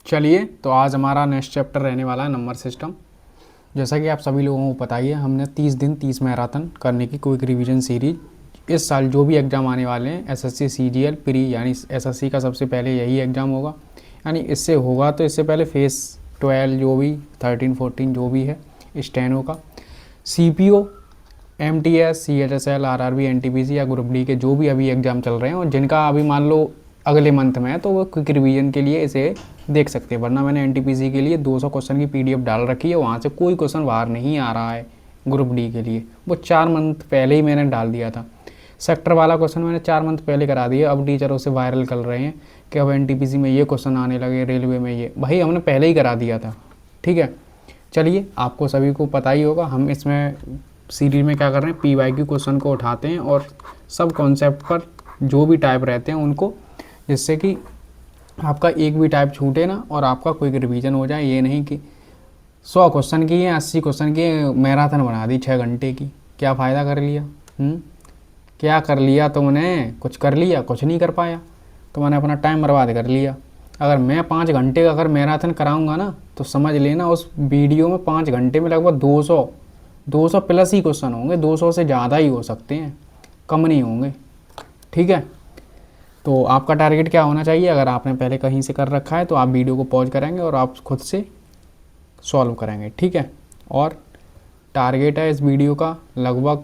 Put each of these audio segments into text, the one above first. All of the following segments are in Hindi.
चलिए, तो आज हमारा नेक्स्ट चैप्टर रहने वाला है नंबर सिस्टम। जैसा कि आप सभी लोगों को पता ही है, हमने 30 दिन 30 मैराथन करने की क्विक रिवीजन सीरीज इस साल जो भी एग्ज़ाम आने वाले हैं एसएससी सीजीएल प्री यानी एसएससी का सबसे पहले यही एग्ज़ाम होगा। यानी इससे होगा तो इससे पहले फेस 12 जो भी 13 14 जो भी है स्टेनो का, CPO, MTS, CHSL, RRB, NTPC या ग्रुप डी के जो भी अभी एग्ज़ाम चल रहे हैं और जिनका अभी मान लो अगले मंथ में है तो वो क्विक रिवीजन के लिए इसे देख सकते हैं। वरना मैंने एनटीपीसी के लिए 200 क्वेश्चन की पीडीएफ डाल रखी है, वहाँ से कोई क्वेश्चन बाहर नहीं आ रहा है। ग्रुप डी के लिए वो 4 मंथ पहले ही मैंने डाल दिया था। सेक्टर वाला क्वेश्चन मैंने 4 मंथ पहले करा दिया। अब टीचर उसे वायरल कर रहे हैं कि अब एनटीपीसी में ये क्वेश्चन आने लगे, रेलवे में ये, भाई हमने पहले ही करा दिया था। ठीक है, चलिए, आपको सभी को पता ही होगा हम इसमें सीरीज में क्या कर रहे हैं, पीवाईक्यू क्वेश्चन को उठाते हैं और सब कॉन्सेप्ट पर जो भी टाइप रहते हैं उनको, जिससे कि आपका एक भी टाइप छूटे ना और आपका क्विक रिवीजन हो जाए। ये नहीं कि 100 क्वेश्चन की है, 80 क्वेश्चन की मैराथन बना दी 6 घंटे की, क्या फ़ायदा कर लिया? क्या कर लिया तुमने? कुछ कर लिया? कुछ नहीं कर पाया, तुमने अपना टाइम बर्बाद कर लिया। अगर मैं 5 घंटे का अगर मैराथन कराऊंगा ना तो समझ लेना उस वीडियो में 5 घंटे में लगभग 200 प्लस ही क्वेश्चन होंगे, 200 से ज़्यादा ही हो सकते हैं, कम नहीं होंगे। ठीक है, तो आपका टारगेट क्या होना चाहिए? अगर आपने पहले कहीं से कर रखा है तो आप वीडियो को पॉज करेंगे और आप खुद से सॉल्व करेंगे। ठीक है, और टारगेट है इस वीडियो का लगभग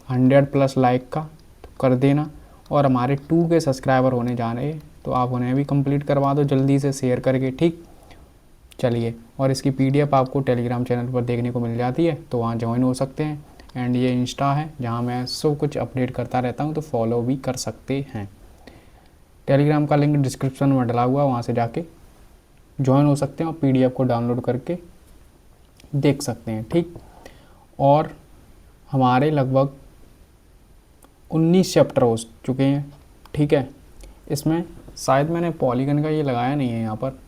100 प्लस लाइक का, तो कर देना। और हमारे 2 के सब्सक्राइबर होने जा रहे हैं तो आप उन्हें भी कंप्लीट करवा दो जल्दी से शेयर करके। ठीक, चलिए, और इसकी पीडीएफ आपको टेलीग्राम चैनल पर देखने को मिल जाती है, तो वहाँ ज्वाइन हो सकते हैं। एंड ये इंस्टा है जहाँ मैं सब कुछ अपडेट करता रहता हूँ, तो फॉलो भी कर सकते हैं। टेलीग्राम का लिंक डिस्क्रिप्शन में डला हुआ है, वहाँ से जाके ज्वाइन हो सकते हैं और पीडीएफ को डाउनलोड करके देख सकते हैं। ठीक, और हमारे लगभग 19 चैप्टर हो चुके हैं। ठीक है, इसमें शायद मैंने पॉलीगन का ये लगाया नहीं है, यहाँ पर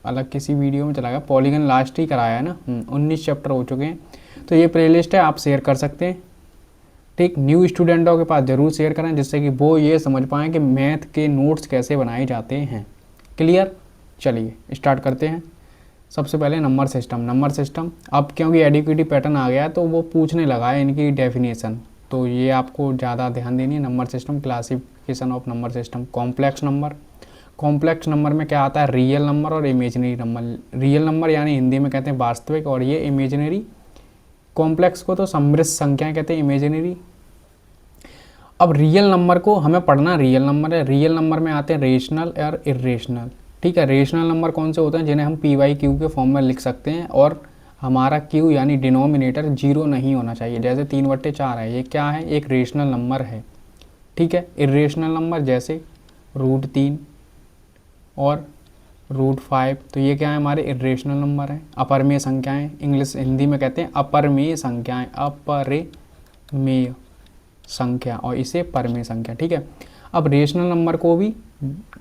अलग किसी वीडियो में चला गया, पॉलीगन लास्ट ही कराया है ना। 19 चैप्टर हो चुके हैं, तो ये प्लेलिस्ट है, आप शेयर कर सकते हैं। ठीक, न्यू स्टूडेंटों के पास ज़रूर शेयर करें जिससे कि वो ये समझ पाएँ कि मैथ के नोट्स कैसे बनाए जाते हैं। क्लियर? चलिए स्टार्ट करते हैं। सबसे पहले नंबर सिस्टम। अब क्योंकि एडिक्विटी पैटर्न आ गया है तो वो पूछने लगा है इनकी डेफिनेशन, तो ये आपको ज़्यादा ध्यान देनी है। Number system, classification of number system. Complex number में क्या आता है? रियल नंबर और इमेजिनरी नंबर। रियल नंबर यानी हिंदी में कहते हैं वास्तविक, और ये इमेजिनरी, कॉम्प्लेक्स को तो समृद्ध संख्याएं कहते हैं, इमेजिनरी। अब रियल नंबर को हमें पढ़ना, रियल नंबर है, रियल नंबर में आते हैं रेशनल और इरेशनल। ठीक है, रेशनल नंबर कौन से होते हैं? जिन्हें हम पी/क्यू के फॉर्म में लिख सकते हैं, और हमारा क्यू यानी डिनोमिनेटर 0 नहीं होना चाहिए। जैसे 3/4 है, ये क्या है? एक रेशनल नंबर है। ठीक है, इरेशनल नंबर जैसे √3 और √5, तो ये क्या है? हमारे इरेशनल नंबर है। अपरमेय संख्याएं, इंग्लिश हिंदी में कहते हैं अपरमेय संख्याएं, अपरमेय संख्या, और इसे परमेय संख्या। ठीक है, अब रेशनल नंबर को भी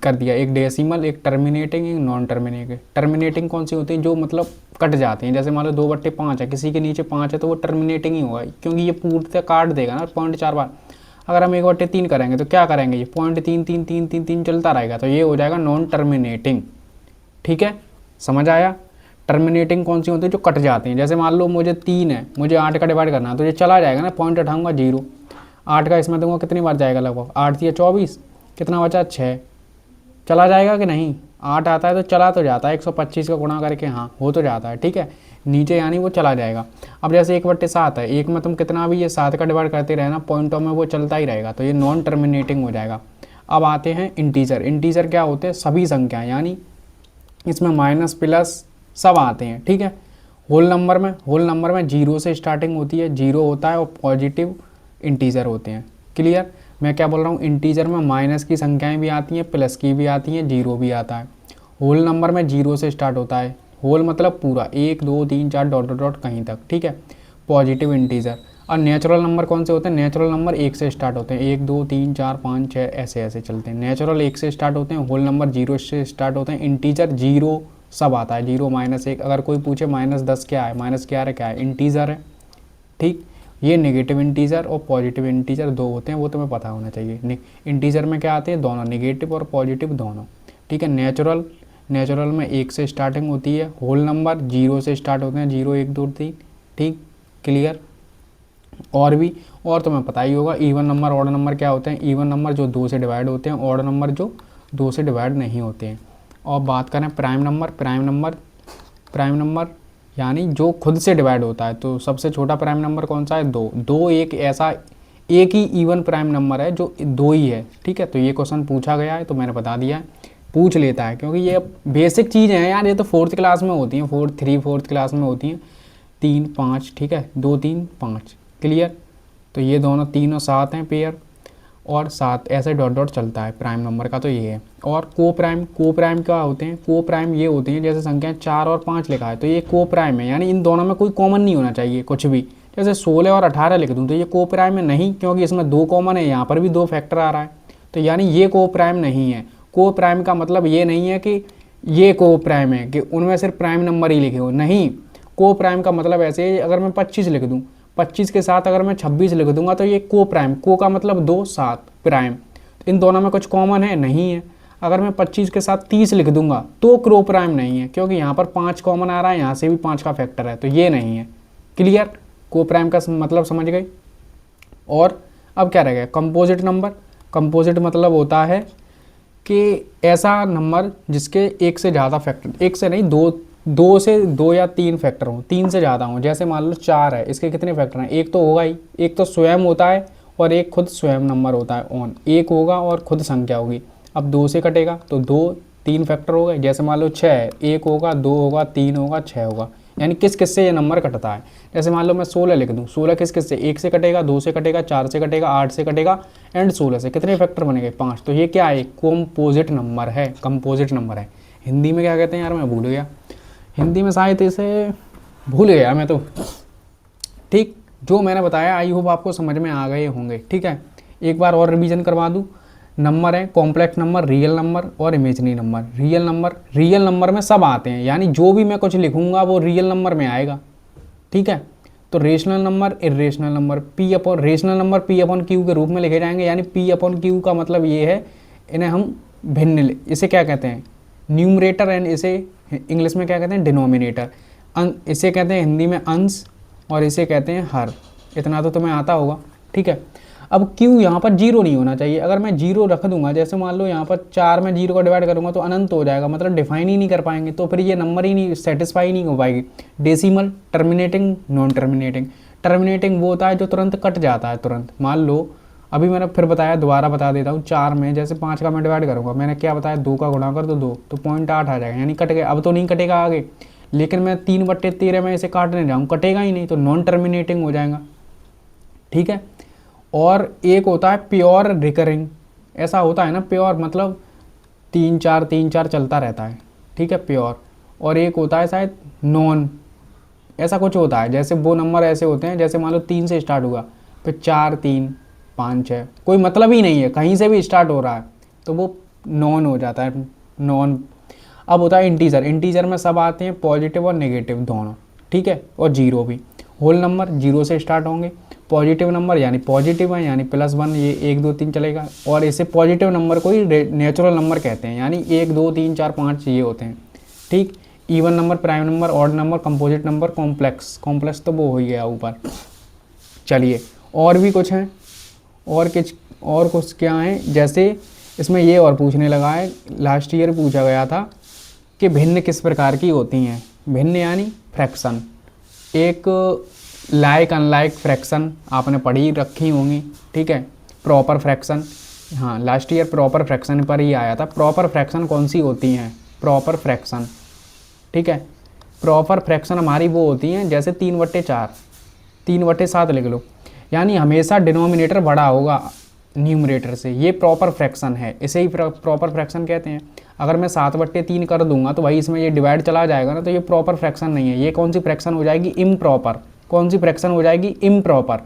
कर दिया, एक डेसिमल, एक टर्मिनेटिंग, एक नॉन टर्मिनेटिंग। टर्मिनेटिंग कौन सी होती है? जो मतलब कट जाती हैं। जैसे मान लो 2/5 है, किसी के नीचे 5 है तो वो टर्मिनेटिंग ही होगा, क्योंकि ये पूर्णतः काट देगा ना 0.4 बार। अगर हम 1/3 करेंगे तो क्या करेंगे? ये 0.33333 चलता रहेगा, तो ये हो जाएगा नॉन टर्मिनेटिंग। ठीक है, समझ आया? टर्मिनेटिंग कौन सी होती है? जो कट जाती हैं। जैसे मान लो मुझे 3 है, मुझे 8 का डिवाइड करना है, तो ये चला जाएगा ना, पॉइंट उठाऊंगा 0। 8 का इसमें दूंगा, कितनी बार जाएगा? लगभग 8 या 24, कितना बचा? 6। चला जाएगा कि नहीं? 8 आता है तो चला तो जाता है, 125 का गुणा करके, हाँ हो तो जाता है। ठीक है, नीचे यानी वो चला जाएगा। अब जैसे 1/7 है, एक में तुम कितना भी ये 7 का डिवाइड करते रहना, पॉइंटों में वो चलता ही रहेगा, तो ये नॉन टर्मिनेटिंग हो जाएगा। अब आते हैं इंटीजर। इंटीजर क्या होते हैं? सभी संख्याएं, यानी इसमें माइनस प्लस सब आते हैं। ठीक है, होल नंबर में 0 से स्टार्टिंग होती है, 0 होता है, और पॉजिटिव इंटीजर होते हैं। क्लियर? मैं क्या बोल रहा हूँ? इंटीजर में माइनस की संख्याएं भी आती हैं, प्लस की भी आती हैं, 0 भी आता है। होल नंबर में 0 से स्टार्ट होता है, होल मतलब पूरा, 1 2 3 4 डॉट डॉट डॉट कहीं तक। ठीक है, पॉजिटिव इंटीजर। और नेचुरल नंबर कौन से होते हैं? नेचुरल नंबर 1 से स्टार्ट होते हैं, 1 2 3 4 5 6 ऐसे ऐसे चलते हैं। नेचुरल 1 से स्टार्ट होते हैं, होल नंबर 0 से स्टार्ट होते हैं। इंटीजर 0 सब आता है, 0 -1। अगर कोई पूछे -10 क्या है, -11 क्या है? इंटीजर है। ठीक, ये नेगेटिव इंटीजर और पॉजिटिव इंटीजर 2 होते हैं, वो तुम्हें पता होना चाहिए। इंटीजर में क्या आते हैं? दोनों, नेगेटिव और पॉजिटिव दोनों। ठीक है, नेचुरल नेचुरल में 1 से स्टार्टिंग होती है, होल नंबर 0 से स्टार्ट होते हैं, 0 1 2 3। ठीक, क्लियर। और तुम्हें पता ही होगा इवन नंबर ऑड नंबर क्या होते हैं। इवन नंबर जो 2 से डिवाइड होते हैं, ऑड नंबर जो 2 से डिवाइड नहीं होते हैं। और बात करें प्राइम नंबर यानी जो खुद से डिवाइड होता है, तो सबसे छोटा प्राइम नंबर कौन सा है? 2। 2 एक ही इवन प्राइम नंबर है जो 2 ही है। ठीक है, तो ये क्वेश्चन पूछा गया है तो मैंने बता दिया है, पूछ लेता है, क्योंकि ये बेसिक चीज़ें हैं यार, ये तो 4th क्लास में होती हैं, 4th क्लास में होती हैं। 3 5, ठीक है, 2 3 5, क्लियर। तो ये दोनों 3 और 7 हैं पेयर, और 7 ऐसे डॉट डॉट चलता है प्राइम नंबर का, तो ये है। और को प्राइम क्या होते हैं? को प्राइम ये होते हैं, जैसे संख्या 4 और 5 लिखा है तो ये को प्राइम है, यानी इन दोनों में कोई कॉमन नहीं होना चाहिए कुछ भी। जैसे 16 और 18 लिख दूँ तो ये को प्राइम में नहीं, क्योंकि इसमें 2 कॉमन है, यहाँ पर भी 2 फैक्टर आ रहा है, तो यानी ये को प्राइम नहीं है। को प्राइम का मतलब ये नहीं है कि ये को प्राइम है कि उनमें सिर्फ प्राइम नंबर ही लिखे हो, नहीं। को प्राइम का मतलब ऐसे है, अगर मैं 25 लिख दूँ, 25 के साथ अगर मैं 26 लिख दूंगा तो ये को प्राइम, को का मतलब 2 7 प्राइम, तो इन दोनों में कुछ कॉमन है? नहीं है। अगर मैं 25 के साथ 30 लिख दूंगा तो क्रो प्राइम नहीं है, क्योंकि यहाँ पर 5 कॉमन आ रहा है, यहाँ से भी 5 का फैक्टर है, तो ये नहीं है। क्लियर, को प्राइम का मतलब समझ गए। और अब क्या रह गया? Composite number. कंपोजिट मतलब होता है कि ऐसा नंबर जिसके एक से ज़्यादा फैक्टर, एक से नहीं, दो से 2 या 3 फैक्टर हों, 3 से ज़्यादा हों। जैसे मान लो 4 है, इसके कितने फैक्टर हैं? एक तो होगा ही, एक तो स्वयं होता है और एक खुद स्वयं नंबर होता है ऑन, एक होगा और खुद संख्या होगी। अब 2 से कटेगा तो 2 3 फैक्टर हो गए। जैसे मान लो 6 है, 1 होगा, 2 होगा, 3 होगा, 6 होगा, यानी किस किस से ये नंबर कटता है। जैसे मान लो मैं 16 लिख दूँ, 16 किस किस से? 1 से कटेगा, 2 से कटेगा, 4 से कटेगा, 8 से कटेगा, एंड 16 से। कितने फैक्टर बनेंगे? 5। तो ये क्या है? कंपोजिट नंबर है, कंपोजिट नंबर है। हिंदी में क्या कहते हैं यार, मैं भूल गया, हिंदी में शायद इसे भूल गया मैं तो। ठीक, जो मैंने बताया आई होप आपको समझ में आ गए होंगे। ठीक है, एक बार और रिवीजन करवा दूँ। नंबर है कॉम्प्लेक्स नंबर, रियल नंबर और इमेजिनरी नंबर। रियल नंबर में सब आते हैं, यानी जो भी मैं कुछ लिखूंगा वो रियल नंबर में आएगा। ठीक है, तो rational number, irrational number, rational number P upon Q के रूप में लिखे जाएंगे, यानी पी अपॉन क्यू का मतलब ये है, इन्हें हम भिन्न, इसे क्या कहते हैं? न्यूमरेटर, एंड इसे इंग्लिश में क्या कहते हैं? डिनोमिनेटर। इसे कहते हैं हिंदी में अंश और इसे कहते हैं हर। इतना तो तुम्हें आता होगा। ठीक है, अब क्यू यहाँ पर 0 नहीं होना चाहिए। अगर मैं 0 रख दूंगा, जैसे मान लो यहाँ पर 4 में 0 को डिवाइड करूँगा तो अनंत हो जाएगा, मतलब डिफाइन ही नहीं कर पाएंगे, तो फिर ये नंबर ही नहीं, सेटिस्फाई नहीं हो पाएगी। Decimal, terminating, non terminating. Terminating वो होता है जो तुरंत कट जाता है, तुरंत। मान लो अभी मैंने फिर बताया, दोबारा बता देता हूँ। 4 में जैसे 5 का मैं डिवाइड करूँगा, मैंने क्या बताया? 2 का गुणा कर दो 2, तो 0.8 आ जाएगा, यानी कट गया। अब तो नहीं कटेगा आगे, लेकिन मैं 3/13 में इसे काटने जाऊँ, कटेगा ही नहीं, तो नॉन टर्मिनेटिंग हो जाएगा। ठीक है, और एक होता है प्योर रिकरिंग। ऐसा होता है ना, प्योर मतलब 3 4 चलता रहता है। ठीक है, प्योर। और एक होता है शायद नॉन, ऐसा कुछ होता है। जैसे वो नंबर ऐसे होते हैं, जैसे मान लो 3 से स्टार्ट हुआ, फिर 4 3 5 6, कोई मतलब ही नहीं है, कहीं से भी स्टार्ट हो रहा है, तो वो नॉन हो जाता है, नॉन। अब होता है इंटीजर। इंटीजर में सब आते हैं, पॉजिटिव और नेगेटिव दोनों। ठीक है, और 0 भी। होल नंबर 0 से स्टार्ट होंगे। पॉजिटिव नंबर यानी पॉजिटिव है, यानी +1, ये 1 2 3 चलेगा। और इसे पॉजिटिव नंबर को ही नेचुरल नंबर कहते हैं, यानी 1 2 3 4 5 ये होते हैं। ठीक, even number, prime number, odd number, composite number, complex तो वो हो ही गया ऊपर। चलिए, और भी कुछ हैं, और कुछ क्या है? जैसे इसमें ये और पूछने लगा है, लास्ट ईयर पूछा गया था कि भिन्न किस प्रकार की होती हैं। भिन्न यानी फ्रैक्शन। एक लाइक अनलाइक फ्रैक्शन आपने पढ़ी रखी होंगी। ठीक है, प्रॉपर फ्रैक्शन, हाँ लास्ट ईयर प्रॉपर फ्रैक्शन पर ही आया था। प्रॉपर फ्रैक्शन कौन सी होती हैं? प्रॉपर फ्रैक्शन, ठीक है, प्रॉपर फ्रैक्शन हमारी वो होती हैं, जैसे 3/4, 3/7 लिख लो, यानी हमेशा डिनोमिनेटर बड़ा होगा न्यूमरेटर से। ये प्रॉपर फ्रैक्शन है, इसे ही प्रॉपर फ्रैक्शन कहते हैं। अगर मैं 7/3 कर दूंगा तो भाई इसमें ये डिवाइड चला जाएगा ना, तो ये प्रॉपर फ्रैक्शन नहीं है। ये कौन सी फ्रैक्शन हो जाएगी? इम्प्रॉपर। कौन सी फ्रैक्शन हो जाएगी? इम्प्रॉपर।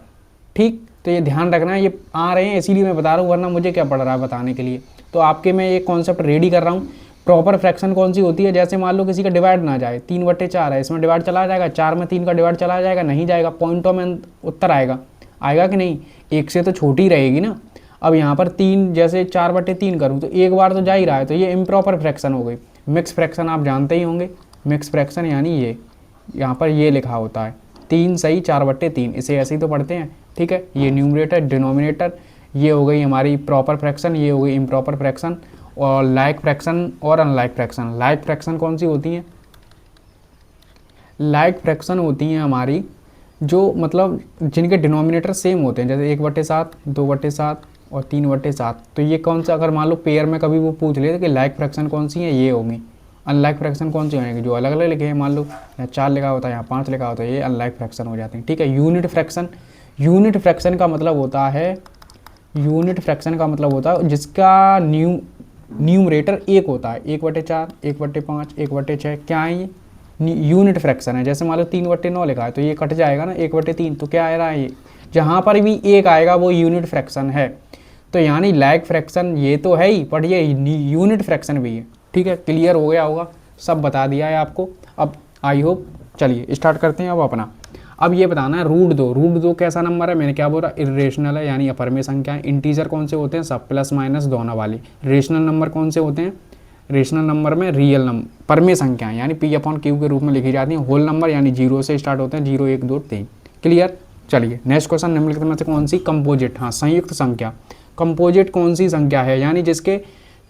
ठीक, तो ये ध्यान रखना है, ये आ रहे हैं इसीलिए मैं बता रहा हूँ, वरना मुझे क्या पड़ रहा है बताने के लिए। तो आपके मैं एक कॉन्सेप्ट रेडी कर रहा हूँ। प्रॉपर फ्रैक्शन कौन सी होती है? जैसे मान लो किसी का डिवाइड ना जाए, 3/4 है, इसमें डिवाइड चला जाएगा, 4 में 3 का डिवाइड चला जाएगा, नहीं जाएगा, पॉइंटों में उत्तर आएगा, आएगा कि नहीं? 1 से तो छोटी रहेगी ना। अब यहाँ पर 3, जैसे 4/3 करूँ तो एक बार तो जा ही रहा है, तो ये इम्प्रॉपर फ्रैक्शन हो गई। मिक्स फ्रैक्शन आप जानते ही होंगे, मिक्स फ्रैक्शन यानी ये यहाँ पर ये लिखा होता है 3 सही 4/3, इसे ऐसे ही तो पढ़ते हैं, ठीक है। ये न्यूमरेटर डिनोमिनेटर, ये हो गई हमारी प्रॉपर फ्रैक्शन, ये हो गई इम्प्रॉपर फ्रैक्शन, और लाइक फ्रैक्शन और अनलाइक फ्रैक्शन। लाइक फ्रैक्शन कौन सी होती हैं? लाइक फ्रैक्शन होती हैं हमारी जो मतलब जिनके डिनोमिनेटर सेम होते हैं, जैसे 1/7, 2/7 और 3/7। तो ये कौन सा, अगर मान लो पेयर में कभी वो पूछ ले कि लाइक फ्रैक्शन कौन सी है, ये होंगी। अनलाइक फ्रैक्शन कौन सी होंगी? जो अलग अलग लिखे हैं, मान लो यहाँ 4 लिखा होता है, यहाँ 5 लिखा होता है, ये अनलाइक फ्रैक्शन हो जाते हैं, ठीक है। यूनिट फ्रैक्शन, यूनिट फ्रैक्शन का मतलब होता है, यूनिट फ्रैक्शन का मतलब होता है जिसका न्यूमरेटर 1 होता है, 1/4, 1/5, 1/6, क्या है ये? यूनिट फ्रैक्शन है। जैसे मान लो 3/9 लिखा है तो ये कट जाएगा ना 1/3, तो क्या आ रहा है ये? जहाँ पर भी 1 आएगा वो यूनिट फ्रैक्शन है। तो यानी लाइक फ्रैक्शन ये तो है ही, बट ये यूनिट फ्रैक्शन भी है, ठीक है। क्लियर हो गया होगा, सब बता दिया है आपको। अब आई होप, चलिए स्टार्ट करते हैं अब अपना। अब ये बताना है √2, √2 कैसा नंबर है? मैंने क्या बोला? इरेशनल है, यानी अपर में संख्या है। इंटीजर कौन से होते हैं? सब प्लस माइनस दोनों वाले। रेशनल नंबर कौन से होते हैं? रेशनल नंबर में रियल नंबर परमेय संख्याएं यानी P/Q के रूप में लिखी जाती हैं। होल नंबर यानी 0 से स्टार्ट होते हैं, 0, 1, 2, 3। क्लियर। चलिए नेक्स्ट क्वेश्चन, निम्नलिखित में से कौन सी कंपोजिट, हाँ संयुक्त संख्या, कंपोजिट कौन सी संख्या है? यानी जिसके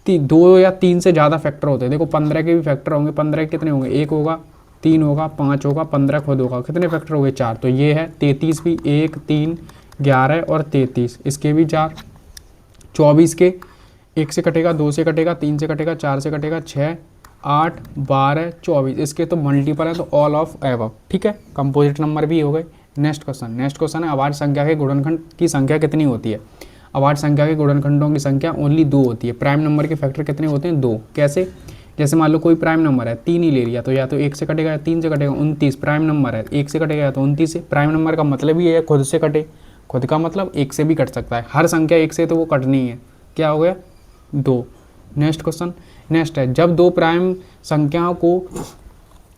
2 या 3 से ज़्यादा फैक्टर होते हैं। देखो 15 के भी फैक्टर होंगे, 15 कितने होंगे? 1 होगा, 3 होगा, 5 होगा, 15 खुद होगा, कितने फैक्टर हो गए? 4। तो ये है 33 भी, 1, 3, 11 और 33, इसके भी 4। 24 के 1 से कटेगा, 2 से कटेगा, 3 से कटेगा, 4 से कटेगा, 6, 8, 12, 24, इसके तो मल्टीपल है, तो ऑल ऑफ एबव, ठीक है। कंपोजिट नंबर भी हो गए। नेक्स्ट क्वेश्चन है अवाच्य संख्या के गुणनखंड की संख्या कितनी होती है? अवाच्य संख्या के गुणनखंडों की संख्या ओनली 2 होती है। प्राइम नंबर के फैक्टर कितने होते हैं? 2। कैसे? जैसे मान लो कोई प्राइम नंबर है, 3 ही ले लिया, तो या तो 1 से कटेगा या 3 से कटेगा। 29 प्राइम नंबर है, 1 से कटेगा या तो 29 से। प्राइम नंबर का मतलब ही है खुद से कटे, खुद का मतलब 1 से भी कट सकता है। हर संख्या 1 से तो वो कटनी है। क्या हो गया? 2। नेक्स्ट क्वेश्चन, नेक्स्ट है जब 2 प्राइम संख्याओं को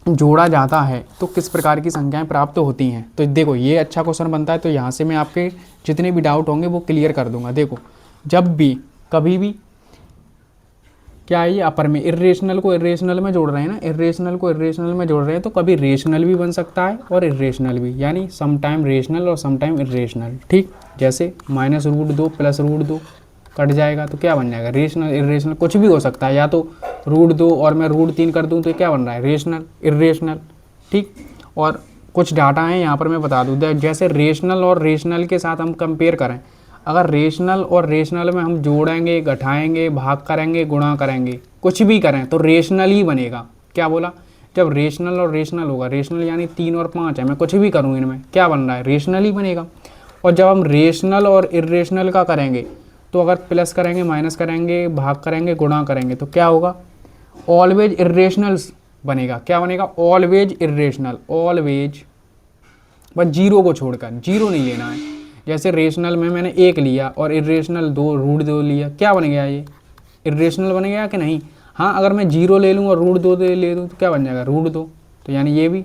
जोड़ा जाता है तो किस प्रकार की संख्याएं प्राप्त होती हैं? तो देखो ये अच्छा क्वेश्चन बनता है, तो यहाँ से मैं आपके जितने भी डाउट होंगे वो क्लियर कर दूंगा। देखो जब भी कभी भी क्या है, ये अपर में इरेशनल को इरेशनल में जोड़ रहे हैं ना, इरेशनल को इरेशनल में जोड़ रहे हैं, तो कभी रेशनल भी बन सकता है और इरेशनल भी, यानी सम टाइम रेशनल और सम टाइम इरेशनल, ठीक। जैसे -√2 प्लस √2 कट जाएगा तो क्या बन जाएगा? रेशनल, इरेशनल, कुछ भी हो सकता है। या तो √2 और मैं √3 कर दूं तो क्या बन रहा है? रेशनल, इरेशनल, ठीक। और कुछ डाटा है यहाँ पर मैं बता दूँ, जैसे रेशनल और रेशनल के साथ हम कंपेयर करें, अगर रेशनल और रेशनल में हम जोड़ेंगे, घटाएंगे, भाग करेंगे, गुणा करेंगे, कुछ भी करें तो रेशनल ही बनेगा। क्या बोला? जब रेशनल और रेशनल होगा, रेशनल यानी 3 और 5 है, मैं कुछ भी करूँ इनमें, क्या बन रहा है? रेशनल ही बनेगा। और जब हम रेशनल और इरेशनल का करेंगे, तो अगर प्लस करेंगे, माइनस करेंगे, भाग करेंगे, गुणा करेंगे, तो क्या होगा? ऑलवेज इरेशनल बनेगा। क्या बनेगा? ऑलवेज इरेशनल, ऑलवेज, बस 0 को छोड़कर, 0 नहीं लेना है। जैसे रेशनल में मैंने 1 लिया और इरेशनल 2 √2 लिया, क्या बन गया? ये इरेशनल बन गया कि नहीं? हाँ, अगर मैं 0 ले लूँ और √2 ले लूँ तो क्या बन जाएगा? √2। तो यानी ये भी,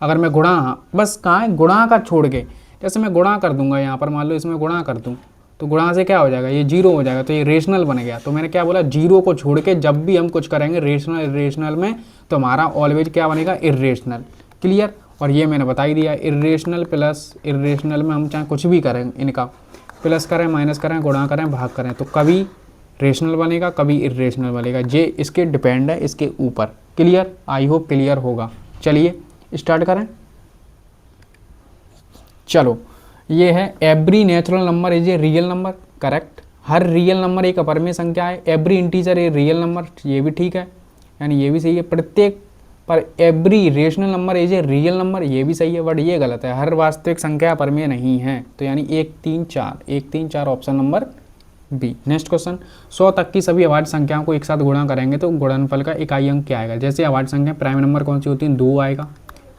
अगर मैं गुणा, हाँ बस कहाँ है? गुणा का छोड़ के, जैसे मैं गुणा कर दूंगा यहाँ पर, मान लो इसमें गुणा कर दूँ तो गुणा से क्या हो जाएगा? ये 0 हो जाएगा, तो ये रेशनल बन गया। तो मैंने क्या बोला? 0 को छोड़ के जब भी हम कुछ करेंगे रेशनल इरेशनल में, तो हमारा ऑलवेज क्या बनेगा? इरेशनल। क्लियर। और ये मैंने बता ही दिया, इरेशनल प्लस इरेशनल में हम चाहे कुछ भी करें, इनका प्लस करें, माइनस करें, गुणा करें, भाग करें, तो कभी रेशनल बनेगा, कभी इरेशनल बनेगा। ये इसके डिपेंड है इसके ऊपर। क्लियर। आई होप क्लियर होगा। चलिए स्टार्ट करें। चलो, ये है every natural number is a real number. Correct. Her real number एक अपरिमेय संख्या है। Every integer a real number, ये भी ठीक है, यानी ये भी सही है। प्रत्येक पर every rational number is a real number, ये भी सही है, बट ये गलत है। हर वास्तविक संख्या अपरिमेय नहीं है, तो यानी 1, 3, 4, 1, 3, 4 option number B. Next question, 100 तक की सभी अभाज्य संख्याओं को एक साथ गुणा करेंगे तो गुणनफल का इकाई अंक क्या आएगा? जैसे अभाज्य संख्या प्राइम नंबर कौन सी होती है? 2 आएगा,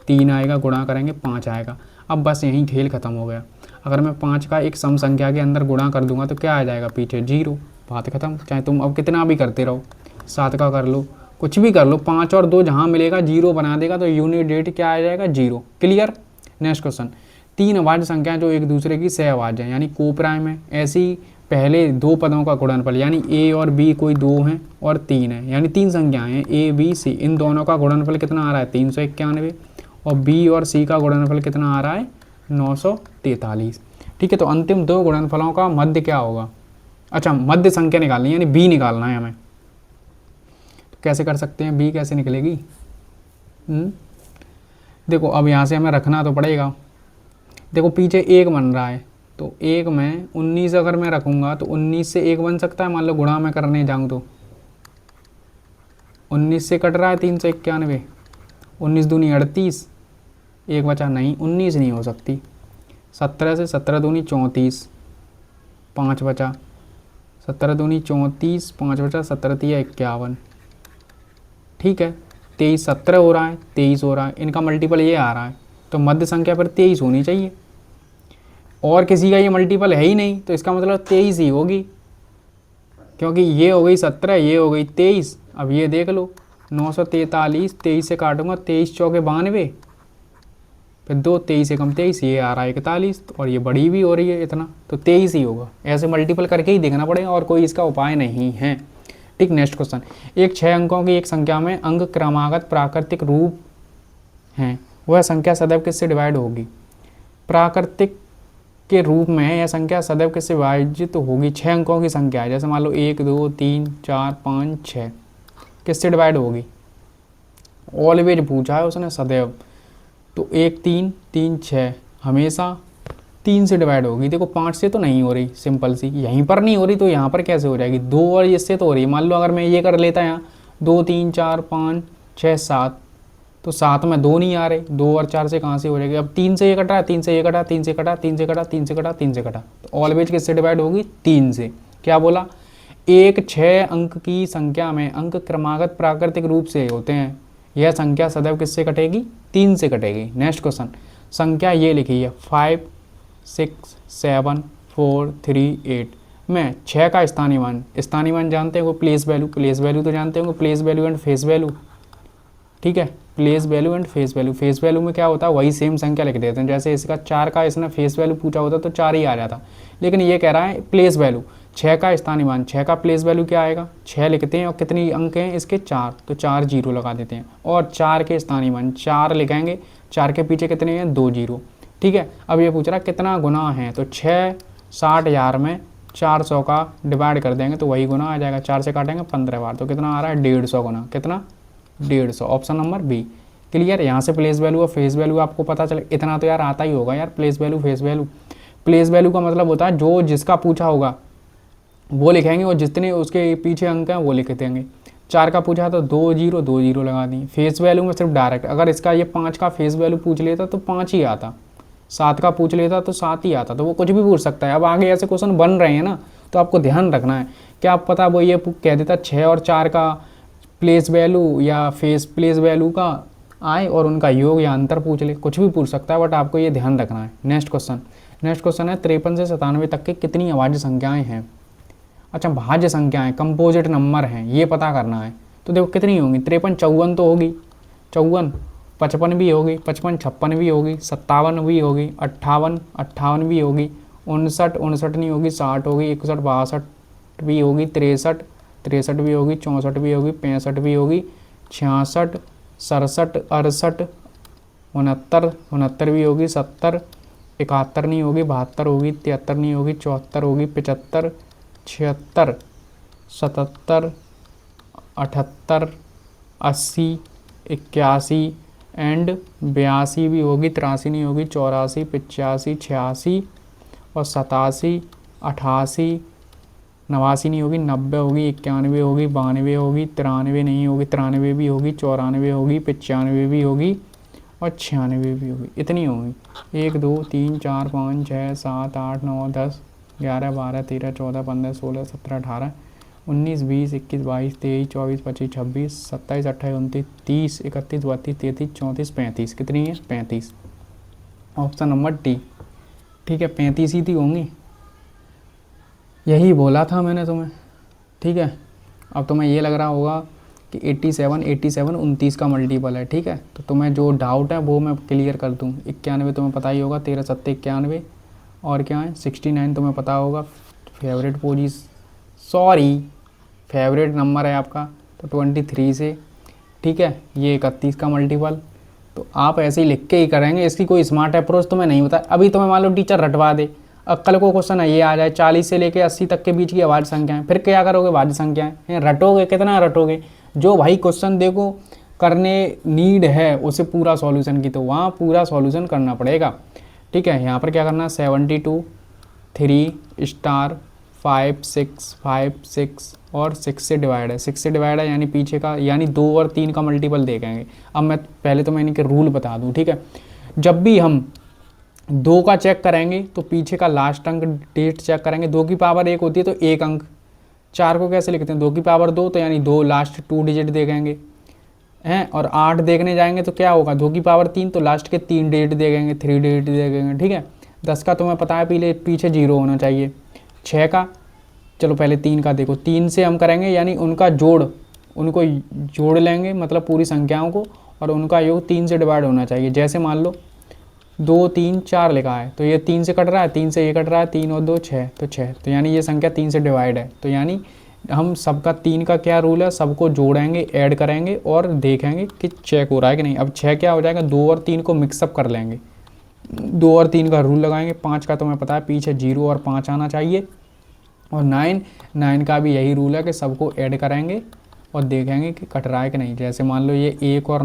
3 आएगा, गुणा करेंगे 5 आएगा। अब बस यहीं खेल खत्म हो गया। अगर मैं 5 का एक सम संख्या के अंदर गुणा कर दूंगा तो क्या आ जाएगा? पीछे 0, बात खत्म। चाहे तुम अब कितना भी करते रहो, 7 का कर लो, कुछ भी कर लो, 5 और 2 जहाँ मिलेगा 0 बना देगा, तो यूनिट डेट क्या आ जाएगा? 0। क्लियर। नेक्स्ट क्वेश्चन, 3 अभाज्य संख्या जो एक दूसरे की सहअभाज्य है, यानी को प्राइम है, ऐसी पहले दो पदों का गुणनफल, यानी ए और बी कोई दो हैं और तीन है, यानी तीन संख्याएं हैं ए बी सी, इन दोनों का गुणनफल कितना आ रहा है 391, और बी और सी का गुणनफल कितना आ रहा है 943। ठीक है, तो अंतिम दो गुणनफलों का मध्य क्या होगा? अच्छा, मध्य संख्या निकालनी है, यानी बी निकालना है हमें। तो कैसे कर सकते हैं, बी कैसे निकलेगी? देखो अब यहाँ से हमें रखना तो पड़ेगा। देखो पीछे एक बन रहा है, तो एक में 19 अगर मैं रखूँगा तो 19 से एक बन सकता है, मान लो गुणा मैं करने जाऊँ तो 19 से कट रहा है 391, 19 दूनी 38, एक बचा नहीं, 19 नहीं हो सकती। 17 से 17 दूनी 34, 5 बचा, 17 दूनी 34, 5 बचा, 17 तिया 51। ठीक है, 23 17 हो रहा है, 23 हो रहा है, इनका मल्टीपल ये आ रहा है, तो मध्य संख्या पर 23 होनी चाहिए, और किसी का ये मल्टीपल है ही नहीं, तो इसका मतलब 23 ही होगी, क्योंकि ये हो गई 17, ये हो गई 23। अब ये देख लो 943, 23 से काटूंगा, 23 चौके 92, फिर 2 23 से कम 23, ये आ रहा है 41, और ये बड़ी भी हो रही है इतना, तो 23 ही होगा। ऐसे मल्टीपल करके ही देखना पड़ेगा, और कोई इसका उपाय नहीं है। ठीक, नेक्स्ट क्वेश्चन, एक 6 अंकों की एक संख्या में अंक क्रमागत प्राकृतिक रूप हैं, वह संख्या सदैव किससे डिवाइड होगी? प्राकृतिक के रूप में यह संख्या सदैव किससे विभाजित होगी? 6 अंकों की संख्या है, जैसे मान लो 1 2 3 4 5 6, किससे डिवाइड होगी? ऑलवेज पूछा है उसने, सदैव, तो 1 3 3 6 हमेशा 3 से डिवाइड होगी। देखो 5 से तो नहीं हो रही, सिंपल सी, यहीं पर नहीं हो रही तो यहाँ पर कैसे हो जाएगी? 2 और इससे तो हो रही है। मान लो अगर मैं ये कर लेता यहाँ 2 3 4 5 6 7, तो 7 में 2 नहीं आ रहे, 2 और 4 से कहाँ से हो जाएगी? अब 3 से ये कटा, 3 से ये कटा, 3 से कटा, 3 से कटा, 3 से कटा, 3 से कटा, तो ऑलवेज किससे डिवाइड होगी? 3 से। क्या बोला? एक 6 अंक की संख्या में अंक क्रमागत प्राकृतिक रूप से होते हैं, यह संख्या सदैव किससे कटेगी? 3 से कटेगी। नेक्स्ट क्वेश्चन, संख्या ये लिखी है 5 6 7 4 3 8 में 6 का स्थानीय मान जानते हैं वो प्लेस वैल्यू तो जानते होंगे, place value and face value. ठीक है, place value and face value में क्या होता है, वही सेम संख्या लिख देते हैं। जैसे इसका 4 का इसने फेस वैल्यू पूछा होता तो 4 ही आ जाता, लेकिन ये कह रहा है प्लेस वैल्यू 6 का स्थानीय मान, 6 का प्लेस वैल्यू क्या आएगा? 6 लिखते हैं, और कितनी अंक हैं इसके? 4, तो 4 जीरो लगा देते हैं, और 4 के स्थानीय मान 4 लिखेंगे, 4 के पीछे कितने हैं? 2 जीरो। ठीक है, अब ये पूछ रहा कितना गुना है, तो 6 60,000 में 400 का डिवाइड कर देंगे तो वही गुना आ जाएगा, 4 से काटेंगे 15 बार, तो कितना आ रहा है? 150 गुना, कितना? 150। Option number B. क्लियर? यहाँ से प्लेस वैल्यू और फेस वैल्यू आपको पता चले, इतना तो यार आता ही होगा यार, place value face value. Place value का मतलब होता है जो जिसका पूछा होगा वो लिखेंगे, और जितने उसके पीछे अंक हैं वो लिख देंगे। 4 का पूछा तो 2 जीरो लगा दी। फेस वैल्यू में सिर्फ डायरेक्ट, अगर इसका ये 5 का फेस वैल्यू पूछ लेता तो 5 ही आता, 7 का पूछ लेता तो 7 ही आता, तो वो कुछ भी पूछ सकता है। अब आगे ऐसे क्वेश्चन बन रहे हैं ना, तो आपको ध्यान रखना है। क्या आप पता वो ये कह देता 6 और 4 का प्लेस वैल्यू या फेस प्लेस वैल्यू का आए और उनका योग या अंतर पूछ ले, कुछ भी पूछ सकता है, बट आपको ये ध्यान रखना है। नेक्स्ट क्वेश्चन है 53 से 97 तक के कितनी अभाज्य संख्याएं हैं? अच्छा, भाज्य संख्याएं कंपोजिट नंबर हैं, ये पता करना है। तो देखो कितनी होंगी? 53 54 तो होगी, 54 55 भी होगी, 55 56 भी होगी, 57 भी होगी, 58 58 भी होगी, 59 59 नहीं होगी, 60 होगी, 61 62 भी होगी, 63 63 भी होगी, 64 भी होगी, 65 भी होगी, 66 67 68 69 69 भी होगी, 70 71 नहीं होगी, 72 होगी, 73 नहीं होगी, 74 होगी, 75 76 77 78 80 81 एंड 82 भी होगी, 83 नहीं होगी, 84 85 86 और 87 88 89 नहीं होगी, 90 होगी, 91 होगी, 92 होगी, 93 नहीं होगी, 93 भी होगी, 94 होगी, 95 भी होगी और 96 भी होगी। इतनी होगी 1 2 3 4 5 6 7 8 9 10 11 12 13 14 15 16 17 18 19 20 21 22 23 24 25 26 27 28 29 30 31 32 33 34 35। कितनी है? 35। Option number D. ठीक है, 35 ही थी होंगी, यही बोला था मैंने तुम्हें। ठीक है, अब तुम्हें ये लग रहा होगा कि 87 29 का मल्टीपल है। ठीक है, तो तुम्हें जो डाउट है वो मैं क्लियर कर दूँ। 91 तुम्हें पता ही होगा, 13 7 91, और क्या है 69 तुम्हें पता होगा, favourite position, sorry favourite number है आपका, तो 23 से, ठीक है। ये 31 का मल्टीपल, तो आप ऐसे ही लिख के ही करेंगे, इसकी कोई स्मार्ट अप्रोच तो मैं नहीं बता। अभी तुम्हें मान लो टीचर रटवा दे, अब कल को क्वेश्चन ये आ जाए 40 से लेके 80 तक के बीच की अभाज्य संख्याएं, फिर क्या करोगे? भाज्य संख्याएं रटोगे, कितना रटोगे? जो भाई क्वेश्चन देखो करने नीड है उसे पूरा सॉल्यूशन की, तो वहाँ पूरा सॉल्यूशन करना पड़ेगा, ठीक है। यहाँ पर क्या करना है, 72 3 स्टार 5 6 5 6 और 6 से डिवाइड है, 6 से डिवाइड है यानी पीछे का, यानी 2 और 3 का मल्टीपल देखेंगे। अब मैं पहले तो मैं इनके रूल बता दूं, ठीक है। जब भी हम 2 का चेक करेंगे तो पीछे का लास्ट अंक डेट चेक करेंगे। 2 की पावर 1 होती है तो 1 अंक, 4 को कैसे लिखते हैं, 2 की पावर 2, तो यानी 2 लास्ट 2 डिजिट देखेंगे हैं। और 8 देखने जाएंगे तो क्या होगा, 2 की पावर 3, तो लास्ट के 3 डिजिट देखेंगे, 3 डिजिट देखेंगे, ठीक है। 10 का तुम्हें पता है पीछे 0 होना चाहिए। 6 का, चलो पहले 3 का देखो, 3 से हम करेंगे यानी उनको जोड़ लेंगे, मतलब पूरी संख्याओं को, और उनका योग 3 से डिवाइड होना चाहिए। जैसे मान लो 2 3 4 लिखा है, तो ये 3 से कट रहा है, 3 से ये कट रहा है, 3 और 2 6, तो 6, तो यानी ये संख्या 3 से डिवाइड है। तो यानी हम सबका 3 का क्या रूल है, सबको जोड़ेंगे, ऐड करेंगे और देखेंगे कि चेक हो रहा है कि नहीं। अब 6 क्या हो जाएगा, 2 और 3 को मिक्सअप कर लेंगे, 2 और 3 का रूल लगाएंगे। 5 का तुम्हें पता है पीछे 0 और 5 आना चाहिए। और 9 का भी यही रूल है कि सबको ऐड करेंगे और देखेंगे कि कट रहा है कि नहीं। जैसे मान लो ये 1 और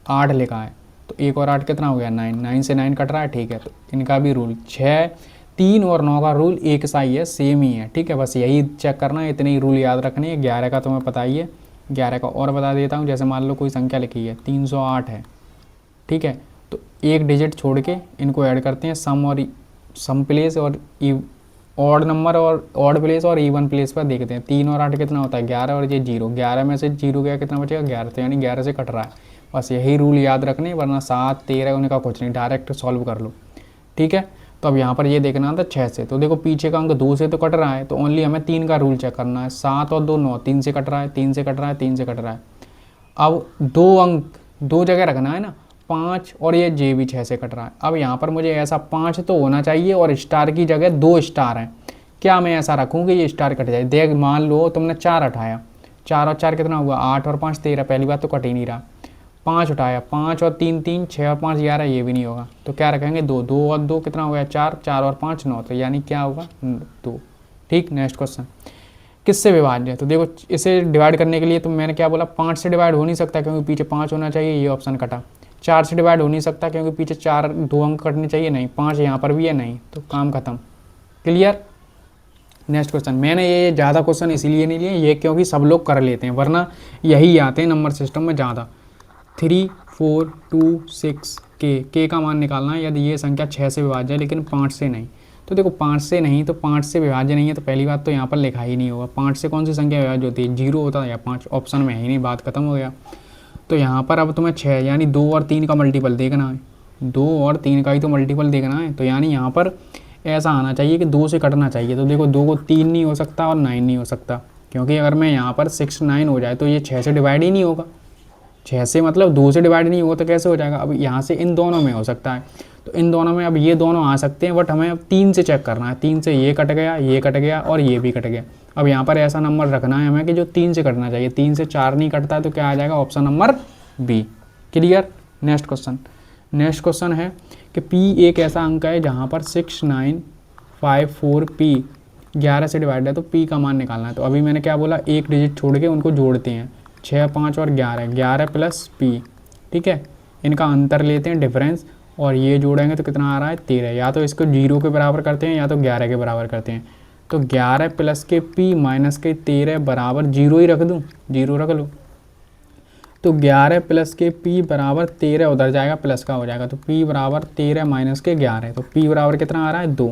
8 लिखा है, तो 1 और 8 कितना हो गया, 9, 9 से 9 कट रहा है, ठीक है। तो इनका भी रूल 6, 3 और 9 का रूल एक सा ही है, सेम ही है, ठीक है। बस यही चेक करना है, इतने ही रूल याद रखने हैं। 11 का तुम्हें पता ही है, 11 का और बता देता हूँ। जैसे मान लो कोई संख्या लिखी है 308 है, ठीक है, तो एक डिजिट छोड़ के इनको ऐड करते हैं, सम प्लेस और ऑड नंबर और ऑड प्लेस और इवन प्लेस पर देखते हैं। 3 और 8 कितना होता है, 11, और ये 0, 11 में से 0 गया कितना बचेगा, 11, तो यानी 11 से कट रहा है। बस यही रूल याद रखने, वरना 7 13 उनका कुछ नहीं, डायरेक्ट सॉल्व कर लो, ठीक है। तो अब यहाँ पर ये देखना था 6 से, तो देखो पीछे का अंक 2 से तो कट रहा है, तो ओनली हमें 3 का रूल चेक करना है। 7 और 2 9, 3 से कट रहा है, 3 से कट रहा है, 3 से कट रहा है। अब 2 अंक 2 जगह रखना है ना, 5, और ये जे भी 6 से कट रहा है। अब यहाँ पर मुझे ऐसा 5 तो होना चाहिए और स्टार की जगह 2 स्टार हैं। क्या मैं ऐसा रखूँ कि ये स्टार कट जाए? देख मान लो तुमने 4 उठाया, 4 और 4 कितना हुआ, 8 और 5 13, पहली बात तो कट ही नहीं रहा। 5 उठाया, 5 और 3 3, 6 और 5 11, ये भी नहीं होगा, तो क्या रखेंगे 2, 2 और 2 कितना हो गया, 4, 4 और 5 9, तो यानी क्या होगा 2, ठीक। नेक्स्ट क्वेश्चन, किससे विभाज्य है? तो देखो इसे डिवाइड करने के लिए तो मैंने क्या बोला, 5 से डिवाइड हो नहीं सकता क्योंकि पीछे 5 होना चाहिए, ये ऑप्शन कटा। 4 से डिवाइड हो नहीं सकता क्योंकि पीछे 4 2 अंक कटने चाहिए, नहीं। 5 यहाँ पर भी है, नहीं, तो काम खत्म, क्लियर। नेक्स्ट क्वेश्चन, मैंने ये ज़्यादा क्वेश्चन इसीलिए नहीं लिए ये क्योंकि सब लोग कर लेते हैं, वरना यही आते हैं नंबर सिस्टम में ज़्यादा। 3 4 2 6 के का मान निकालना है यदि ये संख्या 6 से विभाज्य है लेकिन 5 से नहीं। तो देखो 5 से नहीं, तो 5 से विभाज्य नहीं है, तो पहली बात तो यहाँ पर लिखा ही नहीं होगा। 5 से कौन सी संख्या विभाज्य होती है, 0 होता है या 5, ऑप्शन में ही नहीं, बात खत्म हो गया। तो यहाँ पर अब तुम्हें 6 यानी 2 और 3 का मल्टीपल देखना है, 2 और 3 का ही तो मल्टीपल देखना है। तो यानी यहाँ पर ऐसा आना चाहिए कि 2 से कटना चाहिए। तो देखो 2 को 3 नहीं हो सकता और 9 नहीं हो सकता, क्योंकि अगर मैं यहाँ पर 6 9 हो जाए तो ये 6 से डिवाइड ही नहीं होगा। 6 से मतलब 2 से डिवाइड नहीं होगा तो कैसे हो जाएगा। अब यहाँ से इन दोनों में हो सकता है, तो इन दोनों में अब ये दोनों आ सकते हैं, बट हमें अब 3 से चेक करना है। 3 से ये कट गया, ये कट गया और ये भी कट गया। अब यहाँ पर ऐसा नंबर रखना है हमें कि जो 3 से कटना चाहिए। 3 से 4 नहीं कटता है तो क्या आ जाएगा, option number B, clear. Next question है कि P एक ऐसा अंक है जहाँ पर 6 9 5 4 P 11 से डिवाइड है, तो P का मान निकालना है। तो अभी मैंने क्या बोला, एक डिजिट छोड़ के उनको जोड़ते हैं, 6 5 और 11, 11 प्लस P, ठीक है। इनका अंतर लेते हैं, डिफरेंस, और ये जोड़ेंगे तो कितना आ रहा है 13। या तो इसको 0 के बराबर करते हैं या तो 11 के बराबर करते हैं। तो 11 प्लस के P माइनस के 13 बराबर 0 ही रख दूँ, 0 रख लो। तो 11 प्लस के P बराबर 13 उधर जाएगा, प्लस का हो जाएगा, तो P बराबर 13 माइनस के 11, तो P बराबर कितना आ रहा है 2,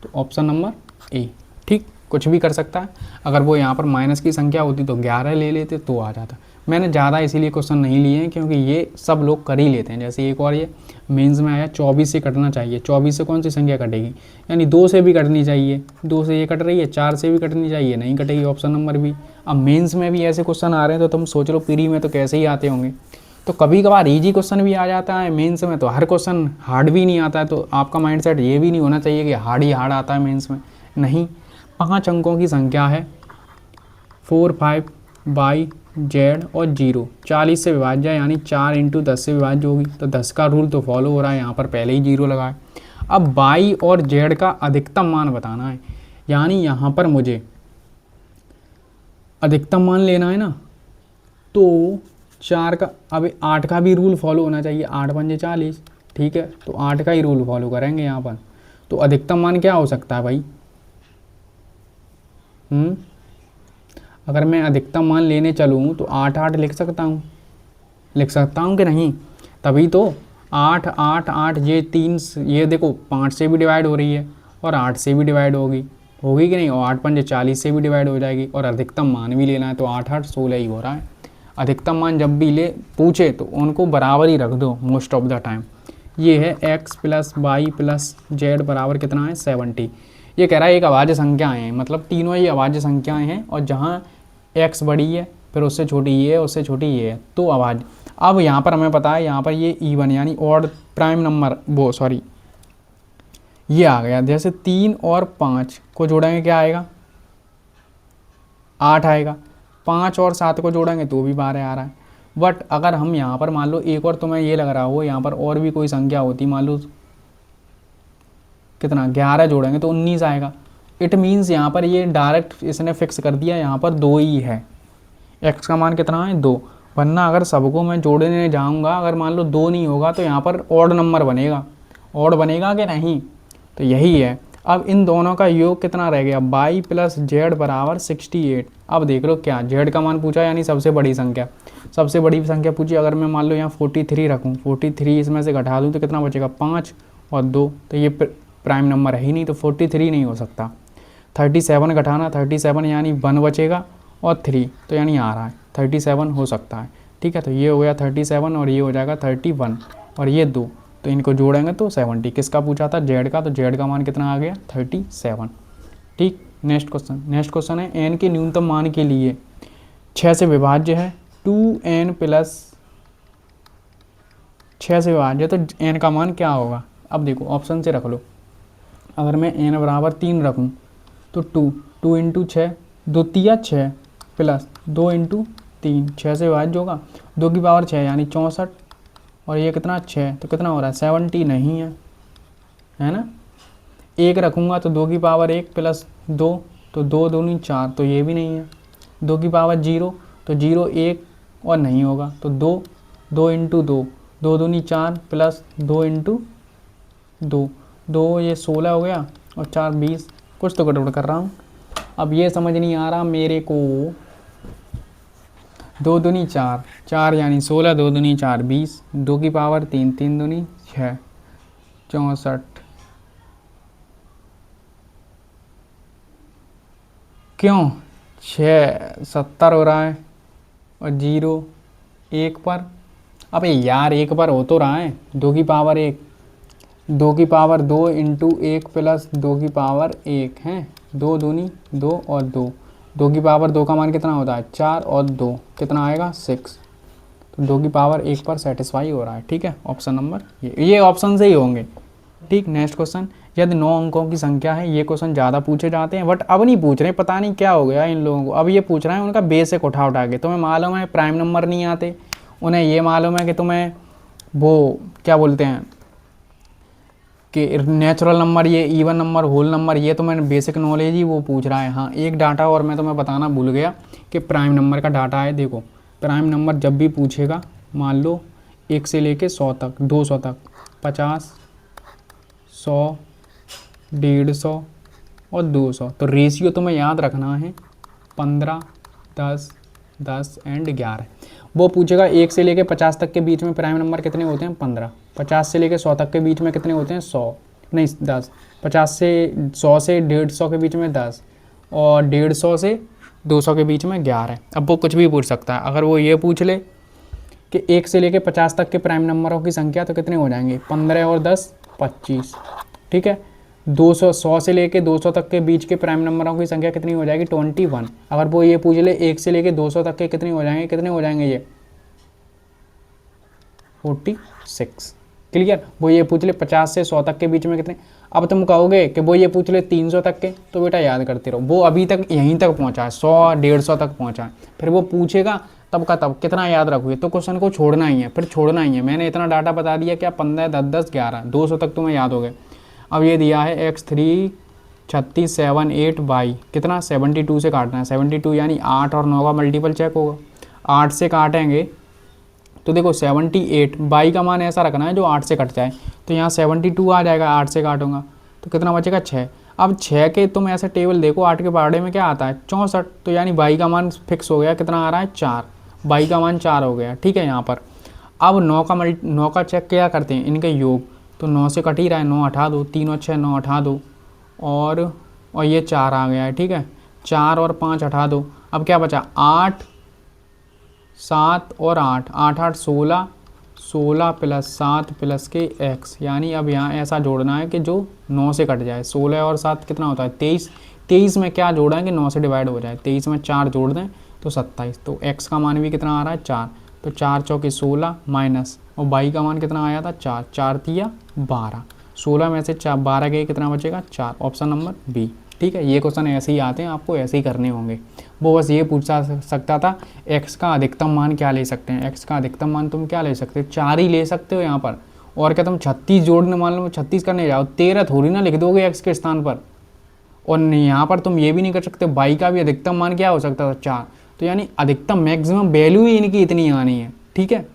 तो ऑप्शन नंबर ए, ठीक। कुछ भी कर सकता है, अगर वो यहाँ पर माइनस की संख्या होती तो 11 ले लेते तो आ जाता। मैंने ज़्यादा इसीलिए क्वेश्चन नहीं लिए हैं क्योंकि ये सब लोग कर ही लेते हैं। जैसे एक और ये मेंस में आया 24 से कटना चाहिए, 24 से कौन सी संख्या कटेगी, यानी 2 से भी कटनी चाहिए, 2 से ये कट रही है, 4 से भी कटनी चाहिए, नहीं कटेगी, ऑप्शन नंबर बी। अब मेंस में भी ऐसे क्वेश्चन आ रहे हैं तो तुम सोच लो प्री में तो कैसे ही आते होंगे। तो कभी कभार ईजी क्वेश्चन भी आ जाता है मेंस में, तो हर क्वेश्चन हार्ड भी नहीं आता है। तो आपका माइंडसेट ये भी नहीं होना चाहिए कि हार्ड ही हार्ड आता है मेंस में, नहीं। 5 अंकों की संख्या है 4, 5, Y, Z और 0, 40 से विभाज्य है, यानी 4 × 10 से विभाज्य होगी। तो 10 का रूल तो फॉलो हो रहा है, यहाँ पर पहले ही 0 लगा है। अब Y और Z का अधिकतम मान बताना है, यानी यहाँ पर मुझे अधिकतम मान लेना है ना। तो 4 का, अब 8 का भी रूल फॉलो होना चाहिए, 8 पंजे 40, ठीक है। तो 8 का ही रूल फॉलो करेंगे यहाँ पर। तो अधिकतम मान क्या हो सकता है भाई? अगर मैं अधिकतम मान लेने चलूँ तो 8, 8 लिख सकता हूँ कि नहीं? तभी तो 8, 8, 8, ये 3, ये देखो 5 से भी डिवाइड हो रही है और 8 से भी डिवाइड होगी कि नहीं, और 8 पंजे 40 से भी डिवाइड हो जाएगी, और अधिकतम मान भी लेना है। तो 8, 8, 16 ही हो रहा है। अधिकतम मान जब भी ले पूछे तो उनको बराबर ही रख दो मोस्ट ऑफ द टाइम। ये है x + y + z बराबर कितना है? 70। ये कह रहा है एक अभाज्य संख्याएँ हैं, मतलब तीनों ही अभाज्य संख्याएँ हैं, और जहाँ x बड़ी है फिर उससे छोटी ये है, उससे छोटी ये है, तो अभाज्य। अब यहाँ पर हमें पता है, यहाँ पर ये इवन यानी ऑड प्राइम नंबर, वो सॉरी ये आ गया। जैसे 3 और 5 को जोड़ेंगे क्या आएगा? 8 आएगा। 5 और 7 को जोड़ेंगे तो भी 12 आ रहा है। बट अगर हम यहाँ पर मान लो एक और, तुम्हें ये लग रहा हो यहाँ पर और भी कोई संख्या होती, मान लो कितना 11 जोड़ेंगे तो 19 आएगा। इट मीन्स यहाँ पर ये डायरेक्ट इसने फिक्स कर दिया, यहाँ पर 2 ही है। x का मान कितना है? 2। वरना अगर सबको मैं जोड़ने जाऊँगा, अगर मान लो 2 नहीं होगा तो यहाँ पर ऑड नंबर बनेगा। ऑड बनेगा कि नहीं? तो यही है। अब इन दोनों का योग कितना रह गया? y + z बराबर 68। अब देख लो क्या z का मान पूछा, यानी सबसे बड़ी संख्या। सबसे बड़ी संख्या पूछी। अगर मैं मान लो यहाँ 43 रखूँ, 43 इसमें से घटा दूँ तो कितना बचेगा? 5 और 2, तो ये प्राइम नंबर है ही नहीं, तो 43 नहीं हो सकता। 37 घटाना, 37 यानी 1 बचेगा, और 3 तो यानी आ रहा है 37 हो सकता है, ठीक है। तो ये हो गया 37 और ये हो जाएगा 31 और ये 2, तो इनको जोड़ेंगे तो 70। किसका पूछा था? जेड का। तो जेड का मान कितना आ गया? 37, ठीक। नेक्स्ट क्वेश्चन है एन के न्यूनतम मान के लिए 6 से विभाज्य है 2n + 6 से विभाज्य, तो n का मान क्या होगा? अब देखो ऑप्शन से रख लो। अगर मैं n बराबर 3 रखूँ तो 2 × 6, 2 तिया 6 प्लस 2 × 3, 6 से विभाज्य होगा। 2 की पावर 6 यानी 64, और ये कितना 6, तो कितना हो रहा है? 70 नहीं है ना। 1 रखूँगा तो 2 की पावर 1 प्लस 2, तो 2 दूनी 4, तो ये भी नहीं है। 2 की पावर 0, तो 0 1 और नहीं होगा, तो 2 × 2, 2 दूनी 4 प्लस 2 × 2, 2 ये 16 हो गया और 4 20। कुछ तो गड़बड़ कर रहा हूँ, अब ये समझ नहीं आ रहा मेरे को। 2 दूनी 4, 4 यानी 16, 2 दूनी 4 20, 2 की पावर 3, 3 दूनी 6, 64। क्यों 6 70 हो रहा है और 0 1 पर। अबे यार 1 पर हो तो रहा है। 2 की पावर 1, 2 की पावर 2 × 1 प्लस 2 की पावर 1 है। 2 दूनी 2 और 2, 2 की पावर 2 का मान कितना होता है? 4 और 2 कितना आएगा? 6। तो 2 की पावर 1 पर सेटिस्फाई हो रहा है, ठीक है। ऑप्शन नंबर ये ऑप्शन से ही होंगे, ठीक। नेक्स्ट क्वेश्चन, यदि 9 अंकों की संख्या है, ये क्वेश्चन ज़्यादा पूछे जाते हैं बट अब नहीं पूछ रहे, पता नहीं क्या हो गया इन लोगों को। अब ये पूछ रहे हैं उनका बेसिक उठा के। तुम्हें मालूम है प्राइम नंबर नहीं आते, उन्हें ये मालूम है कि तुम्हें वो क्या बोलते हैं कि नेचुरल नंबर, ये इवन नंबर, होल नंबर, ये तो मैंने बेसिक नॉलेज ही वो पूछ रहा है। हाँ एक डाटा और मैं तुम्हें बताना भूल गया कि प्राइम नंबर का डाटा है। देखो प्राइम नंबर जब भी पूछेगा, मान लो 1 से लेके 100 तक, 200 तक, 50, 100, 150 और 200, तो रेशियो तुम्हें याद रखना है 15, 10, 10 एंड 11। वो पूछेगा 1 से लेके 50 तक के बीच में प्राइम नंबर कितने होते हैं? 15। 50 से लेके 100 तक के बीच में कितने होते हैं? 100 नहीं 10। 50 से 100 से 150 के बीच में 10, और 150 से 200 के बीच में 11। अब वो कुछ भी पूछ सकता है। अगर वो ये पूछ ले कि 1 से लेके 50 तक के प्राइम नंबरों की संख्या, तो कितने हो जाएंगे? 15 और 10 25, ठीक है। 100 से लेके 200 तक के बीच के प्राइम नंबरों की संख्या कितनी हो जाएगी? 21। अगर वो ये पूछ ले 1 से लेके 200 तक के कितने हो जाएंगे? कितने हो जाएंगे ये? 46। क्लियर। वो ये पूछ ले 50 से 100 तक के बीच में कितने। अब तुम कहोगे कि वो ये पूछ ले 300 तक के, तो बेटा याद करते रहो, वो अभी तक यहीं तक पहुंचा है, 100 150 तक पहुंचा है। फिर वो पूछेगा तब का तब, कितना याद रखोगे, तो क्वेश्चन को छोड़ना ही है, फिर छोड़ना ही है। मैंने इतना डाटा बता दिया क्या, 15 10 10 11 200 तक तुम्हें याद हो गए। अब ये दिया है x3 36 7 8 बाई कितना 72 से काटना है, 72 यानी 8 और 9 का मल्टीपल चेक होगा। 8 से काटेंगे तो देखो 78, बाई का मान ऐसा रखना है जो 8 से कट जाए, तो यहाँ 72 आ जाएगा, 8 से काटूंगा तो कितना बचेगा 6। अब 6 के तुम ऐसे टेबल देखो, 8 के पहाड़े में क्या आता है 64, तो यानी बाई का मान फिक्स हो गया, कितना आ रहा है 4, बाई का मान 4 हो गया, ठीक है यहाँ पर। अब 9 का चेक क्या करते हैं, इनके योग, तो 9 से कट ही रहा है, 9 हटा दो, 3 और 6 9 हटा दो, और ये 4 आ गया है, ठीक है, 4 और 5 हटा दो। अब क्या बचा 8 7 और 8 8 8 16, 16 प्लस 7 प्लस के x, यानी अब यहाँ ऐसा जोड़ना है कि जो 9 से कट जाए। 16 और 7 कितना होता है 23, 23 में क्या जोड़ा है कि 9 से डिवाइड हो जाए, 23 में 4 जोड़ दें तो 27, तो x का मान भी कितना आ रहा है 4, तो 4 चौके 16 माइनस, और बाई का मान कितना आया था 4, 4 तिया 12, 16 में से 12 गए कितना बचेगा 4, ऑप्शन नंबर बी, ठीक है। ये क्वेश्चन ऐसे ही आते हैं, आपको ऐसे ही करने होंगे। वो बस ये पूछ सकता था x का अधिकतम मान क्या ले सकते हैं, x का अधिकतम मान तुम क्या ले सकते हो, 4 ही ले सकते हो यहाँ पर, और क्या तुम 36 जोड़ने, मान लो 36 करने जाओ 13 थोड़ी ना लिख दोगे x के स्थान पर। और यहाँ पर तुम ये भी नहीं कर सकते, बाई का भी अधिकतम मान क्या हो सकता था 4, तो यानी अधिकतम मैक्सिमम वैल्यू ही इनकी इतनी आनी है, ठीक है।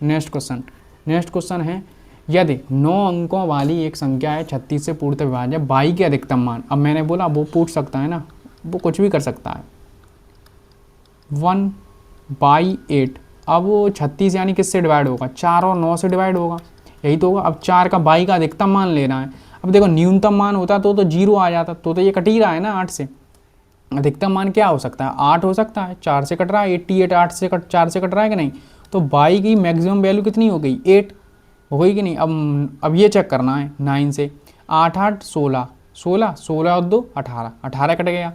नेक्स्ट क्वेश्चन है, यदि 9 अंकों वाली एक संख्या है 36 से पूर्णतः विभाज्य, बाई के अधिकतम मान, अब मैंने बोला वो पूछ सकता है ना, वो कुछ भी कर सकता है, 1/8, अब वो 36 यानी किससे डिवाइड होगा, 4 और 9 से डिवाइड होगा, यही तो होगा। अब 4 का बाई का अधिकतम मान लेना है, अब देखो न्यूनतम मान होता तो 0 आ जाता, तो ये कट ही रहा है ना 8 से। अधिकतम मान क्या हो सकता है 8 हो सकता है, 4 से कट रहा है, 88 8 से 4 से कट रहा है कि नहीं, तो बाई की मैक्सिमम वैल्यू कितनी हो गई 8 हो गई कि नहीं। अब ये चेक करना है 9 से, 8 8 16 16 16 और 2 18 18 कट गया,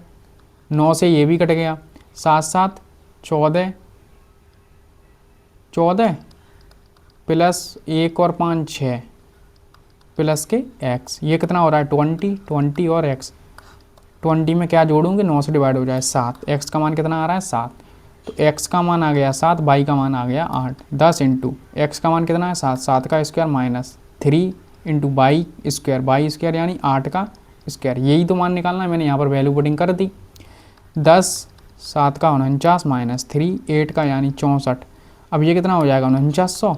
9 से ये भी कट गया, 7 7 14 14 प्लस 1 और 5 6 प्लस के x, ये कितना हो रहा है 20 20 और x, 20 में क्या जोड़ूंगे 9 से डिवाइड हो जाए 7, x का मान कितना आ रहा है 7, तो x का मान आ गया 7, बाई का मान आ गया 8, 10 इंटू x का मान कितना है 7, 7 का square minus 3 into by square यानी 8 का स्क्वायर, यही तो मान निकालना है। मैंने यहाँ पर वैल्यू पुटिंग कर दी, 10 7 का 49 माइनस 3 8 का यानी 64, अब ये कितना हो जाएगा 4900,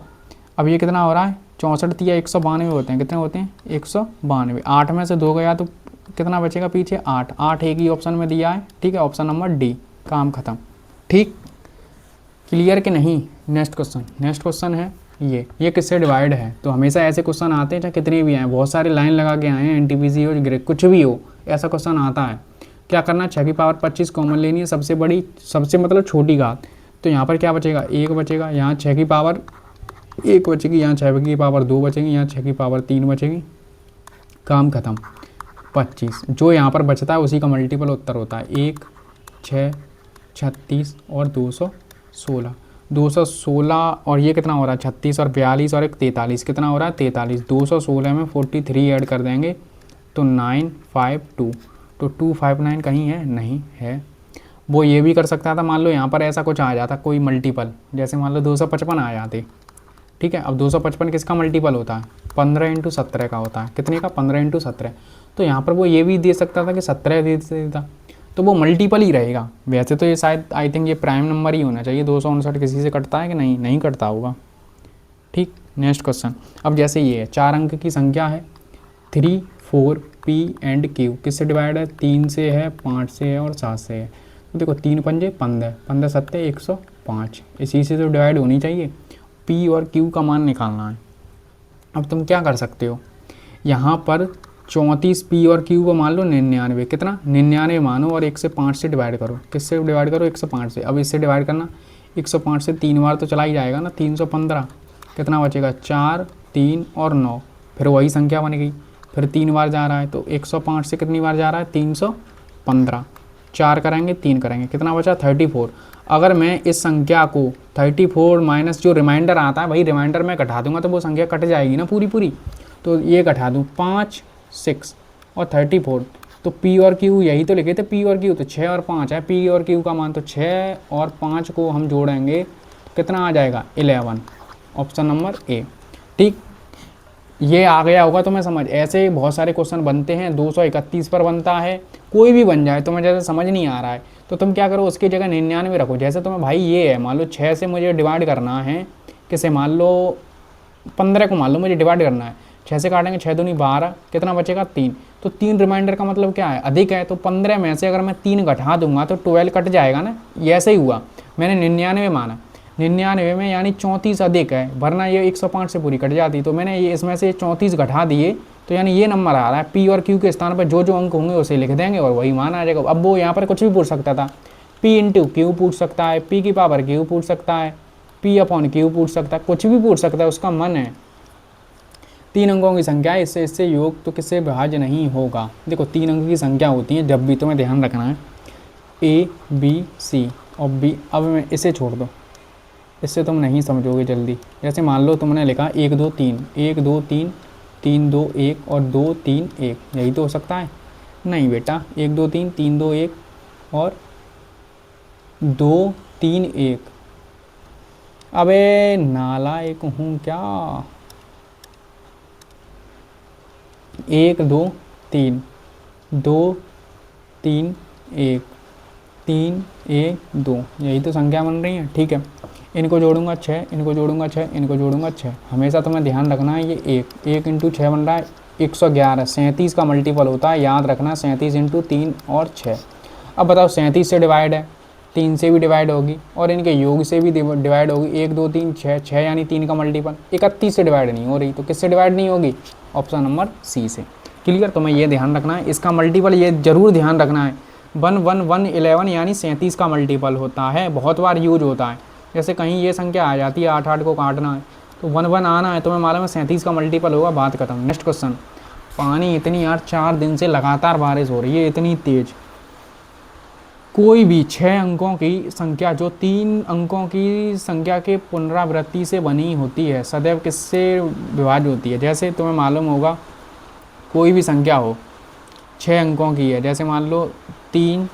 अब ये कितना हो रहा है 64 या 192 होते हैं, कितने होते हैं 192, 8 में से 2 गया तो कितना बचेगा पीछे 8, 8 एक ही ऑप्शन में दिया है, ठीक है, ऑप्शन नंबर डी, काम खत्म, ठीक, क्लियर कि नहीं। नेक्स्ट क्वेश्चन है ये किससे डिवाइड है, तो हमेशा ऐसे क्वेश्चन आते हैं चाहे कितने भी आए, बहुत सारे लाइन लगा के आए हैं, एनटीपीसी हो ग्रेड कुछ भी हो, ऐसा क्वेश्चन आता है। क्या करना है 6 की पावर 25 कॉमन लेनी है, सबसे बड़ी सबसे मतलब छोटी घात, तो यहाँ पर क्या बचेगा 1 बचेगा, यहाँ 6 की पावर 1 बचेगी, यहाँ 6 की पावर 2 बचेगी, यहाँ 6 की पावर 3 बचेगी, काम खत्म। 25 जो यहाँ पर बचता है उसी का मल्टीपल उत्तर होता है, 1 6 36 और 216, 216 और ये कितना हो रहा है 36 और 42 और 1 43, कितना हो रहा है 43, 216 में 43 ऐड कर देंगे तो 952, तो 259 कहीं है नहीं है। वो ये भी कर सकता था, मान लो यहाँ पर ऐसा कुछ आ जाता कोई मल्टीपल, जैसे मान लो 255 आ जाते, ठीक है। अब 255 किसका मल्टीपल होता है 15 इंटू 17 का होता है, कितने का 15 इंटू 17, तो यहाँ पर वो ये भी दे सकता था कि 17 दे देता, तो वो मल्टीपल ही रहेगा। वैसे तो ये शायद आई थिंक ये प्राइम नंबर ही होना चाहिए, 259 किसी से कटता है कि नहीं, नहीं कटता होगा, ठीक। नेक्स्ट क्वेश्चन, अब जैसे ये है 4 अंक की संख्या है 3 4 P एंड Q, किससे डिवाइड है 3 से है 5 से है और 7 से है, तो देखो 3 पंजे 15 15 सत्ते 105, इसी से तो डिवाइड होनी चाहिए, P और Q का मान निकालना है। अब तुम क्या कर सकते हो, यहाँ पर 34 P और Q को मान लो 99, कितना 99 मानो और 1 से 5 से डिवाइड करो, किससे डिवाइड करो 105 से, अब इससे डिवाइड करना 105 से 3 बार तो चला ही जाएगा ना, 315, कितना बचेगा 4 3 और 9, फिर वही संख्या बन गई, फिर 3 बार जा रहा है तो 105 से कितनी बार जा रहा है 315, 4 करेंगे 3 करेंगे, कितना बचा 34, अगर मैं इस संख्या को 34 माइनस जो रिमाइंडर आता है वही रिमाइंडर में घटा दूंगा तो वो संख्या कट जाएगी ना पूरी पूरी। तो ये घटा दूँ 5, 6 और 34, तो P और Q यही तो लिखे थे, P और Q तो 6 और 5 है, P और Q का मान तो 6 और 5 को हम जोड़ेंगे तो कितना आ जाएगा 11, ऑप्शन नंबर ए। ठीक, ये आ गया होगा तुम्हें समझ। ऐसे बहुत सारे क्वेश्चन बनते हैं, 231 पर बनता है, कोई भी बन जाए, तुम्हें जैसे समझ नहीं आ रहा है तो तुम क्या करो उसकी जगह 99 रखो। जैसे तुम्हें भाई ये है, मान लो 6 से मुझे डिवाइड करना है, किसे मान लो 15 को मान लो मुझे डिवाइड करना है, 6 से काटेंगे 6 दूनी 12, कितना बचेगा 3। तो 3 रिमाइंडर का मतलब क्या है, अधिक है, तो 15 में से अगर मैं 3 घटा दूंगा तो 12 कट जाएगा ना। ये ऐसे ही हुआ, मैंने 99 माना, 99 में यानी 34 अधिक है, वरना ये 105 से पूरी कट जाती। तो मैंने ये इसमें से 34 घटा दिए, तो यानी ये नंबर आ रहा है। P और Q के स्थान पर जो जो अंक होंगे उसे लिख देंगे और वही मान आ जाएगा। अब वो यहाँ पर कुछ भी पूछ सकता था, P इंटू Q पूछ सकता है, P की पावर Q पूछ सकता है, P अपॉन Q पूछ सकता है, कुछ भी पूछ सकता है, उसका मन है। 3 अंकों की संख्या है, इससे योग तो किससे विभाज्य नहीं होगा। देखो 3 अंक की संख्या होती है जब भी, तुम्हें ध्यान रखना है, A B C और B। अब मैं इसे छोड़ दो, इससे तुम नहीं समझोगे जल्दी। जैसे मान लो तुमने लिखा 1 2 3, 1 2 3, 3 2 1 और 2 3 1, यही तो हो सकता है। नहीं बेटा, 1 2 3, 3 2 1 और 2 3 1। अबे नालायक हूँ क्या, 1 2 3, 2 3 1, 3 1 2, यही तो संख्या बन रही है। ठीक है, इनको जोड़ूंगा 6, इनको जोड़ूंगा 6, इनको जोड़ूंगा 6। हमेशा तुम्हें ध्यान रखना है ये 1 इंटू 6 बन रहा है 111, 37 का मल्टीपल होता है, याद रखना 37 इंटू 3 और 6। अब बताओ 37 से डिवाइड है, 3 से भी डिवाइड होगी और इनके योग से भी डिवाइड होगी। 1 2 3 6, 6 यानी 3 का मल्टीपल। 31 से डिवाइड नहीं हो रही, तो किससे डिवाइड नहीं होगी, ऑप्शन नंबर सी से। क्लियर, तुम्हें ये ध्यान रखना है, इसका मल्टीपल ये जरूर ध्यान रखना है। 1 1 1 11 यानी 37 का मल्टीपल होता है, बहुत बार यूज होता है। जैसे कहीं ये संख्या आ जाती है 8 8 को काटना है तो 1 1 आना है, तुम्हें मालूम है 37 का मल्टीपल होगा, बात खत्म। नेक्स्ट क्वेश्चन, पानी इतनी यार 4 दिन से लगातार बारिश हो रही है इतनी तेज, कोई भी 6 अंकों की संख्या जो 3 अंकों की संख्या के पुनरावृत्ति से बनी होती है सदैव किससे विभाज्य होती है। जैसे तुम्हें मालूम होगा कोई भी संख्या हो 6 अंकों की है, जैसे मान लो 3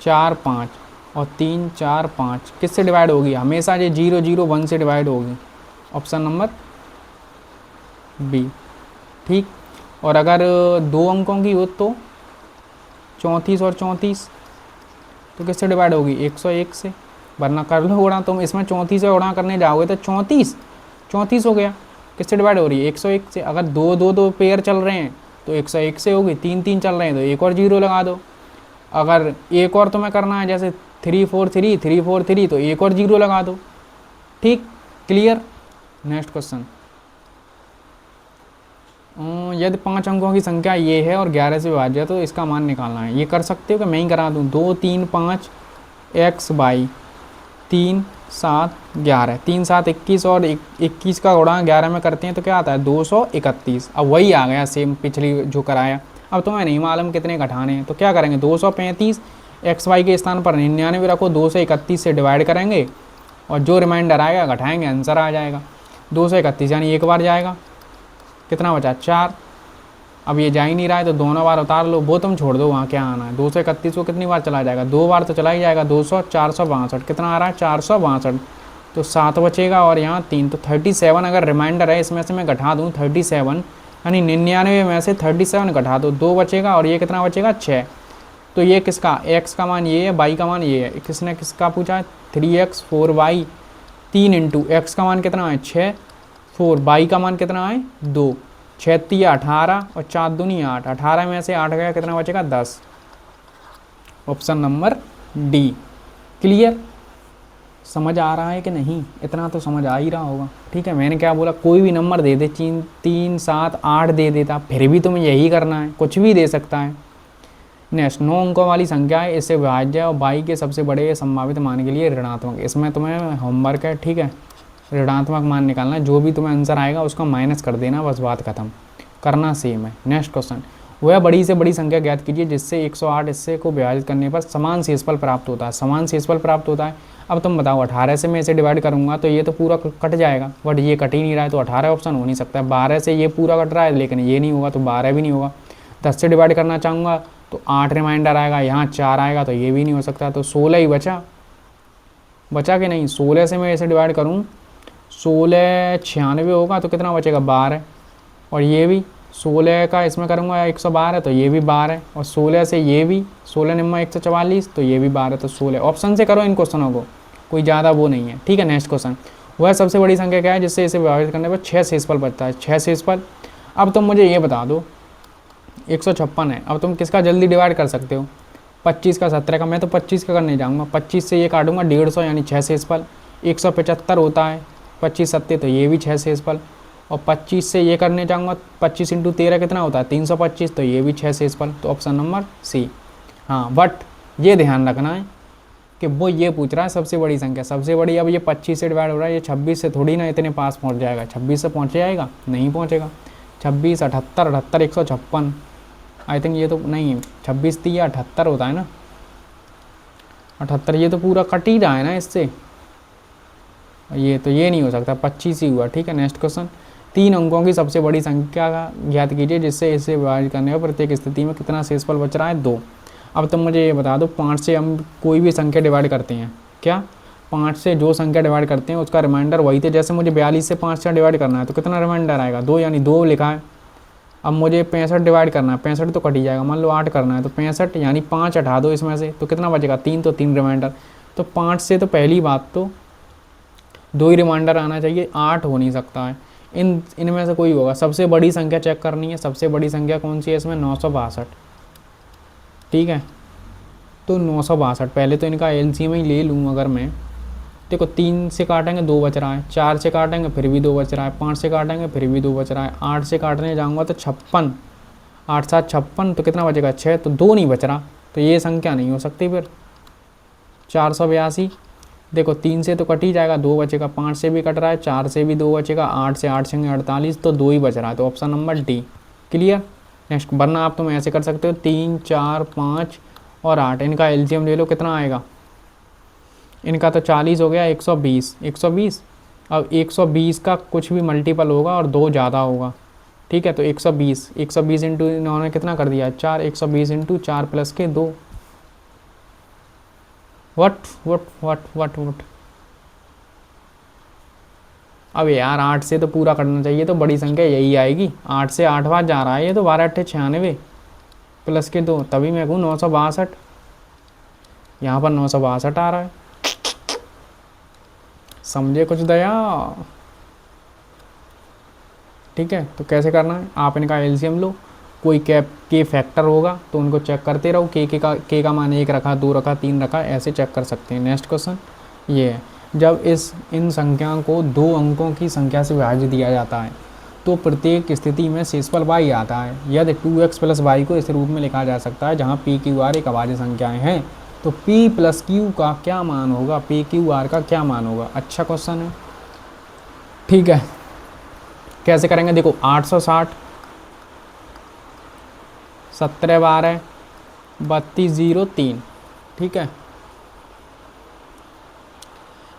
4 5 और 3 4 5, किससे डिवाइड होगी, हमेशा ये 0 0 1 से डिवाइड होगी, ऑप्शन नंबर बी। ठीक, और अगर 2 अंकों की हो तो 34 और 34, तो किससे डिवाइड होगी 101 से, वरना कर लो गुणा। तुम इसमें 34 से गुणा करने जाओगे तो 34 34 हो गया, किससे डिवाइड हो रही है 101 से। अगर 2 2 2 पेयर चल रहे हैं तो 101 से होगी, 3 3 चल रहे हैं तो एक और 0 लगा दो। अगर एक और तुम्हें करना है जैसे 3 4 3 3 4 3, तो एक और 0 लगा दो। ठीक, क्लियर। नेक्स्ट क्वेश्चन, यदि 5 अंकों की संख्या ये है और 11 से विभाज्य है तो इसका मान निकालना है। ये कर सकते हो कि मैं ही करा दूँ, 2 3 5 x बाई 3 7 11, 3 7 21 और 21 का गुणा 11 में करते हैं तो क्या आता है 231। अब वही आ गया सेम पिछली जो कराया। अब तुम्हें नहीं मालूम कितने घटाने हैं तो क्या करेंगे, 235 एक्स वाई के स्थान पर 99 रखो, 231 से डिवाइड करेंगे और जो रिमाइंडर आएगा घटाएंगे, आंसर आ जाएगा 231, यानी एक बार जाएगा, कितना बचा 4। अब ये जा ही नहीं रहा है तो दोनों बार उतार लो, वो तुम छोड़ दो, वहाँ क्या आना है। 231 को कितनी बार चला जाएगा, 2 बार तो चला ही जाएगा। 200 462, कितना आ रहा है 462, तो 7 बचेगा और यहाँ 3, तो 37 अगर रिमाइंडर है इसमें से मैं घटा दूँ 37, यानी 99 में से 37 घटा दो, 2 बचेगा और ये कितना बचेगा 6। तो ये किसका, x का मान ये है, y का मान ये है। किसने किसका पूछा है 3x 4y, 3 इंटू एक्स का मान कितना है 6, 4 y का मान कितना है 2, 6 3 18 और 4 दूनी 8, 18 में से 8 गया कितना बचेगा 10, ऑप्शन नंबर डी। क्लियर, समझ आ रहा है कि नहीं, इतना तो समझ आ ही रहा होगा। ठीक है, मैंने क्या बोला, कोई भी नंबर दे दे, 3 7 8 दे देता, फिर भी तुम्हें यही करना है, कुछ भी दे सकता है। नेक्स्ट, 9 अंकों वाली संख्या है, इससे विभाज्य और बाई के सबसे बड़े संभावित मान के लिए ऋणात्मक। इसमें तुम्हें होमवर्क है, ठीक है, ऋणात्मक मान निकालना है, जो भी तुम्हें आंसर आएगा उसका माइनस कर देना, बस बात खत्म, करना सेम है। नेक्स्ट क्वेश्चन, वह बड़ी से बड़ी संख्या ज्ञात कीजिए जिससे 108 इससे को विभाजित करने पर समान शेषफल प्राप्त होता है। समान शेषफल प्राप्त होता है। अब तुम बताओ 18 से मैं इसे डिवाइड करूंगा तो ये तो पूरा कट जाएगा, बट ये कट ही नहीं रहा है तो 18 ऑप्शन हो नहीं सकता है। 12 से ये पूरा कट रहा है लेकिन ये नहीं होगा तो 12 भी नहीं होगा। 10 से डिवाइड करना चाहूँगा तो 8 रिमाइंडर आएगा, यहाँ 4 आएगा तो ये भी नहीं हो सकता, तो 16 ही बचा कि नहीं। 16 से मैं इसे डिवाइड करूँ 16 96 होगा तो कितना बचेगा 12, और ये भी 16 का इसमें करूँगा 112 तो ये भी 12, और 16 से ये भी 16 निम्मा 144 तो ये भी 12, तो 16 ऑप्शन से करो इन क्वेश्चनों को, कोई ज़्यादा वो नहीं है। ठीक है, नेक्स्ट क्वेश्चन, वह सबसे बड़ी संख्या क्या है जिससे इसे विभाजित करने पर 6 शेषफल बचता है। 6 शेषफल। अब तुम मुझे ये बता दो 156 है, अब तुम किसका जल्दी डिवाइड कर सकते हो, 25 का 17 का। मैं तो 25 का करने जाऊँगा, 25 से ये काटूंगा 150 यानी 6 शेषफल। 175 होता है 25 सत्ते तो ये भी 6 शेषफल, और 25 से ये करने जाऊँगा 25 इंटू 13 कितना होता है 325 तो ये भी 6 शेषफल, तो ऑप्शन नंबर सी। हाँ, बट ये ध्यान रखना है कि वो ये पूछ रहा है सबसे बड़ी संख्या, सबसे बड़ी। अब ये 25 से डिवाइड हो रहा है, ये 26 से थोड़ी ना इतने पास पहुँच जाएगा। 26 से पहुँच जाएगा, नहीं पहुँचेगा। 26 78 78 156, आई थिंक ये तो नहीं, 26 थी या 78 होता है ना, 78, ये तो पूरा कट ही रहा है ना इससे, ये तो ये नहीं हो सकता, 25 ही हुआ। ठीक है, नेक्स्ट क्वेश्चन, 3 अंकों की सबसे बड़ी संख्या का ज्ञात कीजिए जिससे इसे विभाजित करने पर प्रत्येक स्थिति में कितना शेषफल बच रहा है 2। अब तुम मुझे ये बता दो 5 से हम कोई भी संख्या डिवाइड करते हैं, क्या 5 से जो संख्या डिवाइड करते हैं उसका रिमाइंडर वही थे। जैसे मुझे 42 से 5 से डिवाइड करना है तो कितना रिमाइंडर आएगा 2, यानी 2 लिखा है। अब मुझे 65 डिवाइड करना है, 65 तो कट ही जाएगा, मान लो 8 करना है तो 65 यानी 5 हटा दो इसमें से तो कितना बचेगा 3, तो 3 रिमाइंडर। तो 5 से तो पहली बात तो 2 ही रिमाइंडर आना चाहिए, 8 हो नहीं सकता है। इनमें से कोई होगा। सबसे बड़ी संख्या चेक करनी है, सबसे बड़ी संख्या कौन सी है इसमें 962। ठीक है, तो 962, पहले तो इनका एलसीएम ही ले लूँ अगर मैं, देखो 3 से काटेंगे 2 बच रहा है, 4 से काटेंगे फिर भी 2 बच रहा है, 5 से काटेंगे फिर भी 2 बच रहा है, 8 से काटने जाऊँगा तो 56, 8 7 56 तो कितना बचेगा 6, तो 2 नहीं बच रहा, तो ये संख्या नहीं हो सकती फिर। 482, देखो 3 से तो कट ही जाएगा, 2 बचेगा, 5 से भी कट रहा है, 4 से भी 2 बचेगा, 8 से 8 छंगे 48 तो 2 ही बच रहा है, तो option number D. Clear. Next, वरना आप तुम ऐसे कर सकते हो 3 4 5 और 8, इनका एलसीएम ले लो, कितना आएगा इनका, तो 40 हो गया, 120 120। अब 120 का कुछ भी मल्टीपल होगा और 2 ज़्यादा होगा। ठीक है, तो 120 इंटू इन्होंने कितना कर दिया 4, 120 इंटू 4 प्लस के 2, वट। अब यार 8 से तो पूरा करना चाहिए, तो बड़ी संख्या यही आएगी। 8 से 8 बार जा रहा है ये तो, 12 8 96 प्लस के 2, तभी मैं कहूँ 962। यहाँ पर 962 आ रहा है, समझे कुछ दया। ठीक है, तो कैसे करना है, आप इनका एलसीएम लो, कोई के फैक्टर होगा तो उनको चेक करते रहो, के का मान 1 रखा, 2 रखा, 3 रखा, ऐसे चेक कर सकते हैं। नेक्स्ट क्वेश्चन ये है, जब इन संख्याओं को 2 अंकों की संख्या से विभाजित दिया जाता है तो प्रत्येक स्थिति में शेषफल y आता है। यदि 2x प्लस y को इस रूप में लिखा जा सकता है जहाँ p q r एक अभाज्य संख्याएं हैं तो p प्लस q का क्या मान होगा, p q r का क्या मान होगा। अच्छा क्वेश्चन है। ठीक है, कैसे करेंगे, देखो 860 17 12 32 0 3। ठीक है,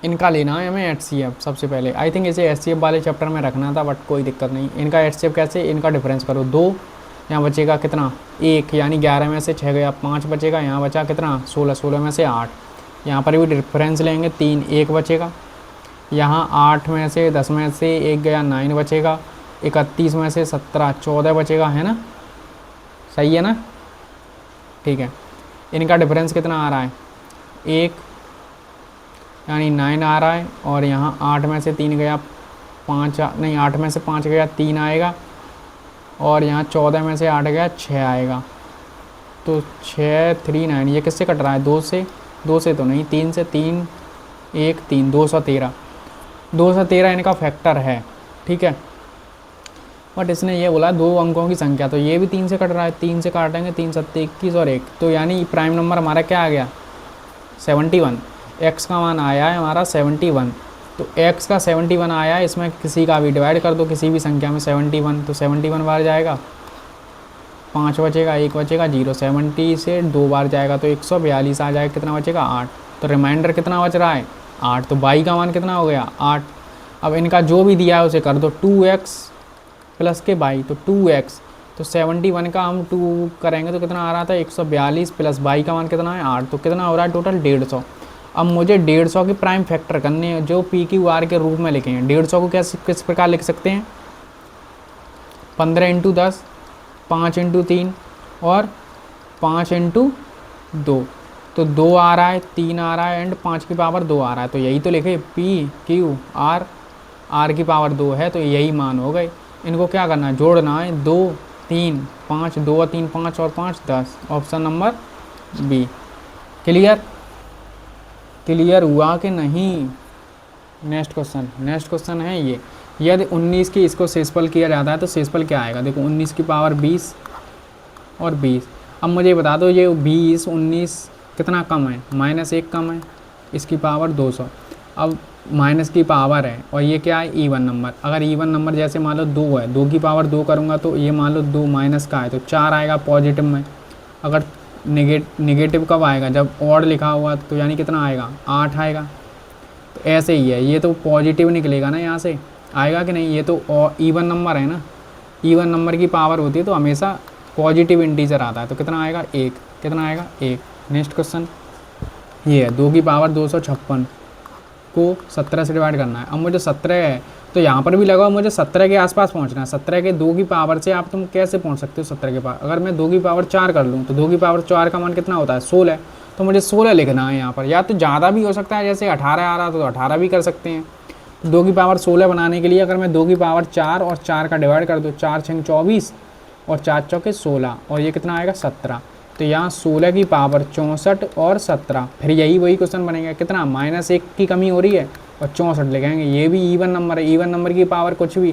इनका लेना है हमें HCF सबसे पहले। आई थिंक इसे HCF वाले चैप्टर में रखना था, बट कोई दिक्कत नहीं। इनका HCF कैसे, इनका डिफरेंस करो 2, यहाँ बचेगा कितना 1, यानी 11 में से 6 गया 5 बचेगा, यहाँ बचा कितना 16, 16 में से 8, यहाँ पर भी डिफरेंस लेंगे 3, 1 बचेगा, यहाँ 8 में से 10 में से 1 गया 9 बचेगा, 31 में से 17 14 बचेगा, है ना, सही है ना। ठीक है, इनका डिफरेंस कितना आ रहा है 1, यानी 9 आ रहा है, और यहाँ 8 में से 3 गया 5, नहीं 8 में से 5 गया 3 आएगा, और यहाँ 14 में से 8 गया 6 आएगा, तो 6 3 9, ये किससे कट रहा है 2 से, 2 से तो नहीं, 3 से, 3 1 3, 213 इनका फैक्टर है। ठीक है, बट इसने ये बोला 2 अंकों की संख्या, तो ये भी 3 से कट रहा है, 3 से काटेंगे 3 7 21 और 1, तो यानी प्राइम नंबर हमारा क्या आ गया 71। x का मान आया है हमारा 71, तो x का 71 आया है, इसमें किसी का भी डिवाइड कर दो किसी भी संख्या में 71, तो 71 बार जाएगा, 5 बचेगा, 1 बचेगा, 0। 70 से 2 बार जाएगा तो 142 आ जाएगा, कितना बचेगा 8। तो रिमाइंडर कितना बच रहा है 8। तो बाई का मान कितना हो गया 8। अब इनका जो भी दिया है उसे कर दो 2x प्लस के बाई, तो 2x। तो 71 का हम 2 करेंगे तो कितना आ रहा था 142 प्लस बाई का मान कितना है 8। तो कितना हो रहा है टोटल 150। अब मुझे 150 की प्राइम फैक्टर करनी है जो पी क्यू आर के रूप में लिखेंगे। 150 को किस प्रकार लिख सकते हैं 15 इंटू 10, 5 इंटू 3 और 5 इंटू 2। तो 2 आ रहा है, 3 आ रहा है एंड 5 की पावर 2 आ रहा है। तो यही तो लिखे पी क्यू आर, आर की पावर 2 है तो यही मान हो गए। इनको क्या करना है जोड़ना है 2 3 5, 2 और 3 5 और 5 10। Option number B. Clear? Clear हुआ कि नहीं? नेक्स्ट क्वेश्चन है ये। यदि 19 की इसको शेषफल किया जाता है तो शेषफल क्या आएगा। देखो 19 की पावर 20 और 20। अब मुझे बता दो ये 20 19 कितना कम है, -1 कम है, इसकी पावर 200। अब माइनस की पावर है और ये क्या है इवन नंबर। अगर इवन नंबर जैसे मान लो 2 है, 2 की पावर 2 करूँगा तो ये मान लो 2 माइनस का है तो 4 आएगा पॉजिटिव में। अगर नेगेटिव कब आएगा जब ऑड लिखा हुआ तो यानी कितना आएगा 8 आएगा। तो ऐसे ही है, ये तो पॉजिटिव निकलेगा ना यहाँ से, आएगा कि नहीं। ये तो इवन नंबर है ना, इवन नंबर की पावर होती है तो हमेशा पॉजिटिव इंटीजर आता है। तो कितना आएगा 1, कितना आएगा 1। नेक्स्ट क्वेश्चन ये है 2 की पावर 256 को 17 से डिवाइड करना है। अब मुझे 17 है तो यहाँ पर भी लगाओ, मुझे 17 के आसपास पहुँचना है। 17 के 2 की पावर से आप तुम कैसे पहुँच सकते हो 17 के पावर। अगर मैं 2 की पावर 4 कर लूँ तो 2 की पावर 4 का मान कितना होता है 16। तो मुझे 16 लिखना है यहाँ पर, या तो ज़्यादा भी हो सकता है जैसे 18 आ रहा तो 18 भी कर सकते हैं। 2 की पावर 16 बनाने के लिए अगर मैं 2 की पावर 4 और 4 का डिवाइड कर दूँ, 4 6 24 और 4 चौके 16 और ये कितना आएगा 17। तो यहाँ 16 की पावर 64 और 17। फिर यही वही क्वेश्चन बनेगा कितना -1 की कमी हो रही है और 64 लिखेंगे। ये भी इवन नंबर है, इवन नंबर की पावर कुछ भी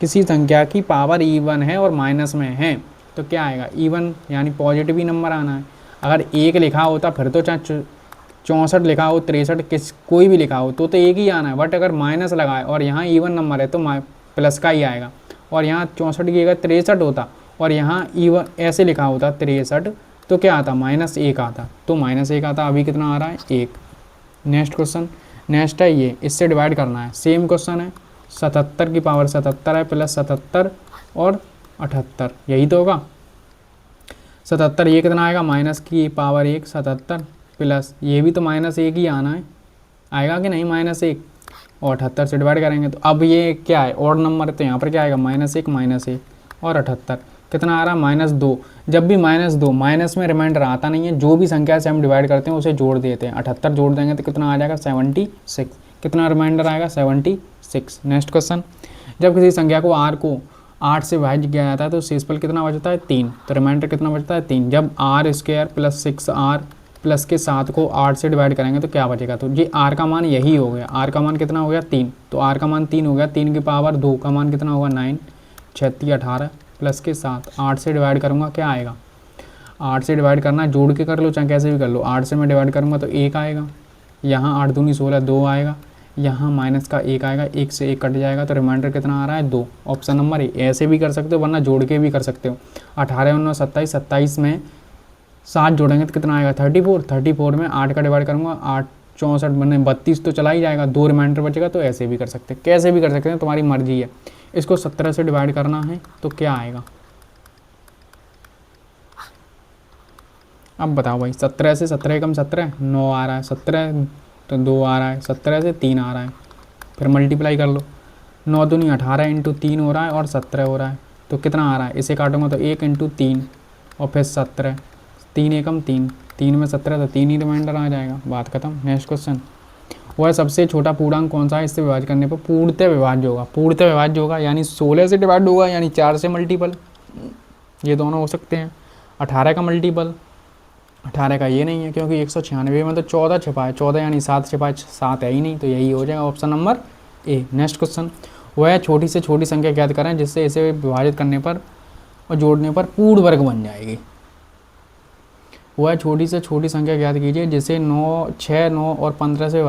किसी संख्या की पावर इवन है और माइनस में है तो क्या आएगा इवन, यानी पॉजिटिव ही नंबर आना है। अगर 1 लिखा होता फिर तो चाहे 64 लिखा हो 63 कोई भी लिखा हो तो एक ही आना है। बट अगर माइनस लगाए और यहाँ इवन नंबर है तो प्लस का ही आएगा। और यहाँ 64 की अगर 63 होता और यहाँ इवन ऐसे लिखा होता 63 तो क्या आता -1 आता। तो -1 आता, अभी कितना आ रहा है 1। नेक्स्ट क्वेश्चन, नेक्स्ट है ये, इससे डिवाइड करना है। सेम क्वेश्चन है 77 की पावर 77 है प्लस 77 और 78, यही तो होगा 77। ये कितना आएगा माइनस की पावर 1 77 प्लस ये भी तो -1 ही आना है, आएगा कि नहीं -1 और 78 से डिवाइड करेंगे। तो अब ये क्या है ऑड नंबर है तो यहाँ पर क्या आएगा -1 और 78 कितना आ रहा है -2। जब भी -2 माइनस में रिमाइंडर आता नहीं है, जो भी संख्या से हम डिवाइड करते हैं उसे जोड़ देते हैं। 78 जोड़ देंगे तो कितना आ जाएगा 76। कितना रिमाइंडर आएगा 76। नेक्स्ट क्वेश्चन, जब किसी संख्या को r को 8 से विभाजित किया जाता है तो शेषफल कितना बचता है 3। तो रिमाइंडर कितना बचता है 3। जब r² प्लस 6r प्लस के 7 को 8 से डिवाइड करेंगे तो क्या बचेगा। तो ये r का मान यही हो गया, r का मान कितना हो गया 3। तो r का मान 3 हो गया, 3 की पावर 2 का मान कितना होगा 9 36 18 प्लस के 7 8 से डिवाइड करूँगा क्या आएगा 8 से डिवाइड करना जोड़ के कर लो चाहे कैसे भी कर लो। 8 से मैं डिवाइड करूँगा तो 1 आएगा, यहाँ 8 दूनी 16 2 आएगा, यहाँ माइनस का 1 आएगा, 1 से 1 कट जाएगा तो रिमाइंडर कितना आ रहा है 2। ऑप्शन नंबर ए। ऐसे भी कर सकते हो वरना जोड़ के भी कर सकते हो। 18 19 27 27 में 7 जोड़ेंगे तो कितना आएगा 34। 34 में 8 का डिवाइड करूँगा 8 64 बने 32 तो चला ही जाएगा, 2 रिमाइंडर बचेगा। तो ऐसे भी कर सकते हैं, कैसे भी कर सकते हैं, तुम्हारी मर्जी है। इसको 17 से डिवाइड करना है तो क्या आएगा अब बताओ भाई। 17 से 17 कम 17 9 आ रहा है, 17 तो 2 आ रहा है, 17 से 3 आ रहा है, फिर मल्टीप्लाई कर लो 9 दूनी 18 इंटू 3 हो रहा है और 17 हो रहा है तो कितना आ रहा है। इसे काटूंगा तो 1 इंटू 3 और फिर 17 3 एकम 3 3 में 17 तो 3 ही रिमाइंडर आ जाएगा, बात खत्म। नेक्स्ट क्वेश्चन, वह सबसे छोटा पूर्णांक कौन सा है इससे विभाज्य करने पर पूर्णतः विभाज्य होगा। पूर्णतः विभाज्य होगा यानी 16 से डिवाइड होगा यानी 4 से मल्टीपल, ये दोनों हो सकते हैं। 18 का मल्टीपल, 18 का ये नहीं है क्योंकि 196 में तो 14 छिपा है, 14 यानी 7 छिपा है, 7 है ही नहीं तो यही हो जाएगा ऑप्शन नंबर ए। नेक्स्ट क्वेश्चन, वह छोटी से छोटी संख्या ज्ञात करें जिससे इसे विभाजित करने पर और जोड़ने पर पूर्ण वर्ग बन जाएगी। वह छोटी से छोटी संख्या ज्ञात कीजिए जिसे 9 6 9 और 15 से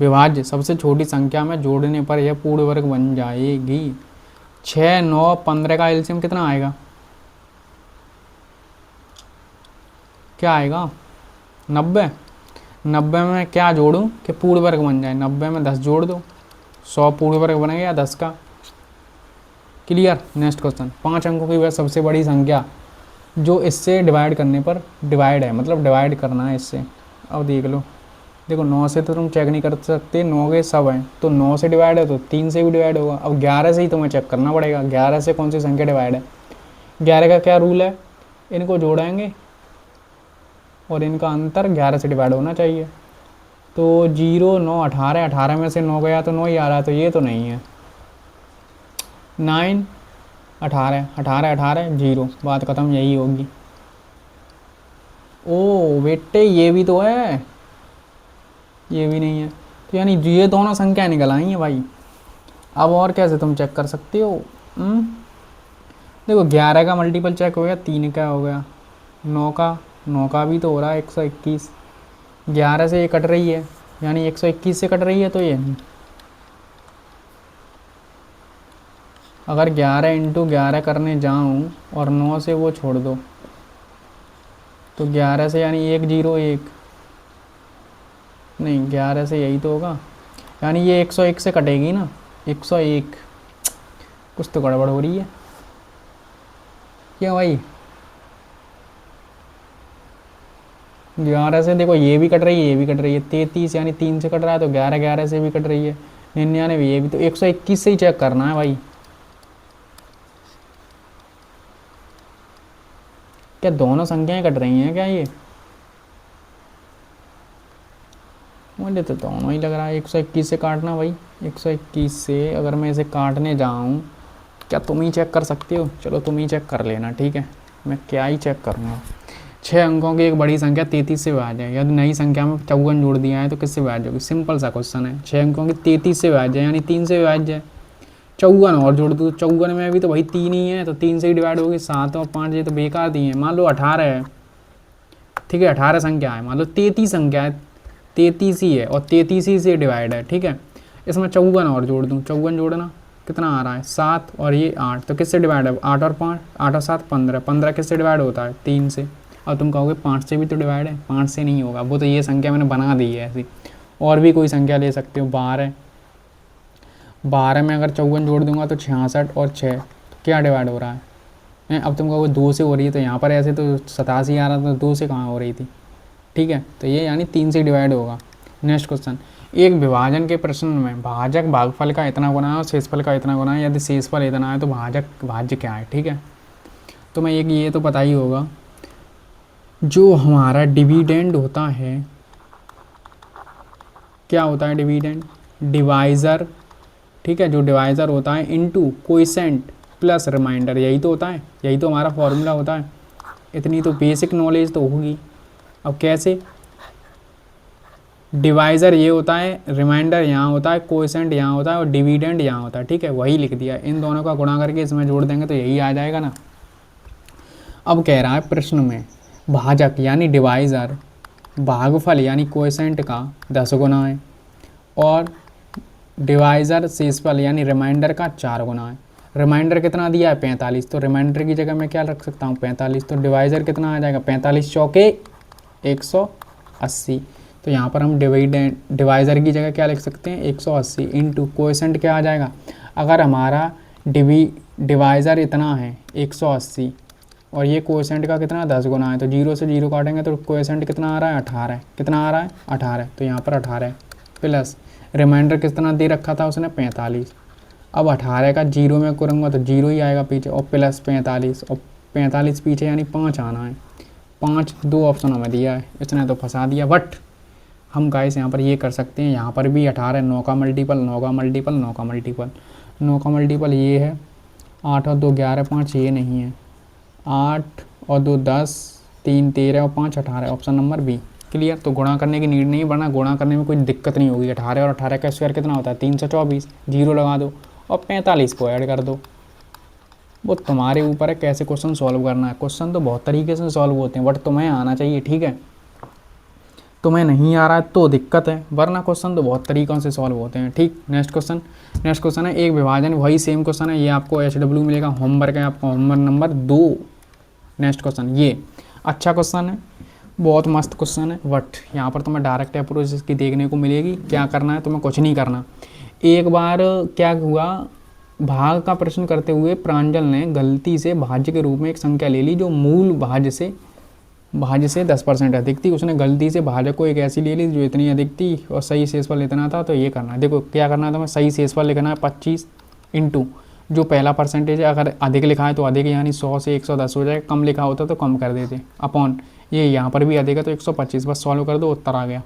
विभाज्य सबसे छोटी संख्या में जोड़ने पर यह पूर्ण वर्ग बन जाएगी। 6 9 15 का एलसीएम कितना आएगा क्या आएगा 90। 90 में क्या जोड़ूं कि पूर्ण वर्ग बन जाए, 90 में 10 जोड़ दो, 100 पूर्ण वर्ग बनेगा या 10 का। क्लियर। नेक्स्ट क्वेश्चन, 5 अंकों की वह सबसे बड़ी संख्या जो इससे डिवाइड करने पर डिवाइड है, मतलब डिवाइड करना है इससे। अब देख लो, देखो 9 से तो तुम चेक नहीं कर सकते, 9 के सब हैं, तो 9 से डिवाइड है तो 3 से भी डिवाइड होगा। अब 11 से ही तुम्हें चेक करना पड़ेगा 11 से कौन सी संख्या डिवाइड है। 11 का क्या रूल है, इनको जोड़ेंगे और इनका अंतर 11 से डिवाइड होना चाहिए। तो 0 9 18, 18 में से 9 गया तो 9 ही आ रहा है, तो ये तो नहीं है। 9 18 18 18 0, बात ख़त्म, यही होगी। ओ बेटे ये भी तो है, ये भी नहीं है, तो यानी ये दोनों संख्या निकल आई हैं भाई। अब और कैसे तुम चेक कर सकते हो? देखो 11 का मल्टीपल चेक हो गया, 3 का हो गया, 9 का भी तो हो रहा है 121। 11 से ये कट रही है, यानी 121 से कट रही है, तो ये नहीं। अगर 11 इंटू 11 करने जाऊँ और 9 से वो छोड़ दो तो 11 से यानी 101 नहीं, 11 से यही तो होगा, यानी ये 101 से कटेगी ना, 101। कुछ तो गड़बड़ हो रही है क्या भाई? 11 से देखो ये भी कट रही है, ये भी कट रही है, 33 यानी 3 से कट रहा है, तो 11 11 से भी कट रही है, 99 ये भी, तो 121 से ही चेक करना है भाई। क्या दोनों संख्याएं कट रही हैं क्या ये? मुझे तो दोनों ही लग रहा है। 121 से काटना भाई, 121 से अगर मैं इसे काटने जाऊँ, क्या तुम ही चेक कर सकते हो? चलो तुम ही चेक कर लेना, ठीक है, मैं क्या ही चेक करूँगा। 6 अंकों की एक बड़ी संख्या 33 से विभाज्य है, यदि नई संख्या में 54 जोड़ दिया है तो किससे विभाज्य होगी? सिंपल सा क्वेश्चन है। 6 अंकों की 33 से विभाज्य है यानी 3 से विभाज्य है। 54 और जोड़ दो, 54 में भी तो भाई 3 ही है, तो 3 से ही डिवाइड होगी। 7 और 5 ये तो बेकार दी है। मान लो 18 है, ठीक है, 18 संख्या है, मान लो 33 संख्या है, 33 ही है और 33 ही से डिवाइड है, ठीक है। इसमें 54 और जोड़ दूँ, 54 जोड़ना कितना आ रहा है 7 और ये 8, तो किससे डिवाइड है? 8 और 5, 8 और 7 15, 15 किससे डिवाइड होता है? 3 से। अब तुम कहोगे 5 से भी तो डिवाइड है, 5 से नहीं होगा, वो तो ये संख्या मैंने बना दी है ऐसी। और भी कोई संख्या ले सकते हो, 12, 12 में अगर 54 जोड़ दूंगा तो 66 और 6, तो क्या डिवाइड हो रहा है? अब तुम कहोगे 2 से हो रही है, तो यहाँ पर ऐसे तो 87 आ रहा था, तो 2 से कहाँ हो रही थी, ठीक है, तो ये यानी 3 से डिवाइड होगा। नेक्स्ट क्वेश्चन, एक विभाजन के प्रश्न में भाजक भागफल का इतना गुना है और शेषफल का इतना गुना है, यदि शेषफल इतना है तो भाजक भाज्य क्या है, ठीक है। तो मैं एक ये तो पता ही होगा, जो हमारा डिविडेंड होता है, क्या होता है डिविडेंड? डिवाइज़र, ठीक है, जो डिवाइज़र होता है इनटू कोएफिशिएंट प्लस रिमाइंडर, यही तो होता है, यही तो हमारा फॉर्मूला होता है। इतनी तो बेसिक नॉलेज तो होगी। अब कैसे? डिवाइज़र ये होता है, रिमाइंडर यहाँ होता है, कोएफिशिएंट यहाँ होता है और डिविडेंड यहाँ होता है, ठीक है, वही लिख दिया। इन दोनों का गुणा करके इसमें जोड़ देंगे तो यही आ जाएगा ना। अब कह रहा है प्रश्न में भाजक यानी डिवाइज़र भागफल यानी कोएफिशिएंट का 10 गुना है और डिवाइज़र शेषफल यानी रिमाइंडर का 4 गुना है। रिमाइंडर कितना दिया है? 45, तो रिमाइंडर की जगह मैं क्या रख सकता हूँ? 45, तो डिवाइज़र कितना आ जाएगा? 45 चौके 180, तो यहाँ पर हम डिवाइज़र की जगह क्या लिख सकते हैं? 180 इंटू कोएफिशिएंट क्या आ जाएगा? अगर हमारा डिवाइज़र इतना है 180 और ये कोएफिशिएंट का कितना 10 गुना है, तो 0 से 0 काटेंगे तो कोएफिशिएंट कितना आ रहा है? 18, कितना आ रहा है? 18, तो यहाँ पर 18 प्लस रिमाइंडर कितना दे रखा था उसने? 45। अब 18 का 0 में करूँगा तो 0 ही आएगा पीछे और प्लस 45 और 45 पीछे यानी 5 आना है। 5 2 ऑप्शन हमें दिया है, इसने तो फंसा दिया। बट हम गाइस यहाँ पर ये कर सकते हैं, यहाँ पर भी 18, 9 का मल्टीपल 9 का मल्टीपल 9 का मल्टीपल 9 का मल्टीपल ये है 8 और 2 11, 5 ये नहीं है, 8 और 2 10, 3 13 और 5 18, ऑप्शन नंबर बी। क्लियर। तो गुणा करने की नीड नहीं, वरना गुणा करने में कोई दिक्कत नहीं होगी। 18 और 18 का स्क्वायर कितना होता है? 324, 0 लगा दो और 45 को ऐड कर दो। वो तुम्हारे ऊपर है कैसे क्वेश्चन सॉल्व करना है। क्वेश्चन तो बहुत तरीके से सॉल्व होते हैं, बट तुम्हें आना चाहिए, ठीक है। तुम्हें नहीं आ रहा है तो दिक्कत है, वरना क्वेश्चन तो बहुत तरीक़ों से सॉल्व होते हैं, ठीक। नेक्स्ट क्वेश्चन है एक विभाजन, वही सेम क्वेश्चन है, ये आपको HW मिलेगा, होमवर्क है आपका, होमवर्क नंबर 2। नेक्स्ट क्वेश्चन, ये अच्छा क्वेश्चन है, बहुत मस्त क्वेश्चन है, बट यहाँ पर तुम्हें डायरेक्ट अप्रोच इसकी देखने को मिलेगी। क्या करना है तुम्हें, कुछ नहीं करना। एक बार क्या हुआ, भाग का प्रश्न करते हुए प्रांजल ने गलती से भाज्य के रूप में एक संख्या ले ली जो मूल भाज्य से 10% अधिक थी। उसने गलती से भाजक को एक ऐसी ले ली जो इतनी अधिक थी और सही शेषफल इतना था। तो ये करना है, देखो क्या करना है तुम्हें, सही शेषफल लिखना है 25 इंटू जो पहला परसेंटेज है, अगर अधिक लिखा है तो अधिक यानी 100 से 110 हो जाए, कम लिखा होता तो कम कर देते, अपॉन ये यहाँ पर भी अधिक है तो 125, बस सॉल्व कर दो, उत्तर आ गया।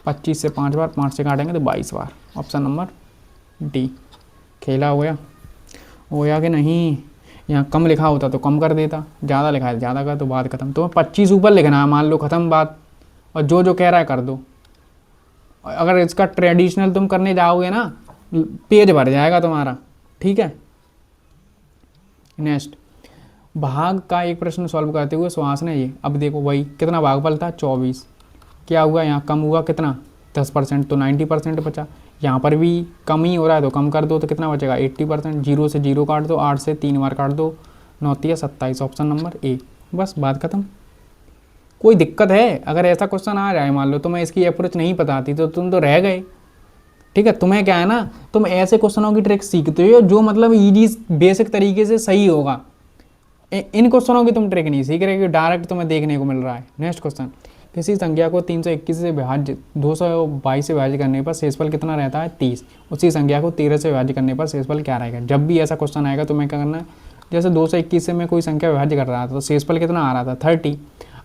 25 से 5 बार, 5 से काटेंगे तो 22 बार। Option number D. खेला हो गया कि नहीं। यहाँ कम लिखा होता तो कम कर देता, ज़्यादा लिखा है ज़्यादा का, तो बात खत्म। तो 25 ऊपर लिखना है, मान लो खत्म बात, और जो जो कह रहा है कर दो। अगर इसका ट्रेडिशनल तुम करने जाओगे ना, पेज भर जाएगा तुम्हारा, ठीक है। नेक्स्ट, भाग का एक प्रश्न सॉल्व करते हुए सुहास ने ये, अब देखो वही कितना भागफल था 24, क्या हुआ यहाँ कम हुआ कितना 10%, तो 90% बचा। यहाँ पर भी कम ही हो रहा है तो कम कर दो, तो कितना बचेगा 80%। 0 से 0 काट दो, 8 से 3 बार काट दो, 9 तिया 27। ऑप्शन नंबर ए, बस बात खत्म। कोई दिक्कत है, अगर ऐसा क्वेश्चन आ जाए, मान लो तुम्हें इसकी अप्रोच नहीं पता आती तो तुम तो रह गए, ठीक है। तुम्हें क्या है ना, तुम ऐसे क्वेश्चनों की ट्रिक सीखते हो जो मतलब ईजी बेसिक तरीके से सही होगा। इन क्वेश्चनों की तुम ट्रिक नहीं सीख रहे, डायरेक्ट तुम्हें देखने को मिल रहा है। नेक्स्ट क्वेश्चन, किसी संख्या को 321 से विभाज्य 222 से विभाज्य करने पर शेषफल कितना रहता है 30। उसी संख्या को 13 से विभाज्य करने पर शेषफल क्या रहेगा। जब भी ऐसा क्वेश्चन आएगा तुम्हें क्या करना है, जैसे 221 से मैं कोई संख्या विभाज्य कर रहा था तो शेषफल कितना आ रहा था 30।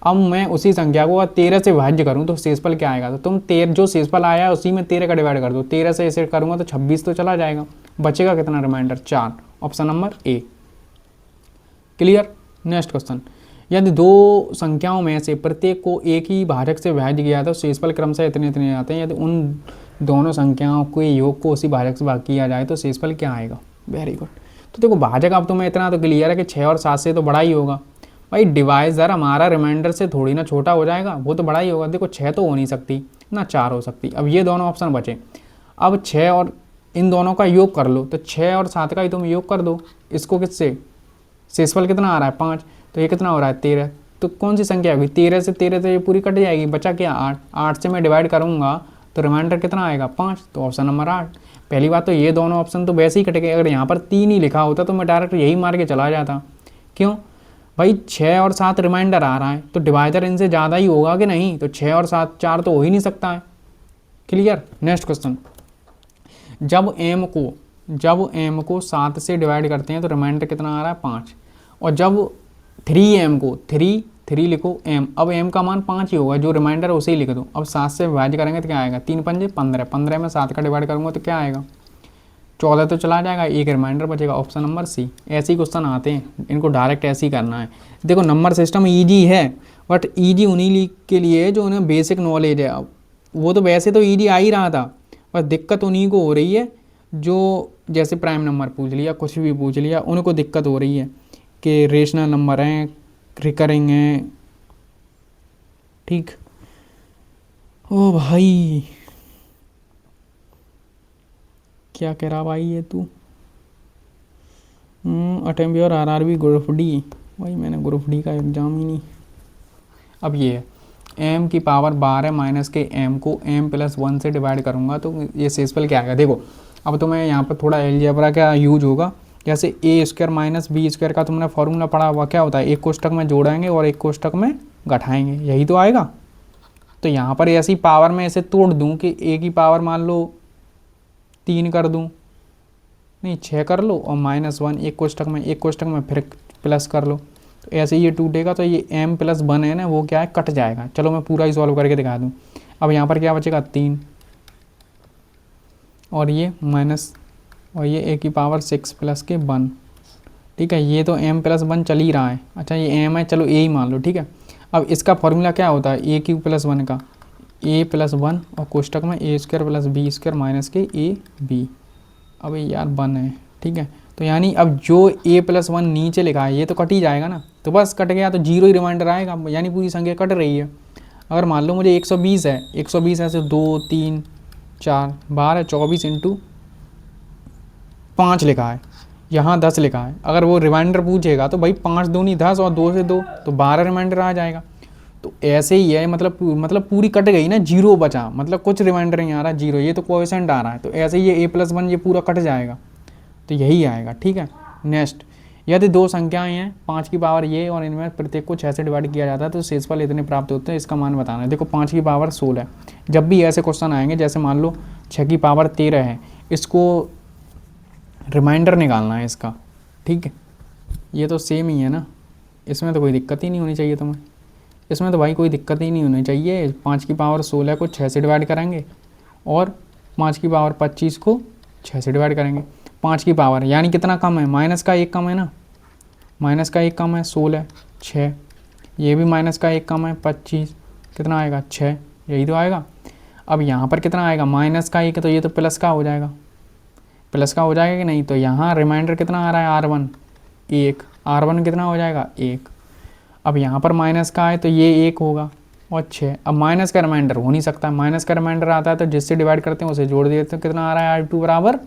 अब मैं उसी संख्या को 13 से विभाज्य करूँ तो शेषफल क्या आएगा, तो तुम जो शेषफल आया है उसी में 13 का डिवाइड कर दो। 13 से ऐसे करूँगा तो 26 तो चला जाएगा, बचेगा कितना remainder 4। Option number A. Clear. Next question, यदि दो संख्याओं में से प्रत्येक को एक ही भाजक से विभाज्य किया तो शेषफल क्रमशः इतने इतने आते हैं। यदि उन दोनों संख्याओं के योग को उसी भाजक से भाग किया जाए तो शेषफल क्या आएगा। Very good. तो देखो भाजक अब तुम्हें इतना तो क्लियर है कि 6 और 7 से तो बड़ा ही होगा। भाई डिवाइजर हमारा रिमाइंडर से थोड़ी ना छोटा हो जाएगा, वो तो बड़ा ही होगा। देखो 6 तो हो नहीं सकती ना 4 हो सकती। अब ये दोनों ऑप्शन बचे, अब 6 और इन दोनों का योग कर लो, तो 6 और 7 का ही तुम योग कर दो। इसको किससे, शेषफल कितना आ रहा है 5, तो ये कितना हो रहा है 13। तो कौन सी संख्या होगी, 13 से ये पूरी कट जाएगी, बचा क्या 8। 8 से मैं डिवाइड करूंगा तो रिमाइंडर कितना आएगा 5, तो ऑप्शन नंबर 8। पहली बात तो ये दोनों ऑप्शन तो वैसे ही कट गए। अगर यहाँ पर 3 ही लिखा होता तो मैं डायरेक्ट यही मार के चला जाता। क्यों भाई, 6 और 7 रिमाइंडर आ रहा है तो डिवाइडर इनसे ज़्यादा ही होगा कि नहीं, तो 6 और 7 4 तो हो ही नहीं सकता है। क्लियर। नेक्स्ट क्वेश्चन, जब m को 7 से डिवाइड करते हैं तो रिमाइंडर कितना आ रहा है 5। और जब 3m को 3 लिखो m, अब m का मान 5 ही होगा, जो रिमाइंडर उसे ही लिख दो। अब 7 से विभाज्य करेंगे तो क्या आएगा, 3 पंजे 15, 15 में 7 का डिवाइड करूंगा तो क्या आएगा 14, तो चला जाएगा, एक रिमाइंडर बचेगा। Option number C. ऐसे ही क्वेश्चन आते हैं, इनको डायरेक्ट ऐसे ही करना है। देखो नंबर सिस्टम ईजी है, बट ईजी उन्हीं के लिए जो उन्हें बेसिक नॉलेज है। वो तो वैसे तो ईजी आ ही रहा था, बस दिक्कत उन्हीं को हो रही है जो जैसे प्राइम नंबर पूछ लिया, कुछ भी पूछ लिया, उनको दिक्कत हो रही है कि रेशनल नंबर हैं, रिकरिंग हैं। ठीक। ओ भाई क्या कह रहा भाई ये तू, attempt your RRB group D. भाई मैंने ग्रुप डी का एग्ज़ाम ही नहीं। अब ये है m की पावर 12 माइनस के m को m+1 से डिवाइड करूँगा तो ये शेषफल क्या आएगा। देखो अब तुम्हें यहाँ पर थोड़ा अलजेब्रा का यूज होगा। जैसे a² माइनस b² का तुमने फॉर्मूला पढ़ा हुआ, क्या होता है, एक कोष्टक में जोड़ेंगे और एक कोष्टक में घटाएंगे, यही तो आएगा। तो यहाँ पर ऐसी पावर में ऐसे तोड़ दूँ कि a की पावर मान लो 3 कर दूँ, नहीं 6 कर लो, और -1 एक कोष्टक में फिर प्लस कर लो, तो ऐसे ये टूटेगा। तो ये m+1 है ना, वो क्या है कट जाएगा। चलो मैं पूरा ही सॉल्व करके दिखा दूँ। अब यहाँ पर क्या बचेगा 3 और ये माइनस, और ये a की पावर 6 प्लस के 1। ठीक है, ये तो m+1 चल ही रहा है। अच्छा ये m है, चलो a ही मान लो। ठीक है, अब इसका फॉर्मूला क्या होता है a³ + 1 का, a+1 और कोष्टक में a² + b² माइनस के ab। अब यार 1 है। ठीक है, तो यानी अब जो a+1 नीचे लिखा है ये तो कट ही जाएगा ना, तो बस कट गया तो 0 ही रिमाइंडर आएगा, यानी पूरी संख्या कट रही है। अगर मान लो मुझे 120 है, 120 ऐसे 2 3 4 12 24 इंटू 5 लिखा है, यहाँ 10 लिखा है। अगर वो रिमाइंडर पूछेगा तो भाई 5 दूनी 10 और 2 से 2 तो 12 रिमाइंडर आ जाएगा। तो ऐसे ही है, मतलब पूरी कट गई ना, जीरो बचा, मतलब कुछ रिमाइंडर नहीं आ रहा, जीरो, ये तो कोएफिशिएंट आ रहा है, तो ऐसे ही ये a+1 ये पूरा कट जाएगा, तो यही आएगा। ठीक है, नेक्स्ट, यदि दो संख्याएं हैं 5 की पावर ये और इनमें प्रत्येक को 6 से डिवाइड किया जाता है तो शेषफल इतने प्राप्त होते हैं, इसका मान बताना है। देखो 5 की पावर 16, जब भी ऐसे क्वेश्चन आएंगे, जैसे मान लो 6 की पावर 13 है, इसको रिमाइंडर निकालना है इसका। ठीक है, ये तो सेम ही है ना, इसमें तो कोई दिक्कत ही नहीं होनी चाहिए तुम्हें, इसमें तो भाई कोई दिक्कत ही नहीं होनी चाहिए। 5 की पावर 16 को 6 से डिवाइड करेंगे और 5 की पावर 25 को 6 से डिवाइड करेंगे। 5 की पावर यानी कितना कम है, माइनस का 1 कम है ना, माइनस का 1 कम है 16, 6, ये भी माइनस का 1 कम है 25, कितना आएगा 6, यही तो आएगा। अब यहाँ पर कितना आएगा, माइनस का 1, तो ये तो प्लस का हो जाएगा, प्लस का हो जाएगा कि नहीं। तो यहाँ रिमाइंडर कितना आ रहा है R1, 1, R1 कितना हो जाएगा 1। अब यहाँ पर माइनस का है तो ये 1 होगा और 6। अब माइनस का रिमाइंडर हो नहीं सकता, माइनस का रिमाइंडर आता है तो जिससे डिवाइड करते हैं उसे जोड़ देते हैं, कितना आ रहा है R2 बराबर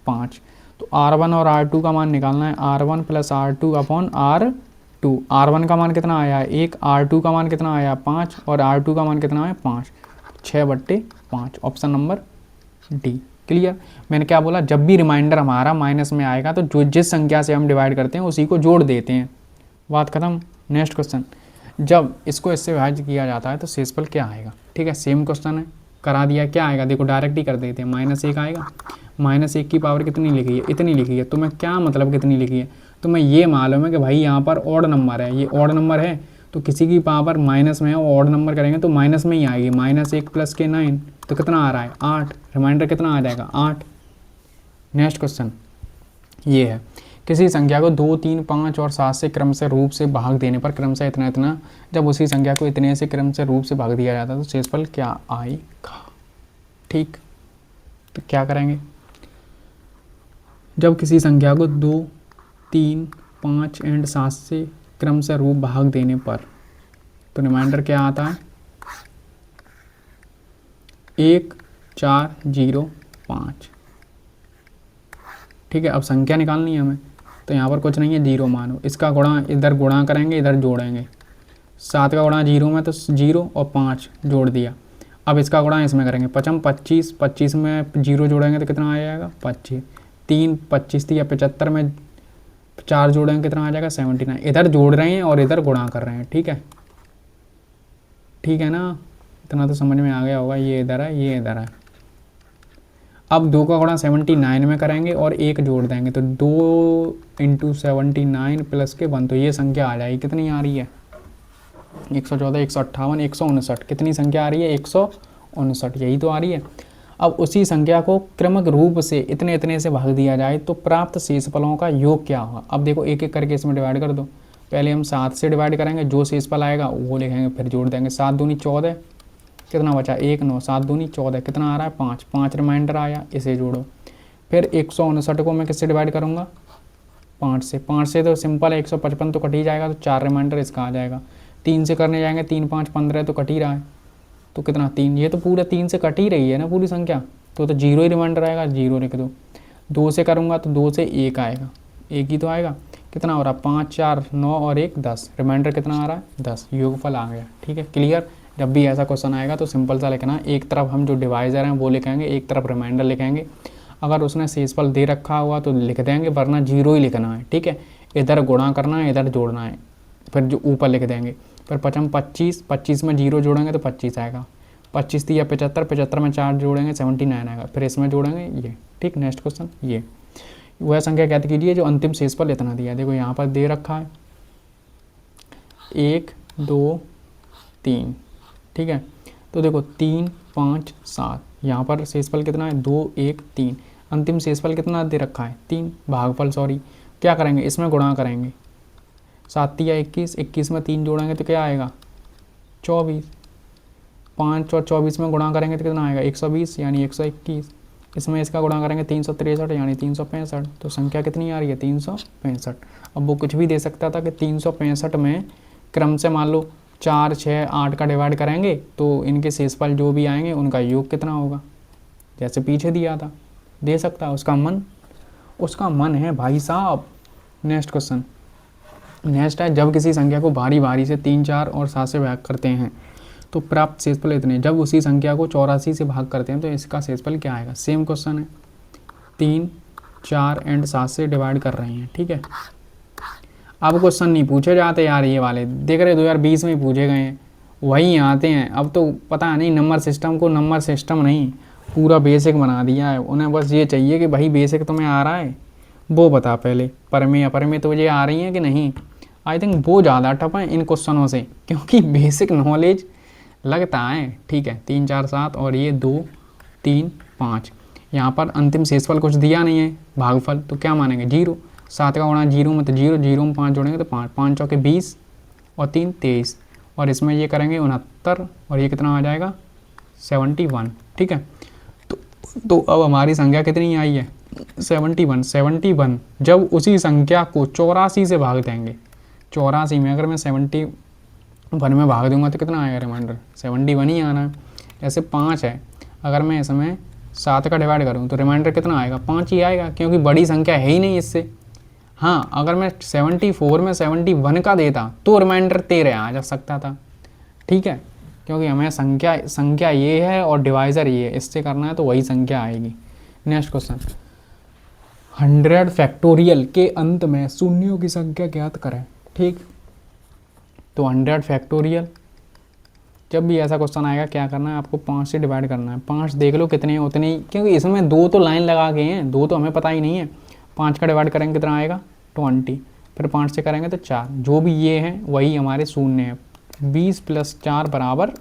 5। तो R1 और R2 का मान निकालना है, R1 plus R2 upon R2। R1 का मान कितना आया है 1, R2 का मान कितना आया 5 और R2 का मान कितना है 5, 6/5, ऑप्शन नंबर डी। क्लियर। मैंने क्या बोला, जब भी रिमाइंडर हमारा माइनस में आएगा तो जो जिस संख्या से हम डिवाइड करते हैं उसी को जोड़ देते हैं, बात खत्म। नेक्स्ट क्वेश्चन, जब इसको इससे विभाजित किया जाता है तो शेषफल क्या आएगा। ठीक है, सेम क्वेश्चन है, करा दिया, क्या आएगा देखो डायरेक्ट ही कर देते हैं, -1 आएगा। -1 की पावर कितनी लिखी है, इतनी लिखी है, तुम्हें क्या मतलब कितनी लिखी है, तुम्हें ये मालूम है कि भाई यहाँ पर ऑड नंबर है, ये ऑड नंबर है तो किसी की पावर माइनस में है वो ऑड नंबर करेंगे तो माइनस में ही आएगी। -1 प्लस के 9 तो कितना आ रहा है 8, रिमाइंडर कितना आ जाएगा 8। नेक्स्ट क्वेश्चन ये है, किसी संख्या को 2, 3, 5 और 7 से क्रमशः रूप से भाग देने पर क्रमशः इतना इतना, जब उसी संख्या को इतने से क्रमशः रूप से भाग दिया जाता है तो शेषफल क्या आएगा। ठीक, तो क्या करेंगे, जब किसी संख्या को 2, 3, 5 एंड 7 से क्रमशः रूप भाग देने पर तो रिमाइंडर क्या आता है 1, 4, 0, 5। ठीक है, अब संख्या निकालनी है हमें, तो यहाँ पर कुछ नहीं है, 0 मानो, इसका गुणा इधर गुणा करेंगे, इधर जोड़ेंगे, 7 का गुणा 0 में तो 0 और 5 जोड़ दिया। अब इसका गुणा इसमें करेंगे, 5 25, 25 में 0 जोड़ेंगे तो कितना आ जाएगा 25, 3 25 थी या 75 में 4 जोड़ेंगे कितना आ जाएगा 79। इधर जोड़ रहे हैं और इधर गुणा कर रहे हैं। ठीक है, ठीक है ना, इतना तो समझ में आ गया होगा, ये इधर है ये इधर है। अब 2 का गुणा 79 में करेंगे और 1 जोड़ देंगे तो 2 × 79 प्लस के 1, तो ये संख्या आ जाएगी, कितनी आ रही है 114, 158, 159, कितनी संख्या आ रही है 159, यही तो आ रही है। अब उसी संख्या को क्रमिक रूप से इतने इतने से भाग दिया जाए तो प्राप्त शेषफलों का योग क्या होगा। अब देखो एक एक करके इसमें डिवाइड कर दो, पहले हम 7 से डिवाइड करेंगे, जो शेषफल आएगा वो लिखेंगे, फिर जोड़ देंगे। 7 दूनी 14, कितना बचा 1, 9, 7 दूनी 14, कितना आ रहा है 5, 5 रिमाइंडर आया, इसे जोड़ो। फिर 159 को मैं किससे डिवाइड करूँगा 5 से, 5 से तो सिंपल है, 155 तो कट ही जाएगा, तो 4 रिमाइंडर इसका आ जाएगा। 3 से करने जाएंगे, 3, 5, 15 तो कट ही रहा है, तो कितना 3, ये तो पूरा 3 से कट ही रही है ना पूरी संख्या, तो 0 ही रिमाइंडर आएगा, 0 लिख दो। 2 से करूँगा तो 2 से 1 आएगा, 1 ही तो आएगा, कितना हो रहा है 5, 4, 9 और 1 10, रिमाइंडर कितना आ रहा है 10, योगफल आ गया। ठीक है, क्लियर। जब भी ऐसा क्वेश्चन आएगा तो सिंपल सा लिखना, एक तरफ हम जो डिवाइजर हैं वो लिखेंगे, एक तरफ रिमाइंडर लिखेंगे। अगर उसने शेषफल दे रखा हुआ तो लिख देंगे, वरना 0 ही लिखना है। ठीक है, इधर गुणा करना है, इधर जोड़ना है, फिर जो ऊपर लिख देंगे। फिर 5 25, 25 में 0 जोड़ेंगे तो 25 आएगा, 25 थी या 75, 75 में 4 जोड़ेंगे 79 आएगा, फिर इसमें जोड़ेंगे ये। ठीक, नेक्स्ट क्वेश्चन ये वह संख्या ज्ञात कीजिए जो अंतिम शेषफल इतना दिया है। देखो यहाँ पर दे रखा है 1, 2, 3। ठीक है, तो देखो 3, 5, 7, यहाँ पर शेषफल कितना है 2, 1, 3, अंतिम शेषफल कितना दे रखा है 3, भागफल सॉरी। क्या करेंगे, इसमें गुणा करेंगे, 7 या 21, 21 में 3 जोड़ेंगे तो क्या आएगा 24, 5 और 24 में गुणा करेंगे तो कितना आएगा 120 यानी 121, इसमें इसका गुणा करेंगे 363 यानी 365, तो संख्या कितनी आ रही है 365। अब वो कुछ भी दे सकता था कि 365 में क्रम से मान लो 4, 6, 8 का डिवाइड करेंगे तो इनके शेषफल जो भी आएंगे उनका योग कितना होगा, जैसे पीछे दिया था, दे सकता है। उसका मन है भाई साहब। नेक्स्ट क्वेश्चन, नेक्स्ट है, जब किसी संख्या को भारी भारी से 3, 4 और 7 से भाग करते हैं तो प्राप्त शेषफल इतने। जब उसी संख्या को 84 से भाग करते हैं तो इसका शेषफल क्या आएगा। सेम क्वेश्चन है, 3, 4 एंड 7 से डिवाइड कर रहे हैं, ठीक है। अब क्वेश्चन नहीं पूछे जाते यार, ये वाले देख रहे 2020 में ही पूछे गए हैं, वही आते हैं। अब तो पता नहीं नंबर सिस्टम को नंबर सिस्टम नहीं पूरा बेसिक बना दिया है, उन्हें बस ये चाहिए कि भाई बेसिक तुम्हें आ रहा है वो बता पहले, परमेय अपरमेय तो ये आ रही हैं कि नहीं। आई थिंक वो ज़्यादा टफ है इन क्वेश्चनों से, क्योंकि बेसिक नॉलेज लगता है, ठीक है। 3, 4, 7 और ये 2, 3, 5। यहाँ पर अंतिम शेषफल कुछ दिया नहीं है, भागफल, तो क्या मानेंगे 0। 7 का गुणा 0 में तो 0, 0 में 5 जोड़ेंगे तो 5, 5 चौके 20 और 3 23, और इसमें ये करेंगे 69 और ये कितना आ जाएगा 71, ठीक है। तो अब हमारी संख्या कितनी आई है 71। 71 जब उसी संख्या को 84 से भाग देंगे, 84 में अगर मैं 71 में भाग दूंगा तो कितना आएगा रिमाइंडर 71 ही आना है। जैसे 5 है, अगर मैं इसमें 7 का डिवाइड करूँ तो रिमाइंडर कितना आएगा 5 ही आएगा, क्योंकि बड़ी संख्या है ही नहीं इससे। हाँ, अगर मैं 74 में 71 का देता तो रिमाइंडर 13 आ जा सकता था, ठीक है, क्योंकि हमें संख्या ये है और डिवाइज़र ये है, इससे करना है तो वही संख्या आएगी। नेक्स्ट क्वेश्चन, 100 फैक्टोरियल के अंत में शून्यों की संख्या ज्ञात करें, ठीक। तो 100 फैक्टोरियल जब भी ऐसा क्वेश्चन आएगा क्या करना है आपको 5 से डिवाइड करना है। 5 देख लो कितने हैं उतने ही, क्योंकि इसमें 2 तो लाइन लगा के हैं, 2 तो हमें पता ही नहीं है। 5 का डिवाइड करेंगे कितना आएगा 20, फिर 5 से करेंगे तो 4, जो भी ये हैं वही हमारे शून्य हैं। 20 + 4 =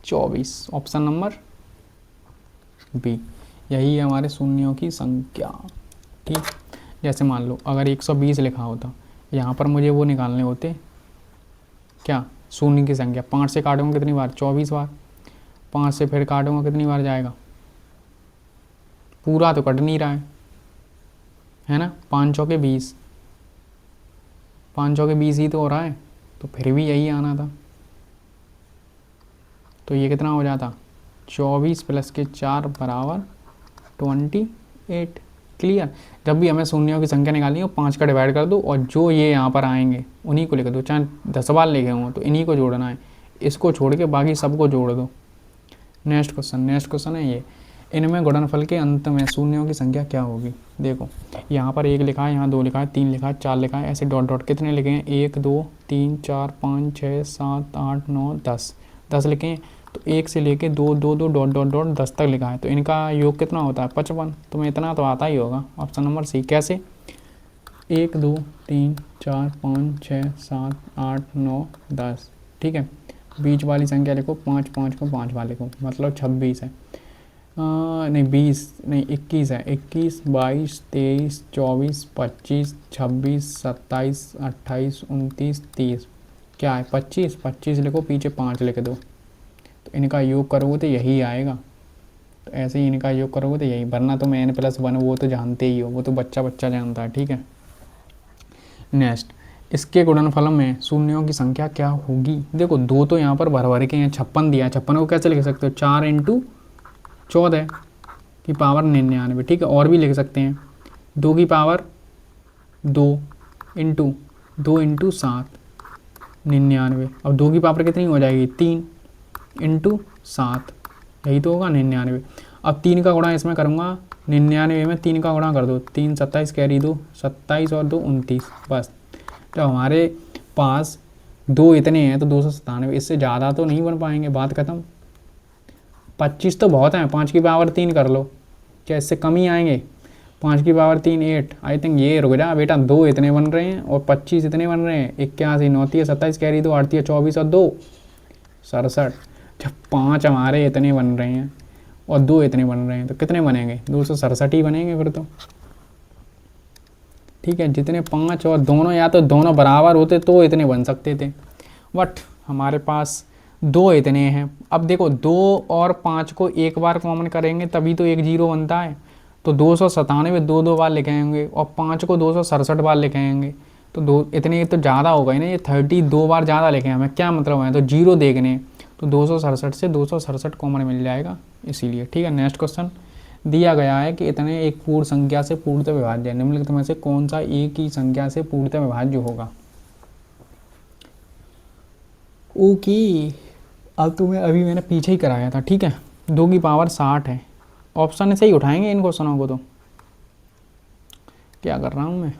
24, ऑप्शन नंबर बी, यही है हमारे शून्यों की संख्या, ठीक। जैसे मान लो अगर 120 लिखा होता, यहाँ पर मुझे वो निकालने होते क्या शून्य की संख्या। 5 से काटूंगा कितनी बार 24 बार, 5 से फिर काटूंगा कितनी बार जाएगा, पूरा तो कट नहीं रहा है ना। 5 चौके 20, 5 चौके 20 ही तो हो रहा है, तो फिर भी यही आना था। तो ये कितना हो जाता 24 + 4 = 28, क्लियर। जब भी हमें शून्यों की संख्या निकालनी हो 5 का डिवाइड कर दो, और जो ये यहाँ पर आएंगे उन्हीं को लिख दो, चाहे 10 बार लिखे हों तो इन्हीं को जोड़ना है, इसको छोड़ के बाकी सबको जोड़ दो। नेक्स्ट क्वेश्चन है ये, इनमें गुणनफल के अंत में शून्यों की संख्या क्या होगी। देखो यहाँ पर 1 लिखा है, यहाँ 2 लिखा है, 3 लिखा है, 4 लिखा है, ऐसे डॉट डॉट कितने लिखे हैं 1 2 3 4 5 6 7 8 9 10 लिखे हैं। तो 1 से लेके 2 2 2 डॉट डॉट डॉट 10 तक लिखा है, तो इनका योग कितना होता है 55। तुम्हें इतना तो आता ही होगा, ऑप्शन नंबर सी। कैसे 1 2 3 4 5 6 7 8 9 10, ठीक है। बीच वाली संख्या लिखो 5 5 को 5 बार लिखो, मतलब 26 है, नहीं 20 नहीं 21 है, 21 22 23 24 25 26 27 28 29 30, क्या है 25 लिखो, पीछे 5 लिख दो, तो इनका योग करोगे तो यही आएगा। तो ऐसे ही इनका योग करोगे तो यही, वरना तो मैं n+1 वो तो जानते ही हो, वो तो बच्चा जानता है, ठीक है। नेक्स्ट, इसके गुणनफल में शून्यों की संख्या क्या होगी। देखो 2 तो यहाँ पर भर के हैं, 56 दिया है, 56 को कैसे लिख सकते हो 4 × 14 की पावर 99, ठीक है। और भी लिख सकते हैं 2 की पावर 2 × 2 × 7 99। अब 2 की पावर कितनी हो जाएगी 3 × 7, यही तो होगा 99। अब 3 का गुणा इसमें करूँगा, 99 में 3 का गुणा कर दो, 3 27 कैरी 2 27 और 2 29, बस। तो हमारे पास 2 इतने हैं तो 297, इससे ज़्यादा तो नहीं बन पाएंगे, बात खत्म। 25 तो बहुत है, 5 की पावर 3 कर लो, क्या इससे कम ही आएंगे। 5 की पावर 3 8, आई थिंक ये रुक जा बेटा, 2 इतने बन रहे हैं और 25 इतने बन रहे हैं, 81 9 27 कैरी 2 8 24 और 2 67। जब 5 हमारे इतने बन रहे हैं और 2 इतने बन रहे हैं तो कितने बनेंगे 267 ही बनेंगे फिर तो, ठीक है। जितने 5 और दोनों, या तो दोनों बराबर होते तो इतने बन सकते थे, बट हमारे पास 2 इतने हैं। अब देखो 2 और 5 को एक बार कॉमन करेंगे तभी तो एक 0 बनता है, तो 297 2 बार लिखेंगे और 5 को 267 बार लिखेंगे, तो 2 इतने तो ज़्यादा होगा ही ना, ये 32 बार ज़्यादा लिखे हमें क्या मतलब है, तो 0 देखने, तो 267 से 267 कॉमन मिल जाएगा इसीलिए, ठीक है। नेक्स्ट क्वेश्चन दिया गया है कि इतने एक पूर्ण संख्या से पूर्णतः विभाज्य है, निम्नलिखित में से कौन सा एक ही संख्या से पूर्णतः विभाज्य होगा। ओके, अब तुम्हें अभी मैंने पीछे ही कराया था, ठीक है। 2 की पावर 60 है, ऑप्शन से ही उठाएंगे इन क्वेश्चनों को। तो क्या कर रहा हूँ मैं,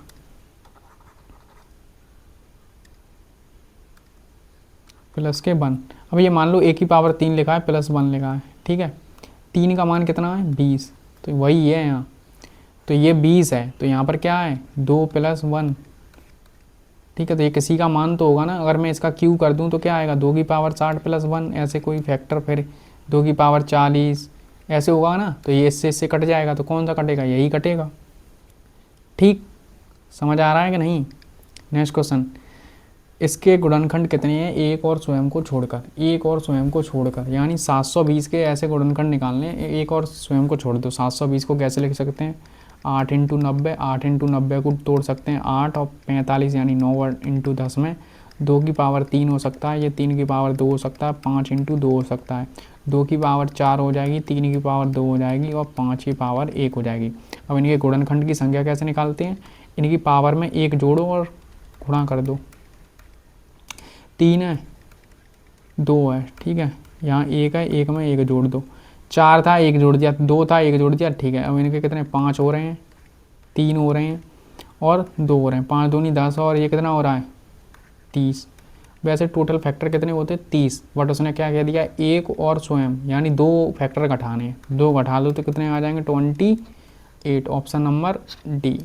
प्लस के 1। अब ये मान लो a की पावर 3 लिखा है, प्लस 1 लिखा है, ठीक है। 3 का मान कितना है 20, तो वही है यहाँ, तो ये 20 है, तो यहाँ पर क्या है 2 + 1, ठीक है। तो ये किसी का मान तो होगा ना, अगर मैं इसका क्यू कर दूँ तो क्या आएगा 2 की पावर 60 + 1, ऐसे कोई फैक्टर, फिर 2 की पावर 40 ऐसे होगा ना, तो ये इससे कट जाएगा, तो कौन सा कटेगा, यही कटेगा। ठीक, समझ आ रहा है कि नहीं। नेक्स्ट क्वेश्चन, इसके गुणनखंड कितने हैं एक और स्वयं को छोड़कर, एक और स्वयं को छोड़कर, यानी 720 के ऐसे गुणनखंड निकालने, एक और स्वयं को छोड़ दो। 720 को कैसे लिख सकते हैं, 8 × 90, 8 × 90 को तोड़ सकते हैं 8 और 45 यानी 9 × 10 में 2 की पावर 3 हो सकता है, ये 3 की पावर 2 हो सकता है, 5 × 2 हो सकता है, 2 की पावर 4 हो जाएगी, 3 की पावर 2 हो जाएगी और 5 की पावर 1 हो जाएगी। अब इनके गुणनखंड की संख्या कैसे निकालते हैं, इनकी पावर में 1 जोड़ो और गुणा कर दो। 3 है 2 है, ठीक है, यहाँ 1 है, 1 में 1 जोड़ दो, 4 था 1 जोड़ दिया, 2 था 1 जोड़ दिया, ठीक है। अब इनके कितने 5 हो रहे हैं, 3 हो रहे हैं और 2 हो रहे हैं, 5 दूनी 10 और ये कितना हो रहा है 30। वैसे टोटल फैक्टर कितने होते हैं 30, बट उसने क्या कह दिया एक और स्वयं, यानी 2 फैक्टर घटाने हैं, 2 घटा लो तो कितने आ जाएंगे 28, ऑप्शन नंबर डी।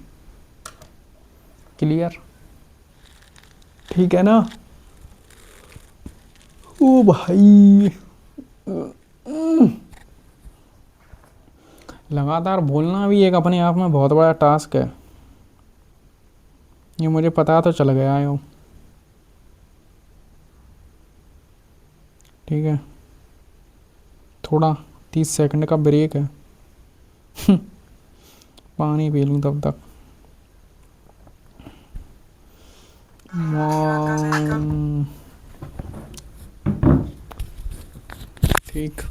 क्लियर, ठीक है ना। ओ भाई, लगातार बोलना भी एक अपने आप में बहुत बड़ा टास्क है, ये मुझे पता तो चल गया है। ठीक है, थोड़ा 30 सेकंड का ब्रेक है। पानी पी लूँ तब तक। ठीक,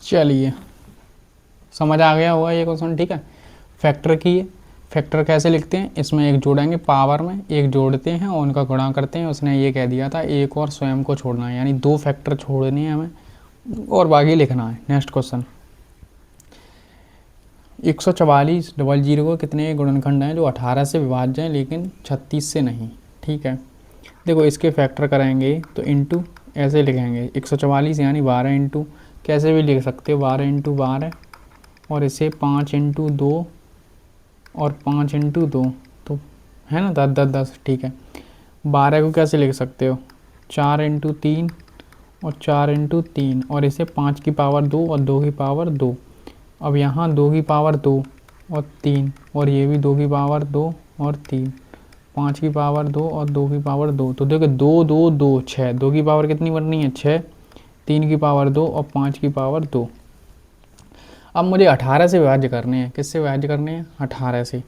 चलिए समझ आ गया होगा ये क्वेश्चन, ठीक है। फैक्टर की, फैक्टर कैसे लिखते हैं, इसमें एक जोड़ेंगे, पावर में एक जोड़ते हैं और उनका गुणा करते हैं। उसने ये कह दिया था एक और स्वयं को छोड़ना है, यानी 2 फैक्टर छोड़ने हैं हमें और बाकी लिखना है। नेक्स्ट क्वेश्चन, 144 को कितने गुणनखंड हैं जो 18 से विभाज्य हैं लेकिन 36 से नहीं, ठीक है। देखो इसके फैक्टर करेंगे तो इंटू ऐसे लिखेंगे 144 यानी 12 इंटू, कैसे भी लिख सकते हो 12 × 12 और इसे 5 × 2 और 5 × 2 तो है ना 10 10 10, ठीक है। 12 को कैसे लिख सकते हो 4 × 3 और 4 × 3 और इसे 5 की पावर 2 और 2 की पावर 2। अब यहाँ 2 की पावर 2 और 3 और ये भी 2 की पावर 2 और 3, 5 की पावर 2 और 2 की पावर 2। तो देखो 2 2 2 6, 2 की पावर कितनी बननी है 6, 3 की पावर 2 और 5 की पावर 2। अब मुझे 18 से विभाज्य करने हैं, किससे विभाज्य करने हैं 18 से।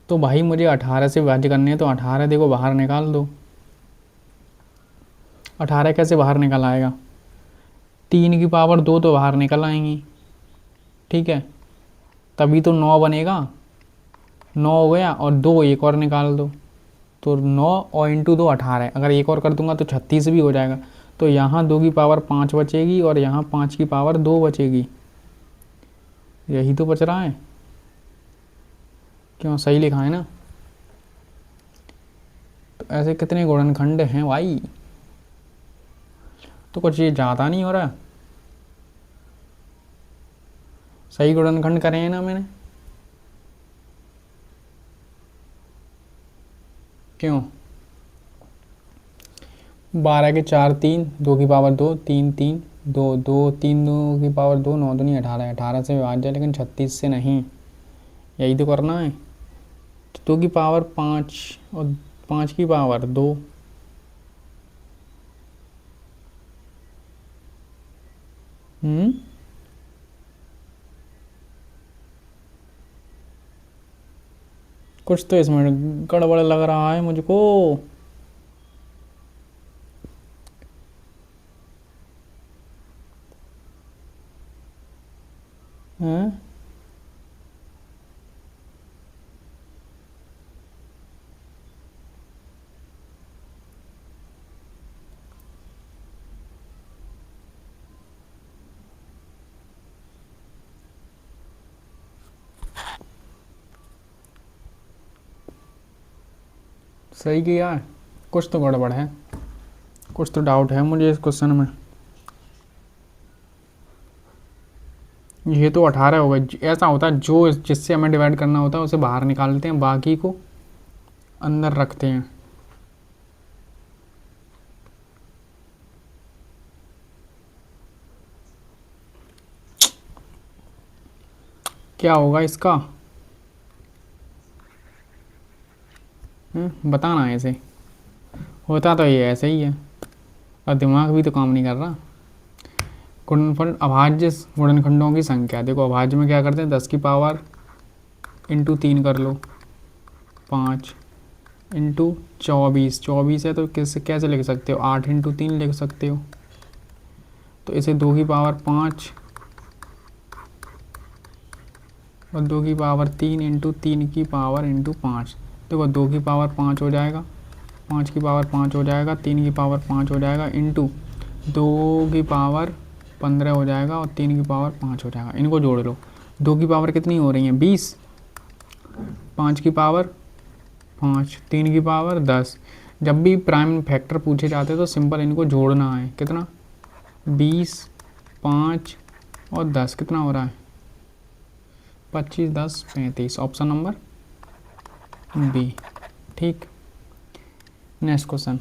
तो भाई मुझे 18 से विभाज्य करने हैं, तो 18 देखो बाहर निकाल दो। 18 कैसे बाहर निकल आएगा, 3 की पावर 2 तो बाहर निकल आएंगी, ठीक है, तभी तो 9 बनेगा। 9 हो गया और 2 एक और निकाल दो, तो 9 और इंटू 2 18, अगर एक और कर दूंगा तो 36 भी हो जाएगा। तो यहाँ 2 की पावर 5 बचेगी और यहाँ 5 की पावर 2 बचेगी, यही तो बच रहा है। क्यों, सही लिखा है ना। तो ऐसे कितने गुणनखंड हैं भाई, तो कुछ ये ज़्यादा नहीं हो रहा। सही गुणनखंड करे हैं ना मैंने। क्यों, 12 के 4 3, 2 की पावर 2, 3 3 2 2 3 2 की पावर 2, 9 दूनी 18, 18 से विभाज्य है लेकिन 36 से नहीं। यही तो करना है। तो 2 की पावर 5 और 5 की पावर 2। कुछ तो इसमें गड़बड़ लग रहा है मुझको। हैं? सही किया है, कुछ तो गड़बड़ है, कुछ तो डाउट है मुझे इस क्वेश्चन में। ये तो 18 हो गए। ऐसा होता है, जो जिससे हमें डिवाइड करना होता है उसे बाहर निकालते हैं, बाकी को अंदर रखते हैं। क्या होगा इसका, बताना है। ऐसे होता तो ये ऐसे ही है, और दिमाग भी तो काम नहीं कर रहा। गुणनफल अभाज्य गुणनखंडों की संख्या। देखो अभाज्य में क्या करते हैं, 10 की पावर इंटू 3 कर लो, 5 इंटू 24, 24 है तो कैसे कैसे लिख सकते हो, 8 इंटू 3 लिख सकते हो। तो इसे 2 की पावर 5 और 2 की पावर 3 इंटू 3 की पावर इंटू 5। देखो 2 की पावर 5 हो जाएगा, 5 की पावर 5 हो जाएगा, 3 की पावर 5 हो जाएगा, इंटू 2 की पावर 15 हो जाएगा और 3 की पावर 5 हो जाएगा। इनको जोड़ लो। 2 की पावर कितनी हो रही है, 20, 5 की पावर 5, 3 की पावर 10। जब भी प्राइम फैक्टर पूछे जाते हैं तो सिंपल इनको जोड़ना है। कितना, 20, 5 और 10 कितना हो रहा है, 25, 10, 35। Option number B. ठीक। नेक्स्ट क्वेश्चन,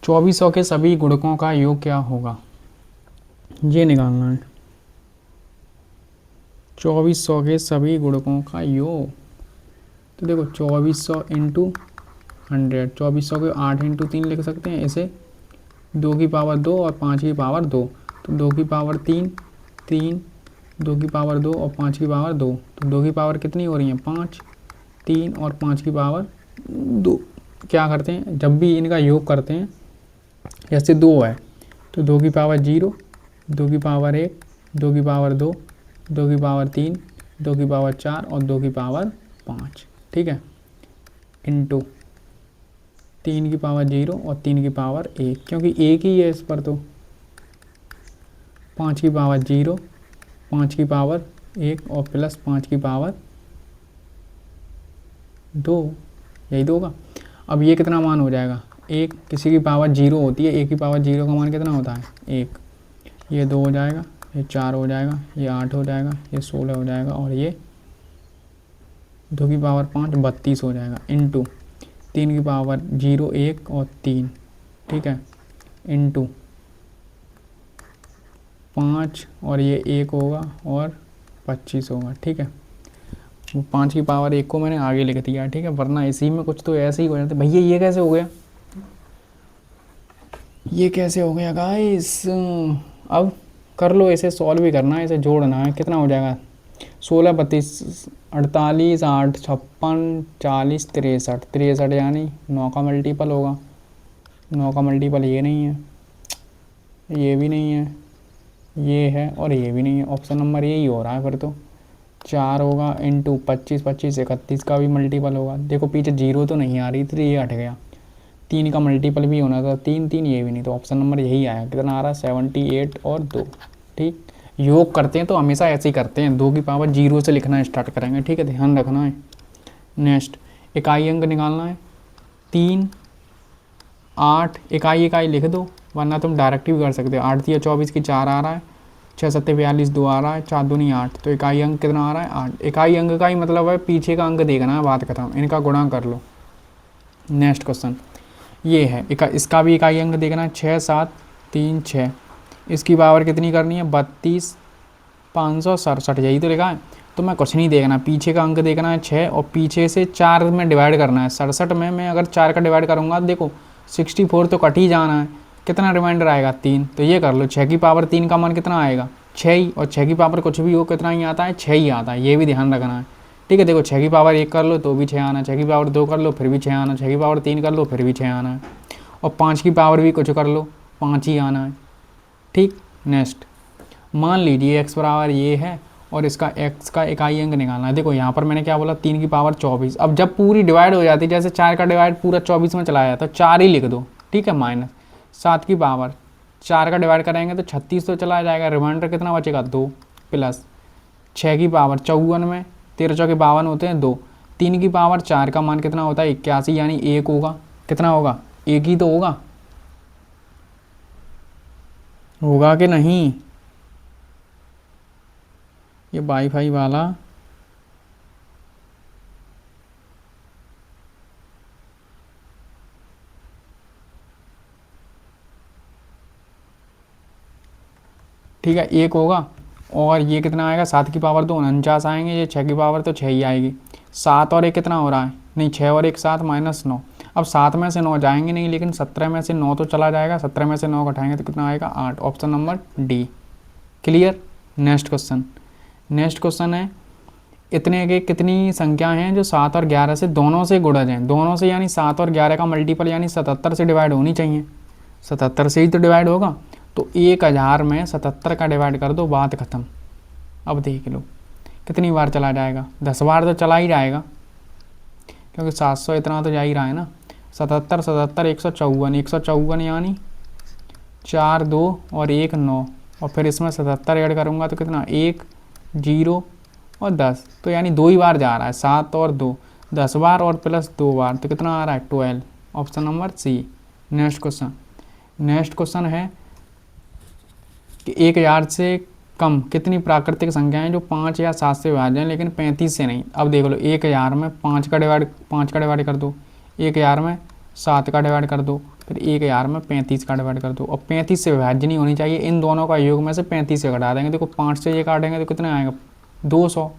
2400 के सभी गुणकों का योग क्या होगा, ये निकालना है। 2400 के सभी गुणकों का योग। तो देखो 2400 इंटू 100, 2400 को 8 इंटू 3 लिख सकते हैं। इसे 2 की पावर 2 और 5 की पावर 2, तो 2 की पावर 3, 3, 2 की पावर 2 और 5 की पावर 2। तो 2 की पावर कितनी हो रही है, 5, 3 और 5 की पावर 2। क्या करते हैं, जब भी इनका योग करते हैं, जैसे 2 है तो 2 की पावर 0, 2 की पावर 1, 2 की पावर 2, 2 की पावर 3, 2 की पावर 4 और 2 की पावर 5। ठीक है, इंटू 3 की पावर 0 और 3 की पावर 1, क्योंकि एक ही है इस पर। तो 5 की पावर 0, 5 की पावर 1 और प्लस 5 की पावर 2, यही तो होगा। अब ये कितना मान हो जाएगा, एक, किसी की पावर 0 होती है, एक की पावर 0 का मान कितना होता है, 1। ये 2 हो जाएगा, ये 4 हो जाएगा, ये 8 हो जाएगा, ये 16 हो जाएगा और ये 2 की पावर 5, 32 हो जाएगा। इंटू 3 की पावर 0, 1 और 3। ठीक है, इंटू 5 और ये 1 होगा और 25 होगा। ठीक है, 5 की पावर 1 को मैंने आगे लिख दिया। ठीक है, वरना इसी में कुछ तो ऐसे ही हो जाते। भैया ये कैसे हो गया, ये कैसे हो गया गाइस। अब कर लो, इसे सॉल्व भी करना है, इसे जोड़ना है। कितना हो जाएगा, 16, 32, 48, 8, 56, 40, 63, 63 यानी 9 का मल्टीपल होगा। 9 का मल्टीपल ये नहीं है, ये भी नहीं है, ये है और ये भी नहीं है। ऑप्शन नंबर यही हो रहा है फिर तो। 4 होगा इंटू 25, 25 31 का भी मल्टीपल होगा। देखो पीछे 0 तो नहीं आ रही थी, ये हट गया। 3 का मल्टीपल भी होना था, 3 3, ये भी नहीं। तो ऑप्शन नंबर यही आया। कितना आ रहा है, 78 और 2। ठीक, योग करते हैं तो हमेशा ऐसे ही करते हैं, 2 की पावर 0 से लिखना स्टार्ट करेंगे, ठीक है, ध्यान रखना है। नेक्स्ट इकाई अंक निकालना है, 3 8 इकाई इकाई लिख दो, वरना तुम डायरेक्ट भी कर सकते हो। 8 या 24 की 4 आ रहा है, 6 7 42 2 आ रहा है, 4 दूनी 8, तो इकाई अंक कितना आ रहा है 8। इकाई अंक का ही मतलब है पीछे का अंक देखना है, बात खत्म, इनका गुणा कर लो। नेक्स्ट क्वेश्चन ये है, इसका भी इकाई अंक देखना है, 6 7 3 6, इसकी पावर कितनी करनी है 32 567, यही तो लिखा है। तो मैं कुछ नहीं देखना, पीछे का अंक देखना है 6 और पीछे से 4 में डिवाइड करना है। 67 में मैं अगर 4 का डिवाइड करूँगा देखो 64 तो कट ही जाना है, कितना रिमाइंडर आएगा 3, तो ये कर लो 6 की पावर 3 का मान कितना आएगा 6 ही, और 6 की पावर कुछ भी हो कितना ही आता है 6 ही आता है, ये भी ध्यान रखना है, ठीक है। देखो 6 की पावर 1 कर लो तो भी 6 आना, 6 की पावर 2 कर लो फिर भी 6 आना, 6 की पावर 3 कर लो फिर भी 6 आना है, और 5 की पावर भी कुछ कर लो 5 ही आना है, ठीक। नेक्स्ट मान लीजिए x बराबर ये है और इसका x का इकाई अंक निकालना है। देखो यहाँ पर मैंने क्या बोला 3 की पावर 24, अब जब पूरी डिवाइड हो जाती है, जैसे 4 का डिवाइड पूरा 24 में चला जाता है तो 4 ही लिख दो, ठीक है। माइनस 7 की पावर 4 का डिवाइड करेंगे तो 36 तो चला जाएगा, रिमाइंडर कितना बचेगा 2, प्लस 6 की पावर 54 में 13 चौके 52 होते हैं 2, 3 की पावर 4 का मान कितना होता है 81, यानी 1 होगा, कितना होगा 1 ही तो होगा, होगा कि नहीं। ये वाईफाई वाला ठीक है 1 होगा, और ये कितना आएगा 7 की पावर 2 49 आएंगे, ये 6 की पावर तो 6 ही आएगी। 7 और 1 कितना हो रहा है, नहीं 6 और 1 7 माइनस 9, अब 7 में से 9 जाएंगे नहीं, लेकिन 17 में से 9 तो चला जाएगा, 17 में से 9 घटाएंगे तो कितना आएगा 8, option number D. Clear. Next question, next question है इतने के कितनी संख्या हैं जो 7 और 11 से दोनों से गुणा जाएँ, दोनों से यानी 7 और 11 का मल्टीपल यानी 77 से डिवाइड होनी चाहिए, 77 से ही तो डिवाइड होगा, तो 1000 में 77 का डिवाइड कर दो, बात खत्म। अब देख लो कितनी बार चला जाएगा, 10 बार तो चला ही जाएगा, क्योंकि 700 इतना तो जा ही रहा है ना। 77 77 154, 154 यानी 4 2 और 1 9, और फिर इसमें 77 ऐड करूँगा तो कितना 1 0 और 10, तो यानी 2 ही बार जा रहा है, 7 और 2 10 बार और प्लस 2 बार, तो कितना आ रहा है 12, option number C. Next question, next question है कि 1000 से कम कितनी प्राकृतिक संख्याएं जो 5 या 7 से विभाज्य हैं लेकिन 35 से नहीं। अब देख लो 1000 में 5 का डिवाइड कर दो, 1000 में 7 का डिवाइड कर दो, फिर 1000 में 35 का डिवाइड कर दो, और 35 से विभाज्य नहीं होनी चाहिए, इन दोनों का योग में से 35 से घटा देंगे। देखो 5 से ये काटेंगे तो कितना आएगा 200,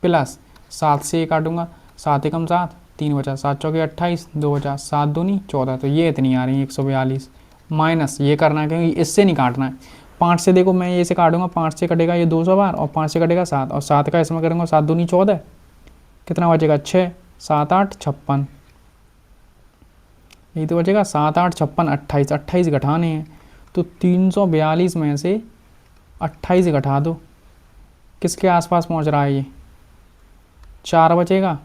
प्लस 7 से ये काटूंगा 7 एकम 7 3 बचा, 7 चौके 28 2 बचा, 7 दूनी 14, तो ये इतनी आ रही है 142, माइनस ये करना है क्योंकि इससे नहीं काटना है। 5 से देखो मैं ये से काटूंगा, 5 से कटेगा ये 200 बार, और 5 से कटेगा 7, और 7 का इसमें करूँगा 7 दूनी 14, कितना बचेगा 6 7 8 56, यही तो बचेगा 7 8 56 28, 28 घटाने हैं, तो 342 में से 28 घटा दो, किसके आसपास पहुंच रहा है ये 4 बचेगा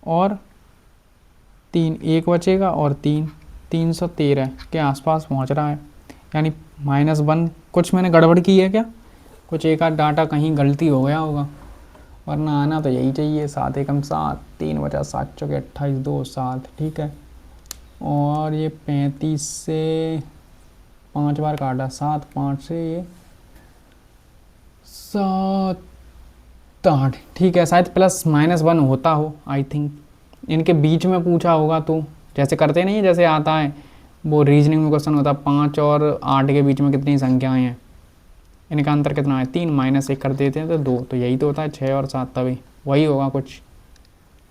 और 3 1 बचेगा और 3 313 के आसपास पहुंच रहा है, यानी -1। कुछ मैंने गड़बड़ की है क्या, कुछ एक आध डाटा कहीं गलती हो गया होगा, वरना आना तो यही चाहिए। 7 एकम 7 3 बचा, 7 चौके 28 2 7, ठीक है। और ये 35 से 5 बार काटा, 7 5 से ये 7 8, ठीक है। शायद +-1 होता हो, आई थिंक इनके बीच में पूछा होगा, तो जैसे करते नहीं है, जैसे आता है वो रीजनिंग में क्वेश्चन होता है 5 और 8 के बीच में कितनी संख्याएं हैं, इनका अंतर कितना है 3, -1 कर देते हैं तो 2, तो यही तो होता है 6 और 7, तभी वही होगा कुछ,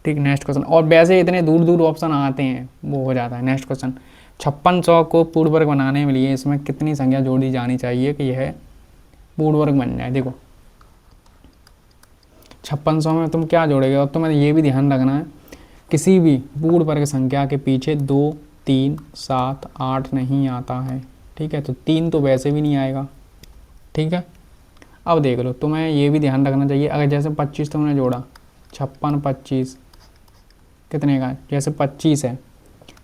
ठीक। नेक्स्ट क्वेश्चन, और वैसे इतने दूर दूर ऑप्शन आते हैं वो हो जाता है। नेक्स्ट क्वेश्चन, 5600 को पूर्ण वर्ग बनाने के लिए इसमें कितनी संख्या जोड़ी जानी चाहिए कि यह पूर्ण वर्ग बन जाए। देखो 5600 में तुम क्या जोड़ेगे, और तुम्हें ये भी ध्यान रखना है किसी भी पूर्ण वर्ग संख्या के पीछे 2 3 7 8 नहीं आता है, ठीक है, तो 3 तो वैसे भी नहीं आएगा, ठीक है। अब देख लो तुम्हें ये भी ध्यान रखना चाहिए, अगर जैसे 25 तुमने जोड़ा 56 25 कितने का, जैसे 25 है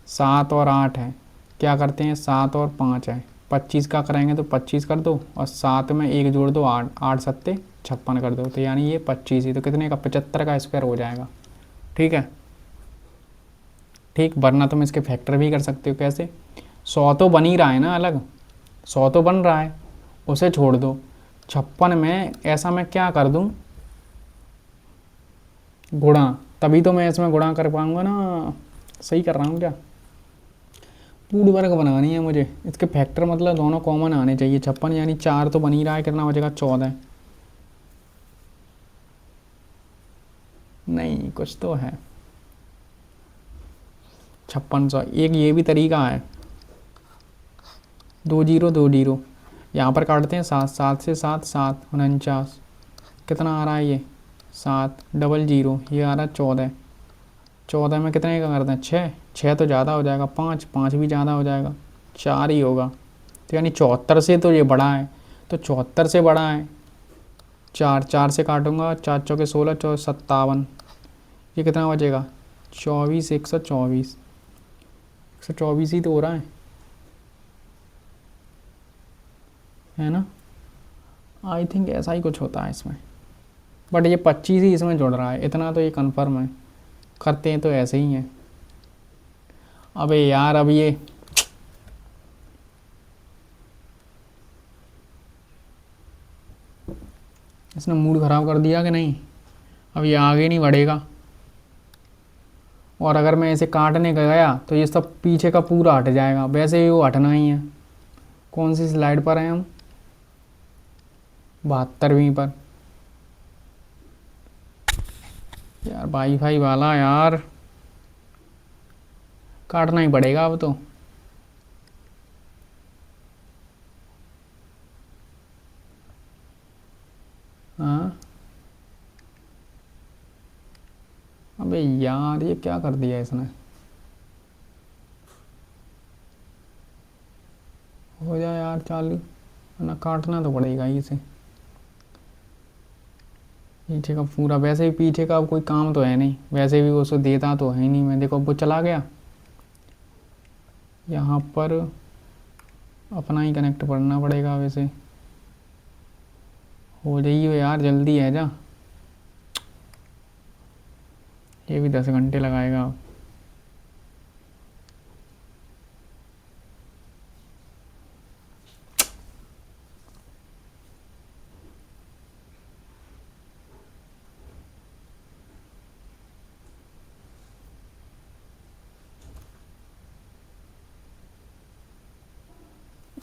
7 और 8 है, क्या करते हैं 7 और 5 है, 25 का करेंगे तो 25 कर दो और साथ में एक जोड़ दो, 8, 8 सत्ते 56 कर दो, तो यानी ये 25 ही, तो कितने का 75 का स्क्वायर हो जाएगा। ठीक है, ठीक। वरना तुम इसके फैक्टर भी कर सकते हो। कैसे? 100 तो बन ही रहा है ना अलग, 100 तो बन रहा है, उसे छोड़ दो। 56 में ऐसा मैं क्या कर दूं, गुणा, तभी तो मैं इसमें गुणा कर पाऊंगा ना। सही कर रहा हूँ क्या? पूर्ण वर्ग बनानी है मुझे, इसके फैक्टर मतलब दोनों कॉमन आने चाहिए। 56 यानी 4 तो बन ही रहा है, कितना बचेगा 14। नहीं, कुछ तो है। 5600। एक ये भी तरीका है, 2 जीरो 2 जीरो, यहाँ पर काटते हैं 7, 7 से 7, 7 49, कितना आ रहा है ये 7, डबल जीरो, ये आ रहा है 14। 14 में कितने का करते हैं 6, 6 तो ज़्यादा हो जाएगा, 5, 5 भी ज़्यादा हो जाएगा, 4 ही होगा। तो यानी 74 से तो ये बड़ा है, तो 74 से बड़ा है। 4, 4 से काटूंगा, 4 चौके 16, 57, ये कितना बचेगा 24, 124, 124 ही तो हो रहा है ना। आई थिंक ऐसा ही कुछ होता है इसमें, बट ये 25 ही इसमें जुड़ रहा है, इतना तो ये कन्फर्म है। करते हैं तो ऐसे ही है। अबे यार, अब ये इसने मूड ख़राब कर दिया कि नहीं। अब ये आगे नहीं बढ़ेगा, और अगर मैं इसे काटने का गया तो ये सब पीछे का पूरा हट जाएगा, वैसे ही वो हटना ही है। कौन सी स्लाइड पर हैं हम? 72वीं पर। यार वाईफाई वाला यार, काटना ही पड़ेगा अब तो। हाँ, अबे यार ये क्या कर दिया इसने। हो जाए यार चालू, वरना काटना तो पड़ेगा ही इसे। पीछे का पूरा, वैसे भी पीछे का अब कोई काम तो है नहीं, वैसे भी वो उसको देता तो है ही नहीं मैं। देखो अब वो चला गया, यहाँ पर अपना ही कनेक्ट करना पड़ेगा वैसे। हो जाइए यार, जल्दी है जा, ये भी 10 घंटे लगाएगा अब।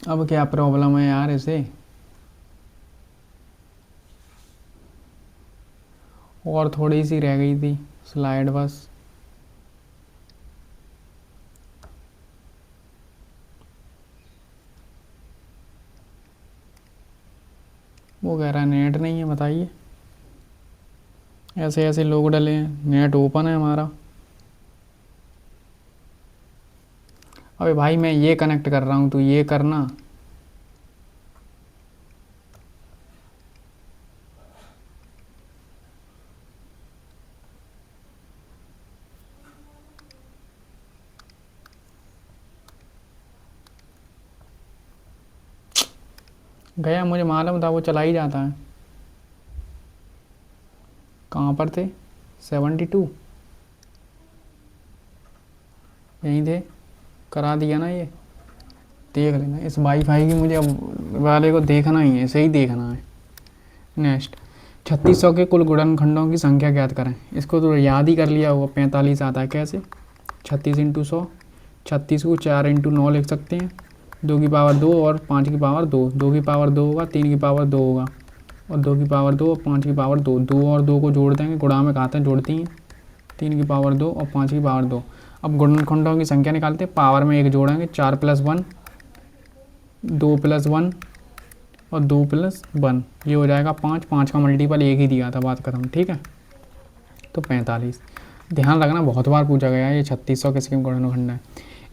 अब क्या प्रॉब्लम है यार इसे, और थोड़ी सी रह गई थी स्लाइड बस। वो कह रहा है नेट नहीं है, बताइए। ऐसे ऐसे लोग डले हैं, नेट ओपन है हमारा। अबे भाई मैं ये कनेक्ट कर रहा हूँ, तू ये करना। गया, मुझे मालूम था वो चला ही जाता है। कहाँ पर थे? 72 यहीं थे, करा दिया ना ये। देख लेना इस वाईफाई की, मुझे अब वाले को देखना ही है, सही देखना है। नेक्स्ट, 3600 के कुल गुणनखंडों की संख्या ज्ञात करें। इसको तो याद ही कर लिया होगा, 45 आता है। कैसे? 36 इंटू 100, 36 को 4 इंटू 9 लिख सकते हैं, 2 की पावर 2 और 5 की पावर 2, 2 की पावर 2 होगा, 3 की पावर 2 होगा, और 2 की पावर 2 और 5 की पावर 2, 2 और 2 को जोड़ देंगे, गुणा में कहते हैं जोड़ती हैं, 3 की पावर 2 और 5 की पावर 2। अब गुणनखंडों की संख्या निकालते हैं, पावर में एक जोड़ेंगे, 4 + 1, 2 + 1 और 2 + 1, ये हो जाएगा 5। 5 का मल्टीपल एक ही दिया था, बात खत्म। ठीक है, तो 45। ध्यान रखना, बहुत बार पूछा गया है ये 3600 किसके गुणनखंड है।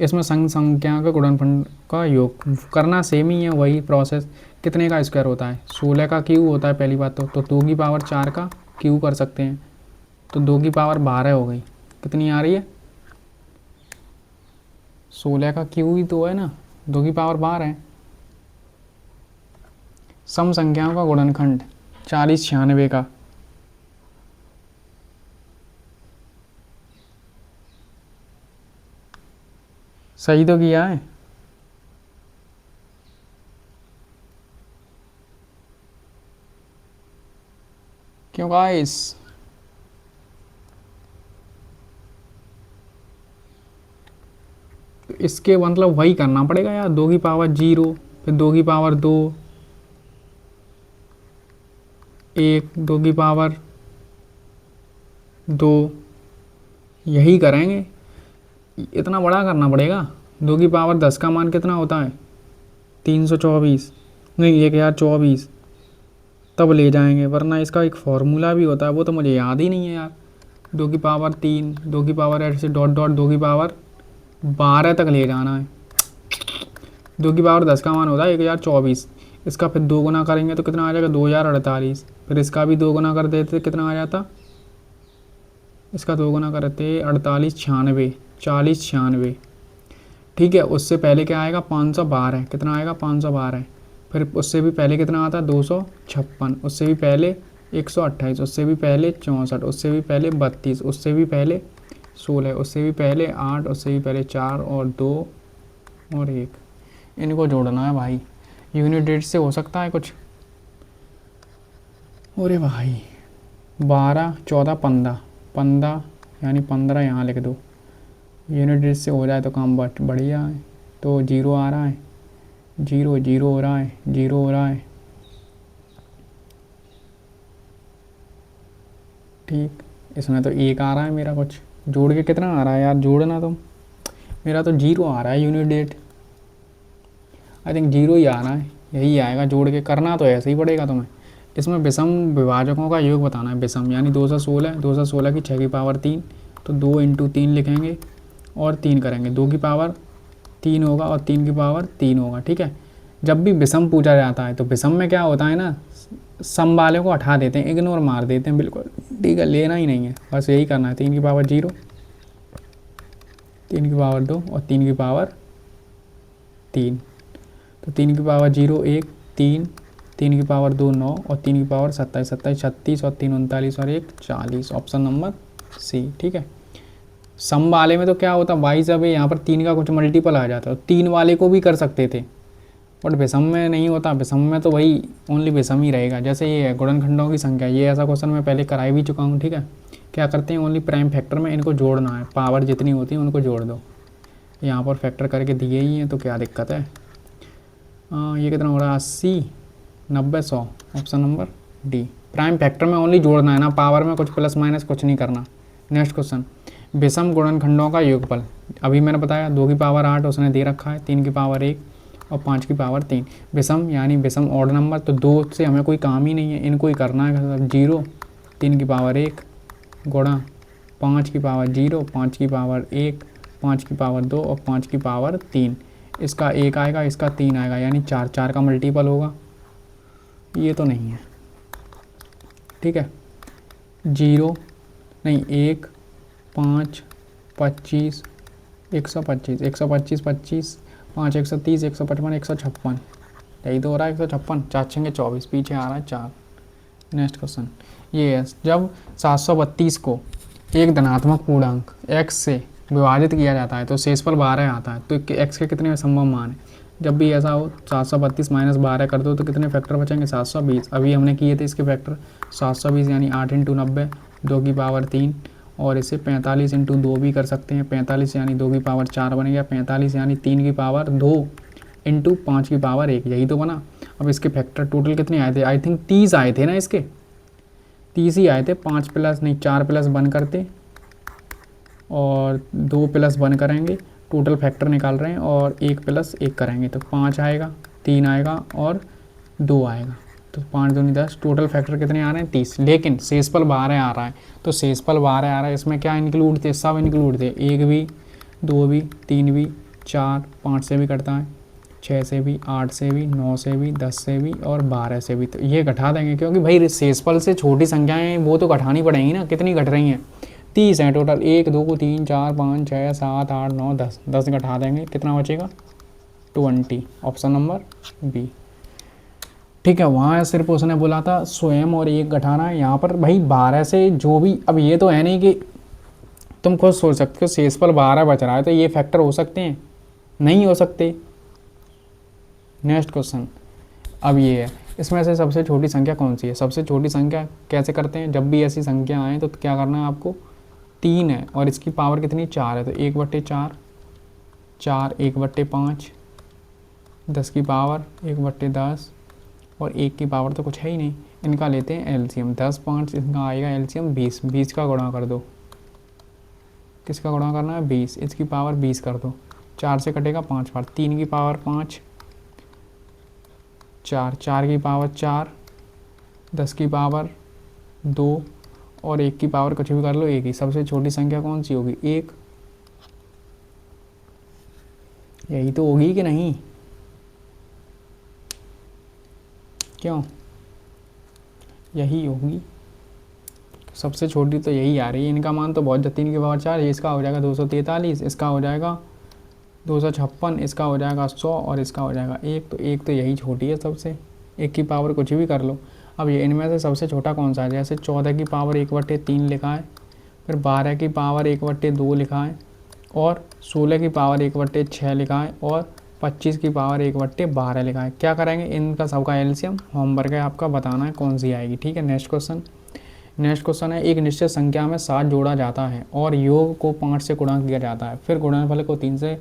इसमें संग संख्या का गुणनखंड का योग करना सेम ही है, वही प्रोसेस। कितने का स्क्वायर होता है? 16 का क्यू होता है पहली बात तो 2 की पावर 4 का क्यू कर सकते हैं, तो 2 की पावर 12 हो गई। कितनी आ रही है? 16 का क्यू ही तो है ना, 2 की पावर 12 है। सम संख्याओं का गुणनखंड 40 96 का। सही तो किया है। क्यों गाइस? तो इसके मतलब वही करना पड़ेगा यार, 2 की पावर 0, फिर 2 की पावर 2, 1, 2 की पावर 2, यही करेंगे। इतना बड़ा करना पड़ेगा। 2 की पावर 10 का मान कितना होता है? 324, नहीं 1024, तब ले जाएंगे, वरना इसका एक फॉर्मूला भी होता है, वो तो मुझे याद ही नहीं है यार। 2 की पावर 3, 2 की पावर ऐसे डॉट डॉट 2 की पावर 12 तक ले जाना है। 2 की पावर 10 का मान होता है 1024, इसका फिर 2 गुना करेंगे तो कितना आ जाएगा? 2048। फिर इसका भी 2 गुना कर देते कितना आ जाता? इसका 2 गुना करते 48 96, 40 96। ठीक है, उससे पहले क्या आएगा? 512। कितना आएगा? 512। फिर उससे भी पहले कितना आता है? 256। उससे भी पहले 128, उससे भी पहले 64, उससे भी पहले 32, उससे भी पहले 16, उससे भी पहले 8, उससे भी पहले 4 और 2 और 1। इनको जोड़ना है भाई। यूनिट डेट से हो सकता है कुछ? अरे भाई 12 14 15, 15 यानी 15 यहाँ लिख दो। यूनिट डेट से हो जाए तो काम बढ़िया है। तो 0 आ रहा है, 0 0 हो रहा है, 0 हो रहा है। ठीक, इसमें तो 1 आ रहा है मेरा। कुछ जोड़ के कितना आ रहा है यार? जोड़ना तुम। मेरा तो 0 आ रहा है यूनिट डेट। आई थिंक 0 ही आ रहा है, यही आएगा। जोड़ के करना तो ऐसे ही पड़ेगा तुम्हें। इसमें विषम विभाजकों का योग बताना है। विषम यानी 216, 216 की 6 की पावर 3, तो 2 × 3 लिखेंगे और 3 करेंगे। 2 की पावर 3 होगा और 3 की पावर 3 होगा। ठीक है, जब भी विषम पूछा जाता है तो विषम में क्या होता है ना, सम वाले को हटा देते हैं, इग्नोर मार देते हैं बिल्कुल। ठीक है, लेना ही नहीं है, बस यही करना है। 3 की पावर 0, 3 की पावर 2 और 3 की पावर 3। तो 3 की पावर 0 1 3, 3 की पावर 2 9 और 3 की पावर 27, 27 36 और 3 39 और 1 40। Option number C. ठीक है, सम वाले में तो क्या होता भाई साहब, यहाँ पर 3 का कुछ मल्टीपल आ जाता है। 3 वाले को भी कर सकते थे, बट विषम में नहीं होता। विषम में तो वही ओनली विषम ही रहेगा। जैसे ये है गुणनखंडों की संख्या, ये ऐसा क्वेश्चन मैं पहले कराई भी चुका हूँ। ठीक है, क्या करते हैं ओनली प्राइम फैक्टर में इनको जोड़ना है, पावर जितनी होती है उनको जोड़ दो। यहाँ पर फैक्टर करके दिए ही हैं तो क्या दिक्कत है। ये कितना हो रहा है? 80 90 100। Option number D. Prime factor में ओनली जोड़ना है ना, पावर में कुछ प्लस माइनस कुछ नहीं करना। नेक्स्ट क्वेश्चन, विषम गुणनखंडों का योगफल। अभी मैंने बताया 2 की पावर 8 उसने दे रखा है, 3 की पावर 1 और 5 की पावर 3। विषम यानी विषम ऑड नंबर, तो 2 से हमें कोई काम ही नहीं है, इनको ही करना है। 0 3 की पावर 1 गुणा 5 की पावर 0, 5 की पावर 1, 5 की पावर 2 और 5 की पावर 3। इसका 1 आएगा, इसका 3 आएगा, यानी 4 4 का मल्टीपल होगा। ये तो नहीं है। ठीक है, 0 नहीं 1 5 25 125, 125 25 5 130 155 156। यही तो हो रहा है 156। 4 छंगे 24, पीछे आ रहा है 4। नेक्स्ट क्वेश्चन ये है, जब 732 को एक धनात्मक पूर्णांक x से विभाजित किया जाता है तो शेषफल 12 आता है, तो x के कितने संभव मान है? जब भी ऐसा हो 732 माइनस 12 कर दो तो कितने फैक्टर बचेंगे? 720। अभी हमने किए थे इसके फैक्टर 720 यानी 8 × 90, 2 की पावर 3, और इसे 45 × 2 भी कर सकते हैं। 45 यानी 2 की पावर 4 बन गया, 45 यानी 3 की पावर 2 × 5 की पावर 1, यही तो बना। अब इसके फैक्टर टोटल कितने आए थे? आई थिंक 30 आए थे ना, इसके 30 ही आए थे। 5 प्लस नहीं 4 प्लस बन करते और 2 प्लस 1 करेंगे, टोटल फैक्टर निकाल रहे हैं, और 1 प्लस 1 करेंगे तो 5 आएगा, 3 आएगा और 2 आएगा। तो 5 दूनी 10, टोटल फैक्टर कितने आ रहे हैं? 30। लेकिन शेषफल 12 आ रहा है, तो शेषफल 12 आ रहा है, इसमें क्या इंक्लूड थे? सब इंक्लूड थे। 1 भी, 2 भी, 3 भी, 4 5 से भी कटता है, 6 से भी, 8 से भी, 9 से भी, 10 से भी और 12 से भी। तो ये घटा देंगे, क्योंकि भाई शेषफल से छोटी संख्याएं वो तो घटानी पड़ेंगी ना। कितनी घट रही हैं? 30 हैं टोटल। 1 2 3 4 5 6 7 8 9 10, 10 घटा देंगे, कितना बचेगा? 20। Option number B. ठीक है, वहाँ सिर्फ उसने बोला था स्वयं और एक घटाना है। यहाँ पर भाई 12 से जो भी, अब ये तो है नहीं कि तुम खुद सोच सकते हो शेषफल 12 बच रहा है तो ये फैक्टर हो सकते हैं, नहीं हो सकते। नेक्स्ट क्वेश्चन अब ये है, इसमें से सबसे छोटी संख्या कौन सी है? सबसे छोटी संख्या कैसे करते हैं, जब भी ऐसी संख्या आए तो क्या करना है आपको, 3 है और इसकी पावर कितनी 4 है, तो 1/4, 4 1/5, 10 की पावर 1/10 और 1 की पावर तो कुछ है ही नहीं। इनका लेते हैं एलसीएम, 10 5 इनका आएगा एलसीएम 20, 20 का गुणा कर दो, किसका गुणा करना है 20, इसकी पावर 20 कर दो, 4 से कटेगा 5 बार, 3 की पावर 5, 4, 4 की पावर 4, 10 की पावर 2 और 1 की पावर कुछ भी कर लो 1 ही। सबसे छोटी संख्या कौन सी होगी, 1, यही तो होगी कि नहीं, क्यों, यही होगी, सबसे छोटी तो यही आ रही है। इनका मान तो बहुत, 3 की पावर 4, ये इसका हो जाएगा 243, इसका हो जाएगा 256, इसका हो जाएगा 100 और इसका हो जाएगा 1, तो 1 तो यही छोटी है सबसे, 1 की पावर कुछ भी कर लो। अब ये इनमें से सबसे छोटा कौन सा है, जैसे 14 की पावर 1/3 लिखा है, फिर 12 की पावर 1/2 लिखा है, और 16 की पावर 1/6 लिखा है, और 25 की पावर 1/12 लिखा है। क्या करेंगे, इनका सबका एलसीएम होमवर्क है आपका, बताना है कौन सी आएगी। ठीक है, नेक्स्ट क्वेश्चन। नेक्स्ट क्वेश्चन है, एक निश्चित संख्या में 7 जोड़ा जाता है और योग को 5 से गुणा किया जाता है, फिर गुणनफल को 3 से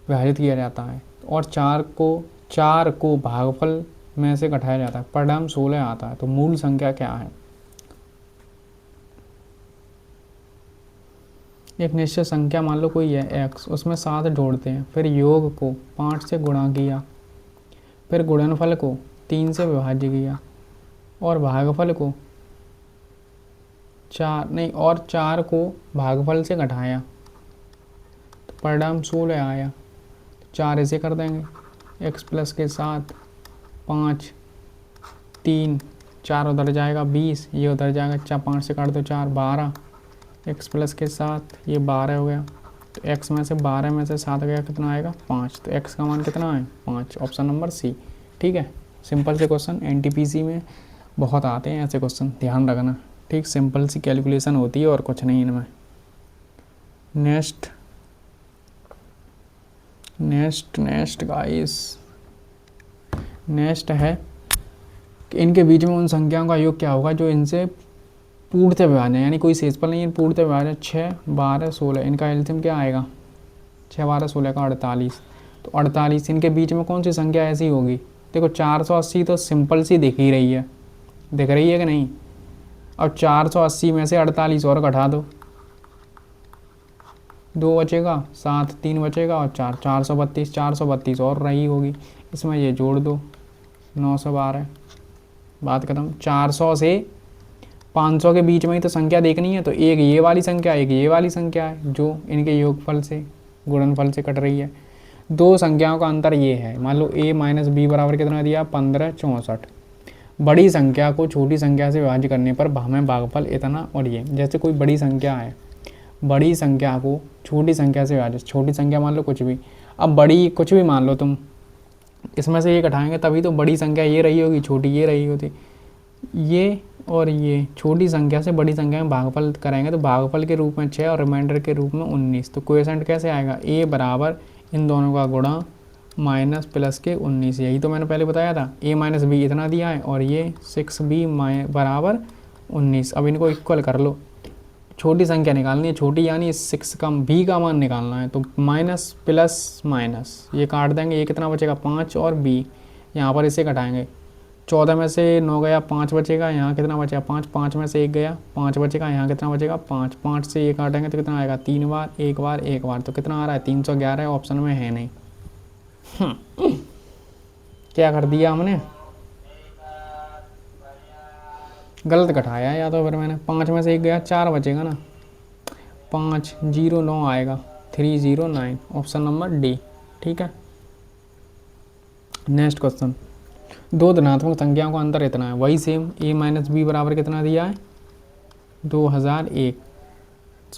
विभाजित किया जाता है और 4 को भागफल में से घटाया जाता है, परिणाम 16 आता है, तो मूल संख्या क्या है? एक निश्चित संख्या मान लो कोई है x, उसमें 7 जोड़ते हैं, फिर योग को 5 से गुणा किया, फिर गुणनफल को 3 से विभाज्य किया और भागफल को 4 को भागफल से घटाया, तो परिणाम 16 आया। 4 ऐसे कर देंगे, x प्लस के साथ 5 3, 4 उधर जाएगा 20, ये उधर जाएगा 5 से काट दो 4 12, x प्लस के साथ ये 12 हो गया, तो x में से 12 में से 7 गया, कितना आएगा 5, तो x का मान कितना है 5, ऑप्शन नंबर सी। ठीक है, सिंपल से क्वेश्चन एनटीपीसी में बहुत आते हैं ऐसे क्वेश्चन, ध्यान रखना। ठीक, सिंपल सी कैलकुलेशन होती है और कुछ नहीं इनमें। नेक्स्ट गाइस, नेक्स्ट है कि इनके बीच में उन संख्याओं का योग क्या होगा जो इनसे पूर्णतः विभाज्य है, यानी कोई शेषफल नहीं है, पूर्णतः विभाज्य। 6 12 16, इनका एलसीएम क्या आएगा, 6 12 16 का 48, तो 48 इनके बीच में कौन सी संख्या ऐसी होगी, देखो 480 तो सिंपल सी दिख ही रही है, दिख रही है कि नहीं। अब 480 में से 48 और घटा दो, 2 बचेगा, 7 3 बचेगा और 4 432, 432 और रही होगी, इसमें ये जोड़ दो 912, बात खत्म। 400 से 500 के बीच में ही तो संख्या देखनी है, तो एक ये वाली संख्या एक ये वाली संख्या है जो इनके योगफल से गुणनफल से कट रही है। दो संख्याओं का अंतर ये है, मान लो a माइनस बी बराबर कितना दिया 15 64, बड़ी संख्या को छोटी संख्या से विभाज्य करने पर हमें भागफल इतना, और ये जैसे कोई बड़ी संख्या है, बड़ी संख्या को छोटी संख्या से विभाजित, छोटी संख्या मान लो कुछ भी, अब बड़ी कुछ भी मान लो तुम, इसमें से ये घटाएंगे तभी तो बड़ी संख्या ये रही होगी, छोटी ये रही होती, ये और ये छोटी संख्या से बड़ी संख्या में भागफल करेंगे तो भागफल के रूप में 6 और रिमाइंडर के रूप में 19, तो कोएफिशिएंट कैसे आएगा, a बराबर इन दोनों का गुणा माइनस प्लस के 19, यही तो मैंने पहले बताया था। a माइनस बी इतना दिया है और ये 6b बराबर 19। अब इनको इक्वल कर लो, छोटी संख्या निकालनी है, छोटी यानी 6 का b का मान निकालना है, तो माइनस प्लस माइनस ये काट देंगे, ये कितना बचेगा 5 और b, यहाँ पर इसे घटाएंगे, 14 में से 9 गया 5 बचेगा, यहाँ कितना बचेगा 5, 5 में से 1 गया 5 बचेगा, यहाँ कितना बचेगा 5, 5 से ये काटेंगे तो कितना आएगा 3 बार 1 बार 1 बार, तो कितना आ रहा है 311, ऑप्शन में है नहीं। क्या कर दिया हमने, गलत घटाया या तो फिर मैंने, 5 में से 1 गया 4 बचेगा ना, 509 आएगा 309, ऑप्शन नंबर डी। ठीक है, नेक्स्ट क्वेश्चन, दो धनात्मक संख्याओं का अंतर इतना है, वही सेम, a माइनस बी बराबर कितना दिया है 2001,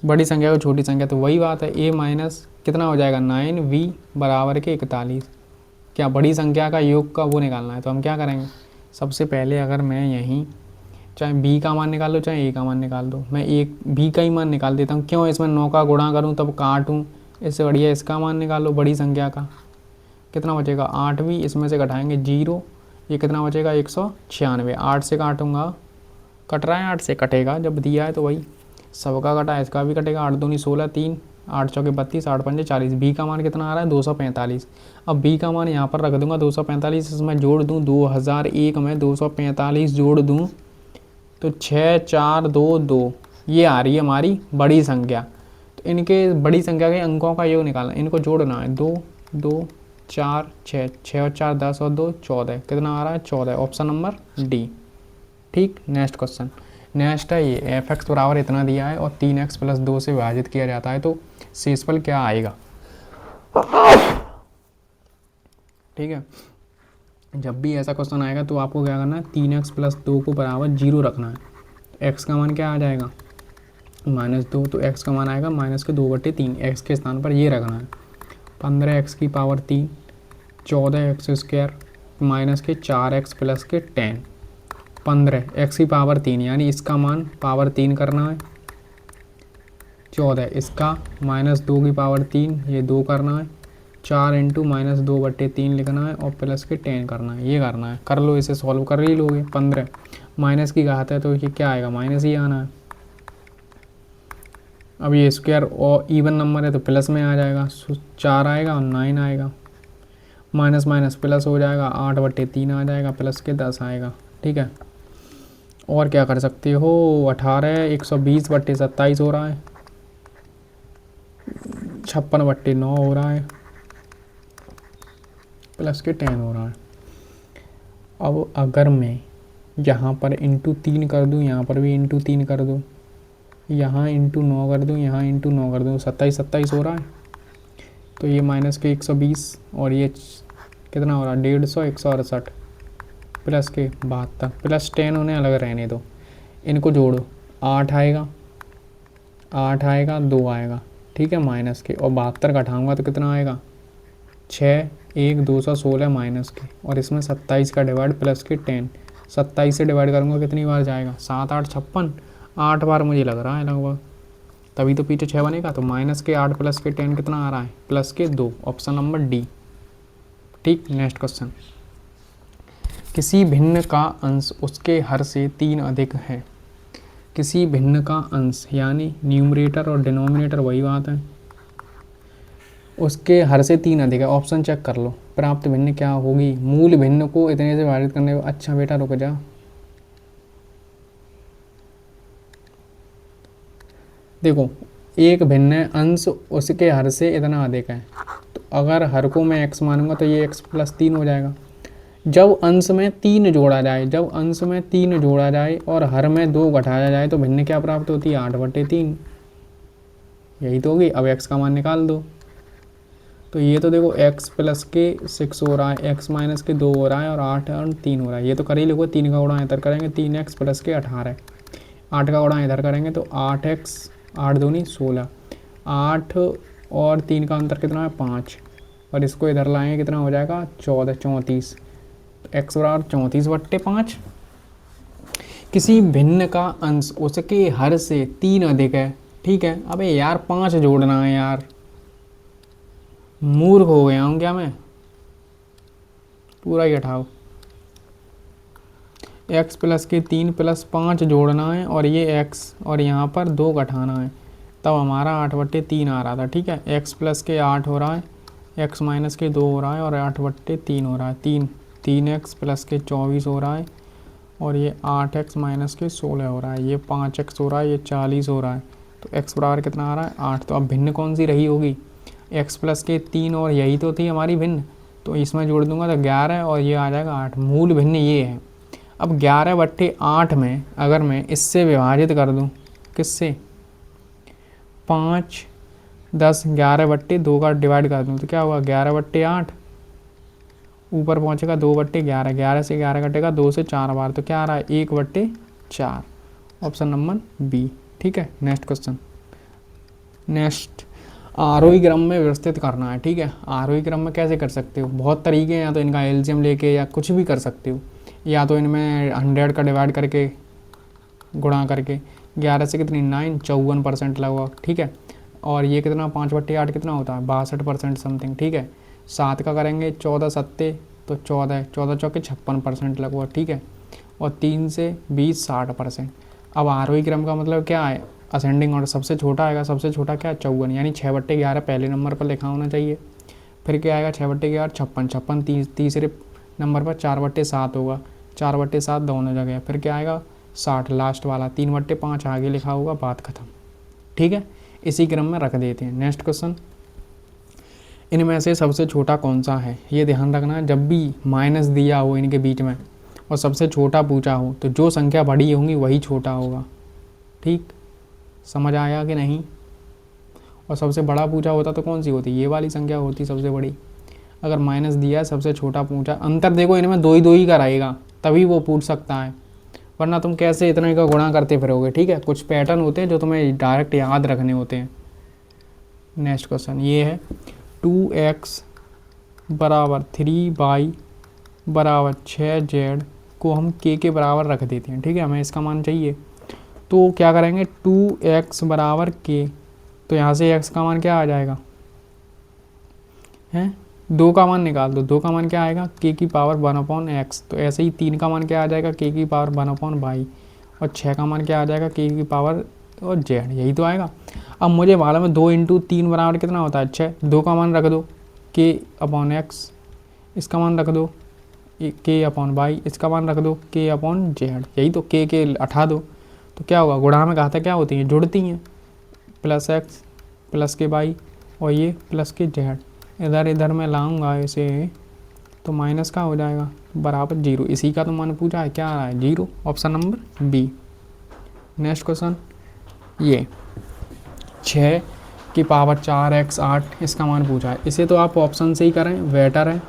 बड़ी संख्या को छोटी संख्या, तो वही बात है, a माइनस कितना हो जाएगा 9, v बराबर के 41, क्या बड़ी संख्या का योग का वो निकालना है, तो हम क्या करेंगे सबसे पहले अगर मैं यहीं चाहे b का मान निकाल लो चाहे a का मान निकाल दो, मैं एक b का ही मान निकाल देता हूँ। क्यों? इसमें 9 का गुणा करूँ तब काटूँ, इससे बढ़िया इसका मान निकाल लो बड़ी संख्या का। कितना बचेगा? 8 इसमें से घटाएंगे 0, ये कितना बचेगा? 196। 8 से काटूंगा, कट रहा है 8 से, कटेगा जब दिया है तो वही सबका कटा, इसका भी कटेगा। 8 दूनी 16, 3 8 चौके 32, 8 पंजे 40। बी का मान कितना आ रहा है? 245। अब बी का मान यहाँ पर रख दूंगा 245, इसमें जोड़ दूँ 2001 में 245 जोड़ दूँ तो 6 4 2 2, ये आ रही है हमारी बड़ी संख्या। तो इनके बड़ी संख्या के अंकों का योग निकालना, इनको जोड़ना है। 2 2 4 6, 6 और 4 10 और 2 14, कितना आ रहा है? 14। Option number D. ठीक, नेक्स्ट क्वेश्चन। नेक्स्ट है ये, एफ एक्स बराबर इतना दिया है और 3x + 2 से विभाजित किया जाता है तो शेषफल क्या आएगा? ठीक है, जब भी ऐसा क्वेश्चन आएगा तो आपको क्या करना है? 3x + 2 को बराबर 0 रखना है। x का मान क्या आ जाएगा? -2, तो x का मान आएगा -2/3। x के स्थान पर ये रखना है। 15x की पावर 3, 14x² -4x + 10, 15x की पावर 3 यानी इसका मान पावर 3 करना है। 14 इसका -2 की पावर 3, ये 2 करना है। 4 × -2/3 लिखना है और प्लस के 10 करना है, ये करना है। कर लो, इसे सॉल्व कर ही लोगे। 15 माइनस की घात है तो ये क्या आएगा? माइनस ही आना है। अब ये स्क्वायर और इवन नंबर है तो प्लस में आ जाएगा, 4 आएगा और 9 आएगा। माइनस माइनस प्लस हो जाएगा, 8/3 आ जाएगा, प्लस के 10 आएगा। ठीक है, और क्या कर सकते हो? 18 120/27 हो रहा है, 56/9 हो रहा है, प्लस के 10 हो रहा है। अब अगर मैं यहाँ पर इंटू 3 कर दूँ, यहाँ पर भी इंटू 3 कर दूँ, यहाँ इंटू 9 कर दूँ, यहाँ इंटू 9 कर दूँ, 27 हो रहा है। तो ये माइनस के 120 और ये कितना हो रहा है? 150, 168 प्लस के 72, प्लस 10 उन्हें अलग रहने दो, इनको जोड़ो। 8 आएगा, 8 आएगा, 2 आएगा। ठीक है, माइनस के, और 72 घटाऊँगा तो कितना आएगा? 6 1 216 माइनस के, और इसमें 27 का डिवाइड प्लस के 10, 27 से डिवाइड करूँगा कितनी बार जाएगा? 7 8 56, 8 बार मुझे लग रहा है लगभग, तभी तो पीछे 6 बनेगा। तो माइनस के 8 प्लस के 10 कितना आ रहा है? प्लस के 2, ऑप्शन नंबर डी। ठीक, नेक्स्ट क्वेश्चन। किसी भिन्न का अंश उसके हर से 3 अधिक है। किसी भिन्न का अंश यानी न्यूमरेटर और डिनोमिनेटर वही बात है, उसके हर से 3 अधिक है। ऑप्शन चेक कर लो। प्राप्त भिन्न क्या होगी? मूल भिन्न को इतने से विभाजित करने। अच्छा बेटा रुक जा, देखो एक भिन्न अंश उसके हर से इतना अधिक है, तो अगर हर को मैं x मानूंगा तो ये x + 3 हो जाएगा। जब अंश में 3 जोड़ा जाए, जब अंश में 3 जोड़ा जाए और हर में 2 घटाया जाए तो भिन्न क्या प्राप्त होती है? 8/3, यही तो होगी। अब x का मान निकाल दो, तो ये तो देखो x + के 6 हो रहा है, x - के 2 हो रहा है और 8 और 3 हो रहा है। ये तो कर ही लोगे, 3 का गुणा इधर करेंगे 3x + के 18, 8 का गुणा इधर करेंगे तो 8x, 8 दूनी 16, 8 और 3 का अंतर कितना है? 5, और इसको इधर लाएंगे कितना हो जाएगा? 14 34, x बराबर 34/5। किसी भिन्न का अंश उसके हर से 3 अधिक है। ठीक है, अबे यार 5 जोड़ना है यार, मूर्ख हो गया हूँ क्या मैं? पूरा ही हटाओ। x + के 3 + 5 जोड़ना है और ये x और यहाँ पर 2 घटाना है, तब हमारा 8/3 आ रहा था। ठीक है, x + के 8 हो रहा है, x - के 2 हो रहा है और 8/3 हो रहा है। 3x + के 24 हो रहा है और ये 8x - के 16 हो रहा है, ये 5x हो रहा है, ये 40 हो रहा है। तो x बराबर कितना आ रहा है? 8। तो अब भिन्न कौन सी रही होगी? x + के 3 और यही तो थी हमारी भिन्न, तो इसमें जोड़ दूंगा तो 11 और ये आ जाएगा 8। मूल भिन्न ये है। अब 11/8 में अगर मैं इससे विभाजित कर दूं, किससे? 5 10 11/2 का डिवाइड कर दूं तो क्या होगा? 11/8, ऊपर पहुंचेगा 2/11, 11 से 11 कटेगा 2 से 4 बार, तो क्या आ रहा है? 1/4, ऑप्शन नंबर बी। ठीक है, नेक्स्ट क्वेश्चन। नेक्स्ट, आरोही क्रम में व्यवस्थित करना है। ठीक है, आरोही क्रम में कैसे कर सकते हो? बहुत तरीके हैं, या तो इनका एलसीएम लेके या कुछ भी कर सकते हो। या तो इनमें 100 का डिवाइड करके गुणा करके 11 से कितनी 9 54% लगभग, ठीक है। और ये कितना 5/8 कितना होता है 62% समथिंग, ठीक है। 7 का करेंगे 14 सत्ते तो 14 14 चौके 56% लगभग, ठीक है। और 3 से 20 60%। अब आरोही क्रम का मतलब क्या है, असेंडिंग ऑर्डर सबसे छोटा आएगा, सबसे छोटा क्या है 54, यानी 6/11 पहले नंबर पर लिखा होना चाहिए। फिर क्या आएगा 6/11 56 56 तीसरे नंबर पर 4/7 होगा, 4/7 दोनों जगह। फिर क्या आएगा 60 लास्ट वाला, 3/5 आगे लिखा होगा, बात खत्म, ठीक है। इसी क्रम में रख देते हैं। नेक्स्ट क्वेश्चन, इनमें से सबसे छोटा कौन सा है, ये ध्यान रखना। जब भी माइनस दिया हो इनके बीच में और सबसे छोटा पूछा हो तो जो संख्या बड़ी होंगी वही छोटा होगा, ठीक, समझ आया कि नहीं। और सबसे बड़ा पूछा होता तो कौन सी होती, ये वाली संख्या होती सबसे बड़ी। अगर माइनस दिया है सबसे छोटा पूछा, अंतर देखो इनमें दो ही का रहेगा तभी वो पूछ सकता है, वरना तुम कैसे इतना का गुणा करते फिरोगे, ठीक है। कुछ पैटर्न होते हैं जो तुम्हें डायरेक्ट याद रखने होते हैं। नेक्स्ट क्वेश्चन ये है 2x बराबर 3y बराबर 6z को हम k के बराबर रख देते हैं, ठीक है। हमें इसका मान चाहिए तो क्या करेंगे 2x बराबर k, तो यहाँ से x का मान क्या आ जाएगा हैं 2 का मान निकाल दो, 2 का मान क्या आएगा k की पावर 1/x। तो ऐसे ही 3 का मान क्या आ जाएगा k की पावर 1/y। और 6 का मान क्या आ जाएगा k की पावर और z, यही तो आएगा। अब मुझे मालूम है 2 × 3 बराबर कितना होता है 6, 2 का मान रख दो k/x, इसका मान रख दो k/y, इसका मान रख दो k/z, यही तो k हटा दो तो क्या होगा, गुणा में घाता क्या होती हैं जुड़ती हैं, +x +ky और ये +kz। इधर इधर मैं लाऊंगा इसे तो माइनस का हो जाएगा बराबर 0। इसी का तो मान पूछा है, क्या आ रहा है 0, option number B. Next question ये 6 की पावर 4x 8 इसका मान पूछा है, इसे तो आप ऑप्शन से ही करें बेटर है,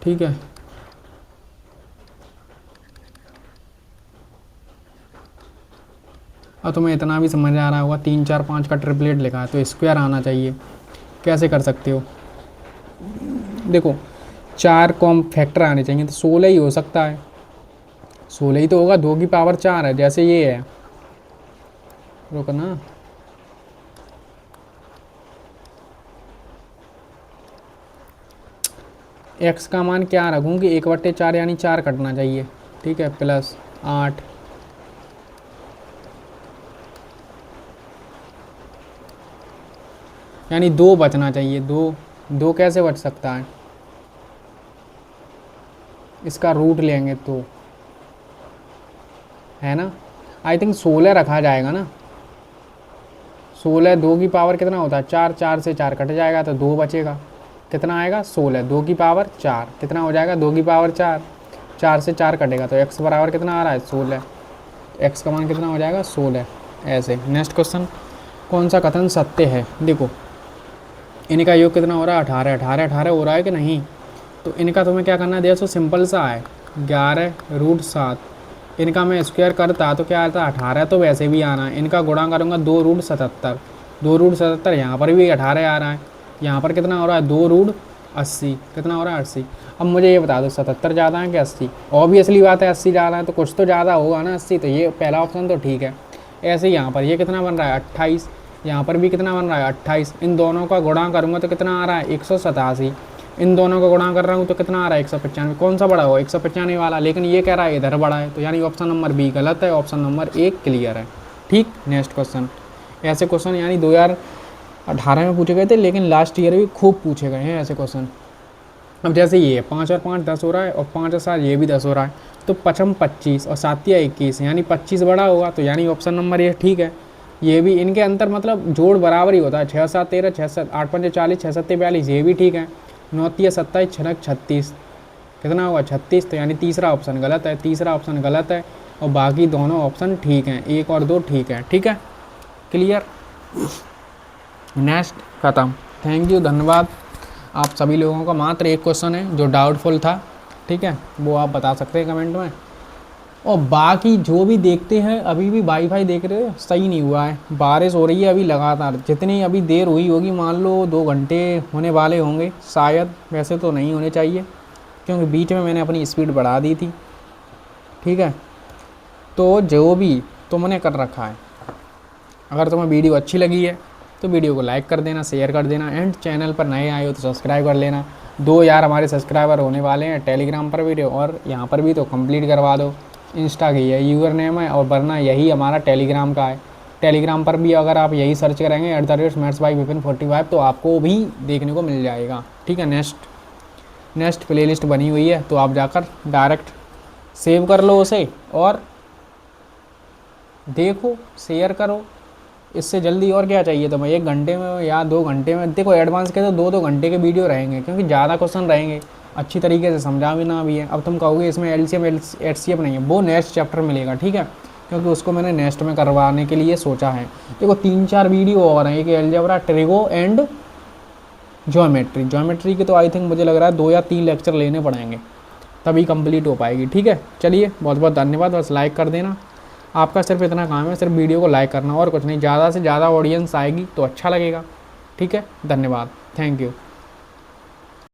ठीक है। और तुम्हें इतना भी समझ आ रहा होगा 3 4 5 का ट्रिपलेट लिखा है तो स्क्वायर आना चाहिए। कैसे कर सकते हो, देखो 4 कॉम फैक्टर आने चाहिए तो 16 ही हो सकता है, 16 ही तो होगा, 2 की पावर 4 है जैसे ये है, रुकना x का मान क्या रखूँगी 1/4 यानी 4 कटना चाहिए, ठीक है, +8 यानी 2 बचना चाहिए, 2 कैसे बच सकता है, इसका रूट लेंगे तो है ना, आई थिंक 16 रखा जाएगा ना, 16 2 की पावर कितना होता है 4, 4 से 4 कट जाएगा तो 2 बचेगा, कितना आएगा 16, 2 की पावर 4 कितना हो जाएगा 2 की पावर 4, 4 से 4 कटेगा तो x बराबर कितना आ रहा है 16, x का मान कितना हो जाएगा 16 ऐसे। नेक्स्ट क्वेश्चन, कौन सा कथन सत्य है, देखो इनका योग कितना हो रहा है 18 18 18 हो रहा है कि नहीं, तो इनका तुम्हें क्या करना है, देखो सिंपल सा है 11√7, इनका मैं स्क्वायर करता तो क्या आता है 18, तो वैसे भी आना है, इनका गुणा करूँगा 2√77, 2√77 यहाँ पर भी 18 आ रहा है, यहाँ पर कितना हो रहा है 2√80, कितना हो रहा है 80। अब मुझे ये बता दो 77 ज़्यादा है कि 80, ऑब्वियसली बात है 80 ज़्यादा है तो कुछ तो ज़्यादा होगा ना 80, तो ये पहला ऑप्शन तो ठीक है। ऐसे ही यहाँ पर ये कितना बन रहा है 28, यहाँ पर भी कितना बन रहा है 28, इन दोनों का गुणा करूँगा तो कितना आ रहा है 187, इन दोनों का गुणा कर रहा हूँ तो कितना आ रहा है 195, कौन सा बड़ा हो 195 वाला, लेकिन ये कह रहा है इधर बड़ा है, तो यानी ऑप्शन नंबर बी गलत है, ऑप्शन नंबर 1 क्लियर है, ठीक। नेक्स्ट क्वेश्चन, ऐसे क्वेश्चन यानी 2018 में पूछे गए थे लेकिन लास्ट ईयर भी खूब पूछे गए हैं ऐसे क्वेश्चन। अब जैसे ये 5 और 5 10 हो रहा है और 5 और 7 ये भी 10 हो रहा है, तो 5 25 और 7 21 यानी 25 बड़ा होगा, तो यानी ऑप्शन नंबर ये ठीक है। ये भी इनके अंतर मतलब जोड़ बराबर ही होता है, 6 7 13 6 7 8 5 40 6 7 42, ये भी ठीक है, 9 3 27 6 36 कितना होगा 36, तो यानी तीसरा ऑप्शन गलत है, तीसरा ऑप्शन गलत है और बाकी दोनों ऑप्शन ठीक हैं, 1 और 2 ठीक है, ठीक है क्लियर। नेक्स्ट खत्म, थैंक यू धन्यवाद। आप सभी लोगों का मात्र एक क्वेश्चन है जो डाउटफुल था, ठीक है, वो आप बता सकते हैं कमेंट में। और बाकी जो भी देखते हैं अभी भी वाईफाई देख रहे हो सही नहीं हुआ है, बारिश हो रही है अभी लगातार, जितनी अभी देर हुई होगी मान लो 2 घंटे होने वाले होंगे शायद, वैसे तो नहीं होने चाहिए, क्योंकि बीच में मैंने अपनी स्पीड बढ़ा दी थी, ठीक है। तो जो भी तुमने कर रखा है, अगर तुम्हें वीडियो अच्छी लगी है तो वीडियो को लाइक कर देना, शेयर कर देना, एंड चैनल पर नए आए हो तो सब्सक्राइब कर लेना। 2 यार हमारे सब्सक्राइबर होने वाले हैं टेलीग्राम पर भी और यहाँ पर भी, तो कंप्लीट करवा दो। इंस्टा की है यूज़र नेम है, और वरना यही हमारा टेलीग्राम का है। टेलीग्राम पर भी अगर आप यही सर्च करेंगे @mathsbyvipin45 तो आपको भी देखने को मिल जाएगा, ठीक है। नेक्स्ट प्लेलिस्ट बनी हुई है, तो आप जाकर डायरेक्ट सेव कर लो उसे और देखो, शेयर करो। इससे जल्दी और क्या चाहिए तुम्हें? 1 घंटे में या 2 घंटे में, देखो एडवांस के तो 2-2 घंटे के वीडियो रहेंगे, क्योंकि ज़्यादा क्वेश्चन रहेंगे, अच्छी तरीके से समझा भी ना भी है। अब तुम कहोगे इसमें एलसीएम एचसीएफ नहीं है, वो नेक्स्ट चैप्टर मिलेगा, ठीक है, क्योंकि उसको मैंने नेक्स्ट में करवाने के लिए सोचा है। देखो 3-4 वीडियो और हैं, एक एलजेब्रा, ट्रिगो एंड ज्योमेट्री के तो आई थिंक मुझे लग रहा है 2 या 3 लेक्चर लेने पड़ेंगे, तभी कंप्लीट हो पाएगी, ठीक है। चलिए बहुत बहुत धन्यवाद, बस लाइक कर देना। आपका सिर्फ इतना काम है, सिर्फ वीडियो को लाइक करना और कुछ नहीं। ज़्यादा से ज़्यादा ऑडियंस आएगी तो अच्छा लगेगा, ठीक है। धन्यवाद, थैंक यू।